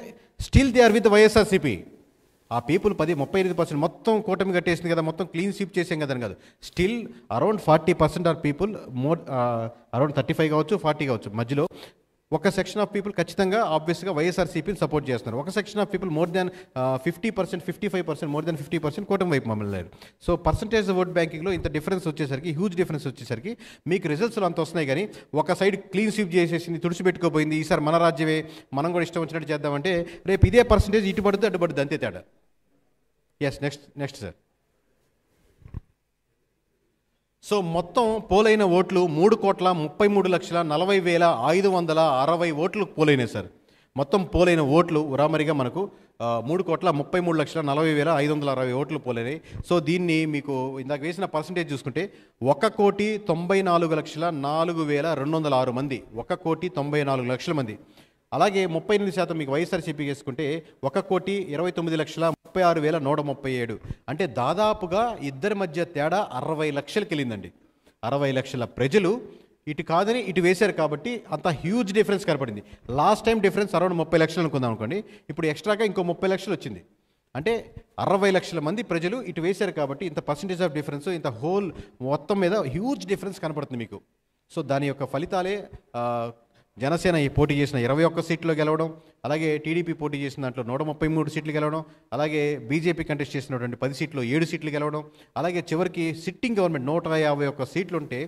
still they are with YSRCP. ఆ పీపుల్ 38% మొత్తం కూటమి కట్టేసింది కదా, మొత్తం క్లీన్ స్వీప్ చేసాం కదా అని కాదు. Still around 40% are people, more around 35 కావచ్చు, 40 కావచ్చు, మధ్యలో ఒక సెక్షన్ ఆఫ్ పీపుల్ ఖచ్చితంగా ఆబ్వియస్గా వైఎస్ఆర్సీపీని సపోర్ట్ చేస్తున్నారు. ఒక section of people more than 50%, 55%, more than 50% కూటమి వైపు మమ్మల్ని. సో పర్సంటేజ్ ఓట్ బ్యాంకింగ్లో ఇంత డిఫరెన్స్ వచ్చేసరికి, హ్యూజ్ డిఫరెన్స్ వచ్చేసరికి మీకు రిజల్ట్స్లో అంత వస్తున్నాయి. కానీ ఒక సైడ్ క్లీన్ స్వీప్ చేసేసింది, తుడిచిపెట్టుకోపోయింది, ఈసారి మన రాజ్యమే, మనం కూడా ఇష్టం వచ్చినట్టు చేద్దామంటే రేపు ఇదే పర్సంటేజ్ ఇటు పడుతుంది అటు పడుతుంది, అంతే తేడా. Yes, next sir. సో మొత్తం పోలైన ఓట్లు 3,33,40,560 ఓట్లు పోలైనాయి సార్. మొత్తం పోలైన ఓట్లు ఉరామరిగా మనకు 3,33,40,560 ఓట్లు పోలైనాయి. సో దీన్ని మీకు ఇందాక వేసిన పర్సంటేజ్ చూసుకుంటే 1,94,04,206 మంది, 1,94,00,000 మంది. అలాగే 38% మీకు వైఎస్ఆర్సీపీ వేసుకుంటే 1,29,36,137. అంటే దాదాపుగా ఇద్దరి మధ్య తేడా 60 లక్షలకి వెళ్ళిందండి. 60 లక్షల ప్రజలు ఇటు కాదని ఇటు వేశారు కాబట్టి అంత హ్యూజ్ డిఫరెన్స్ కనపడింది. లాస్ట్ టైం డిఫరెన్స్ అరౌండ్ 30 లక్షలు అనుకుందాం అనుకోండి, ఇప్పుడు ఎక్స్ట్రాగా ఇంకో 30 లక్షలు వచ్చింది. అంటే 60 లక్షల మంది ప్రజలు ఇటు వేశారు కాబట్టి ఇంత పర్సంటేజ్ ఆఫ్ డిఫరెన్స్, ఇంత హోల్ మొత్తం మీద హ్యూజ్ డిఫరెన్స్ కనపడుతుంది మీకు. సో దాని యొక్క ఫలితాలే జనసేన ఈ పోటీ చేసిన 21 సీట్లో గెలవడం, అలాగే టీడీపీ పోటీ చేసిన దాంట్లో 133 సీట్లు గెలవడం, అలాగే బీజేపీ కంటెస్ట్ చేసినటువంటి 10 సీట్లో 7 సీట్లు గెలవడం, అలాగే చివరికి సిట్టింగ్ గవర్నమెంట్ 151 సీట్లు ఉంటే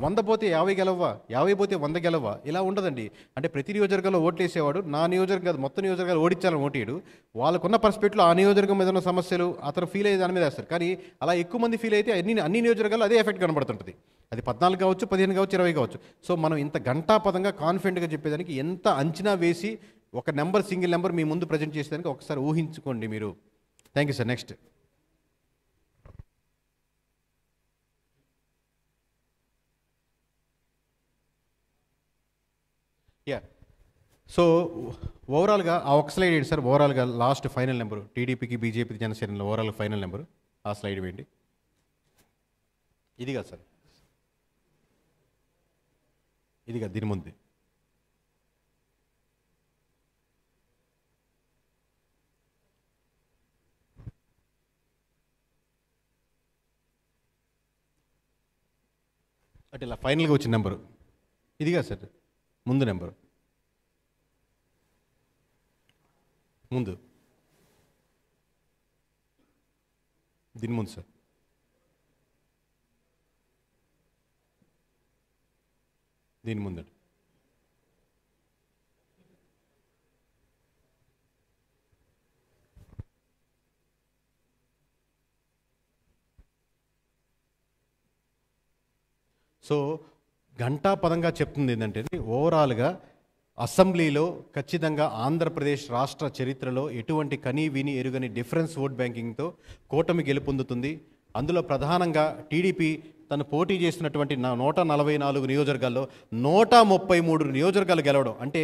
100 పోతే 50 గెలవ్వా, 50 పోతే 100 గెలవ్వా, ఇలా ఉండదండి. అంటే ప్రతి నియోజకవర్గంలో ఓట్లు వేసేవాడు నా నియోజకవర్గం కాదు మొత్తం నియోజకవర్గాలు ఓడించాలని ఓటేయడు. వాళ్ళకున్న పర్స్పెక్టివ్లో ఆ నియోజకవర్గం మీద ఉన్న సమస్యలు అతను ఫీల్ అయ్యే దాని మీద వేస్తారు. కానీ అలా ఎక్కువ మంది ఫీల్ అయితే అన్ని నియోజకవర్గాలు అదే ఎఫెక్ట్ కనబడుతుంటుంది. అది 14 కావచ్చు, 15 కావచ్చు, 20 కావచ్చు. సో మనం ఇంత గంటాపదంగా కాన్ఫిడెంట్గా చెప్పేదానికి ఎంత అంచనా వేసి ఒక నెంబర్, సింగిల్ నెంబర్ మీ ముందు ప్రజెంట్ చేసేదానికి ఒకసారి ఊహించుకోండి మీరు. Thank you sir. Next. Yeah, so ఓవరాల్గా ఆ ఒక స్లైడ్ ఏంటి సార్, ఓవరాల్గా లాస్ట్ ఫైనల్ నెంబరు టీడీపీకి, బీజేపీకి, జనసేనలో ఓవరాల్ ఫైనల్ నెంబరు ఆ స్లైడ్ వేయండి. ఇది కాదు సార్, ఇది కాదు, దీని ముందు. అంటే ఇలా ఫైనల్గా వచ్చిన నెంబరు ఇది కాదు సార్, ముందు నెంబరు ముందు, దీని ముందు సార్. దీని ముందండి. సో ఘంటాపదంగా చెప్తుంది ఏంటంటే ఓవరాల్గా అసెంబ్లీలో ఖచ్చితంగా ఆంధ్రప్రదేశ్ రాష్ట్ర చరిత్రలో ఎటువంటి కనీ విని ఎరుగని డిఫరెన్స్ ఓట్ బ్యాంకింగ్తో కూటమి గెలుపొందుతుంది. అందులో ప్రధానంగా టీడీపీ తను పోటీ చేసినటువంటి 144 నియోజకవర్గాల్లో 133 నియోజకవర్గాలు గెలవడం అంటే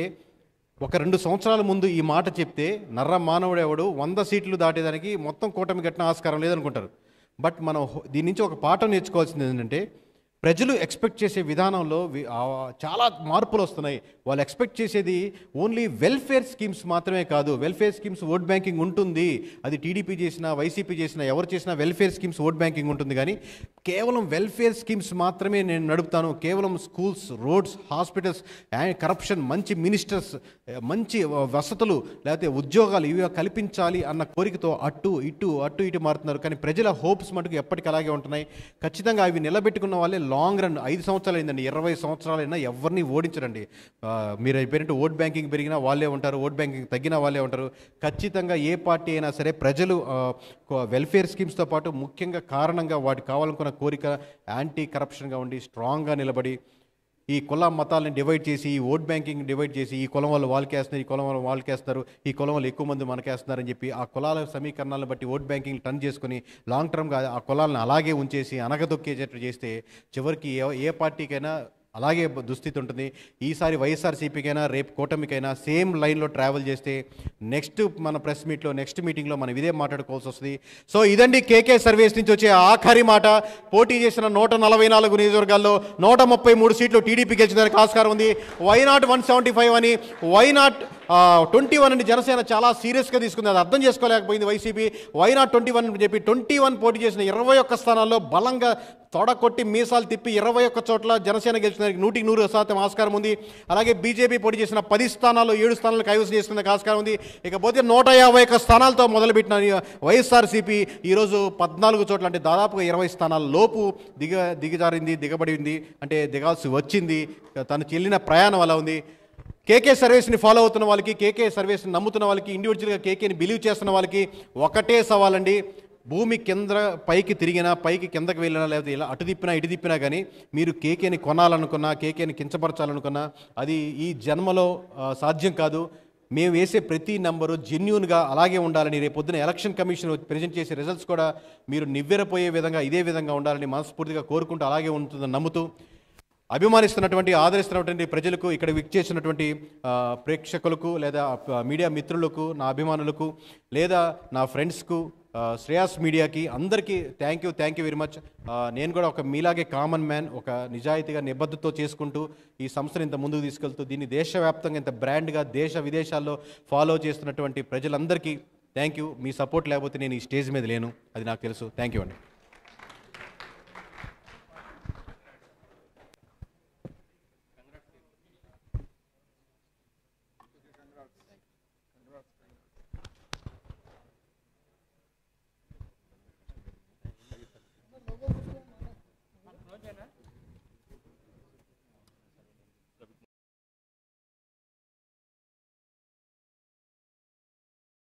ఒక 2 సంవత్సరాల ముందు ఈ మాట చెప్తే నర్ర మానవుడు ఎవడు 100 సీట్లు దాటేదానికి మొత్తం కూటమి గట్టిన ఆస్కారం లేదనుకుంటారు. బట్ మనం దీని నుంచి ఒక పాఠం నేర్చుకోవాల్సింది ఏంటంటే ప్రజలు ఎక్స్పెక్ట్ చేసే విధానంలో చాలా మార్పులు వస్తున్నాయి. వాళ్ళు ఎక్స్పెక్ట్ చేసేది ఓన్లీ వెల్ఫేర్ స్కీమ్స్ మాత్రమే కాదు. వెల్ఫేర్ స్కీమ్స్ ఓట్ బ్యాంకింగ్ ఉంటుంది, అది టీడీపీ చేసినా వైసీపీ చేసినా ఎవరు చేసినా వెల్ఫేర్ స్కీమ్స్ ఓట్ బ్యాంకింగ్ ఉంటుంది. కానీ కేవలం వెల్ఫేర్ స్కీమ్స్ మాత్రమే నేను నడుపుతాను, కేవలం స్కూల్స్, రోడ్స్, హాస్పిటల్స్, కరప్షన్, మంచి మినిస్టర్స్, మంచి వసతులు లేకపోతే ఉద్యోగాలు ఇవి కల్పించాలి అన్న కోరికతో అటు ఇటు మారుతున్నారు. కానీ ప్రజల హోప్స్ మటుకు ఎప్పటికీ అలాగే ఉంటున్నాయి. ఖచ్చితంగా అవి నిలబెట్టుకున్న వాళ్ళే లాంగ్ రన్ 5 సంవత్సరాలు అయిందండి, 20 సంవత్సరాలైనా ఎవరిని ఓడించరండి. మీరు అయిపోయినట్టు ఓట్ బ్యాంకింగ్ పెరిగినా వాళ్ళే ఉంటారు, ఓట్ బ్యాంకింగ్ తగ్గినా వాళ్ళే ఉంటారు. ఖచ్చితంగా ఏ పార్టీ అయినా సరే ప్రజలు వెల్ఫేర్ స్కీమ్స్తో పాటు ముఖ్యంగా కారణంగా వాటికి కావాలనుకున్న కోరిక యాంటీ కరప్షన్గా ఉండి స్ట్రాంగ్గా నిలబడి ఈ కుల మతాలని డివైడ్ చేసి ఈ ఓట్ బ్యాంకింగ్ డివైడ్ చేసి ఈ కులం వాళ్ళు వాళ్ళకేస్తున్నారు, ఈ కులం వాళ్ళు వాళ్ళకేస్తారు, ఈ కులం వాళ్ళు ఎక్కువ మంది మనకేస్తున్నారని చెప్పి ఆ కులాల సమీకరణాలను బట్టి ఓట్ బ్యాంకింగ్ టర్న్ చేసుకుని లాంగ్ టర్మ్గా ఆ కులాలను అలాగే ఉంచేసి అనగదొక్కేటట్టు చేస్తే చివరికి ఏ పార్టీకైనా అలాగే దుస్థితి ఉంటుంది. ఈసారి వైఎస్ఆర్సీపీకైనా రేపు కూటమికైనా సేమ్ లైన్లో ట్రావెల్ చేస్తే నెక్స్ట్ మన ప్రెస్ మీట్లో నెక్స్ట్ మీటింగ్లో మనం ఇదే మాట్లాడుకోవాల్సి వస్తుంది. సో ఇదండి కేకే సర్వీస్ నుంచి వచ్చే ఆఖరి మాట. పోటీ చేసిన 144 నియోజకవర్గాల్లో 133 సీట్లు టీడీపీ గెలిచడానికి ఆస్కారం ఉంది. వై నాట్ 175 అని, వై నాట్ 21 జనసేన చాలా సీరియస్గా తీసుకుంది. అది అర్థం చేసుకోలేకపోయింది వైసీపీ. వైనాట్ 21 అని చెప్పి 21 పోటీ చేసిన 21 స్థానాల్లో బలంగా తొడకొట్టి మీసాలు తిప్పి 21 చోట్ల జనసేన గెలిచిన 100% ఆస్కారం ఉంది. అలాగే బీజేపీ పోటీ చేసిన 10 స్థానాల్లో 7 స్థానాలు కైవసం చేసుకునే ఆస్కారం ఉంది. ఇకపోతే 151 స్థానాలతో మొదలుపెట్టిన వైఎస్ఆర్సీపీ ఈరోజు 14 చోట్ల అంటే దాదాపుగా 20 స్థానాల లోపు దిగబడింది. అంటే దిగాల్సి వచ్చింది. తను చెల్లిన ప్రయాణం అలా ఉంది. కేకే సర్వీస్ని ఫాలో అవుతున్న వాళ్ళకి, కేకే సర్వీస్ని నమ్ముతున్న వాళ్ళకి, ఇండివిజువల్గా కేకేని బిలీవ్ చేస్తున్న వాళ్ళకి ఒకటే సవాలండి. భూమి పైకి తిరిగినా, పైకి కిందకి వెళ్ళినా, లేకపోతే ఇలా అటు తిప్పినా ఇటు తిప్పినా కానీ మీరు కేకేని కొనాలనుకున్నా, కేకేని కించపరచాలనుకున్నా అది ఈ జన్మలో సాధ్యం కాదు. మేము వేసే ప్రతి నెంబరు జెన్యూన్గా అలాగే ఉండాలని, రేపు పొద్దున ఎలక్షన్ కమిషన్ ప్రజెంట్ చేసే రిజల్ట్స్ కూడా మీరు నివ్వెరపోయే విధంగా ఇదే విధంగా ఉండాలని మనస్ఫూర్తిగా కోరుకుంటూ అలాగే ఉంటుందని నమ్ముతూ అభిమానిస్తున్నటువంటి, ఆదరిస్తున్నటువంటి ప్రజలకు, ఇక్కడ విచ్చేసినటువంటి ప్రేక్షకులకు, లేదా మీడియా మిత్రులకు, నా అభిమానులకు, లేదా నా ఫ్రెండ్స్కు, శ్రేయాస్ మీడియాకి అందరికీ థ్యాంక్ యూ వెరీ మచ్. నేను కూడా ఒక మీలాగే కామన్ మ్యాన్, ఒక నిజాయితీగా నిబద్ధతతో చేసుకుంటూ ఈ సంస్థను ఇంత ముందుకు తీసుకెళ్తూ దీన్ని దేశవ్యాప్తంగా ఇంత బ్రాండ్గా దేశ విదేశాల్లో ఫాలో చేస్తున్నటువంటి ప్రజలందరికీ థ్యాంక్ యూ. మీ సపోర్ట్ లేకపోతే నేను ఈ స్టేజ్ మీద లేను, అది నాకు తెలుసు. థ్యాంక్ యూ అండి.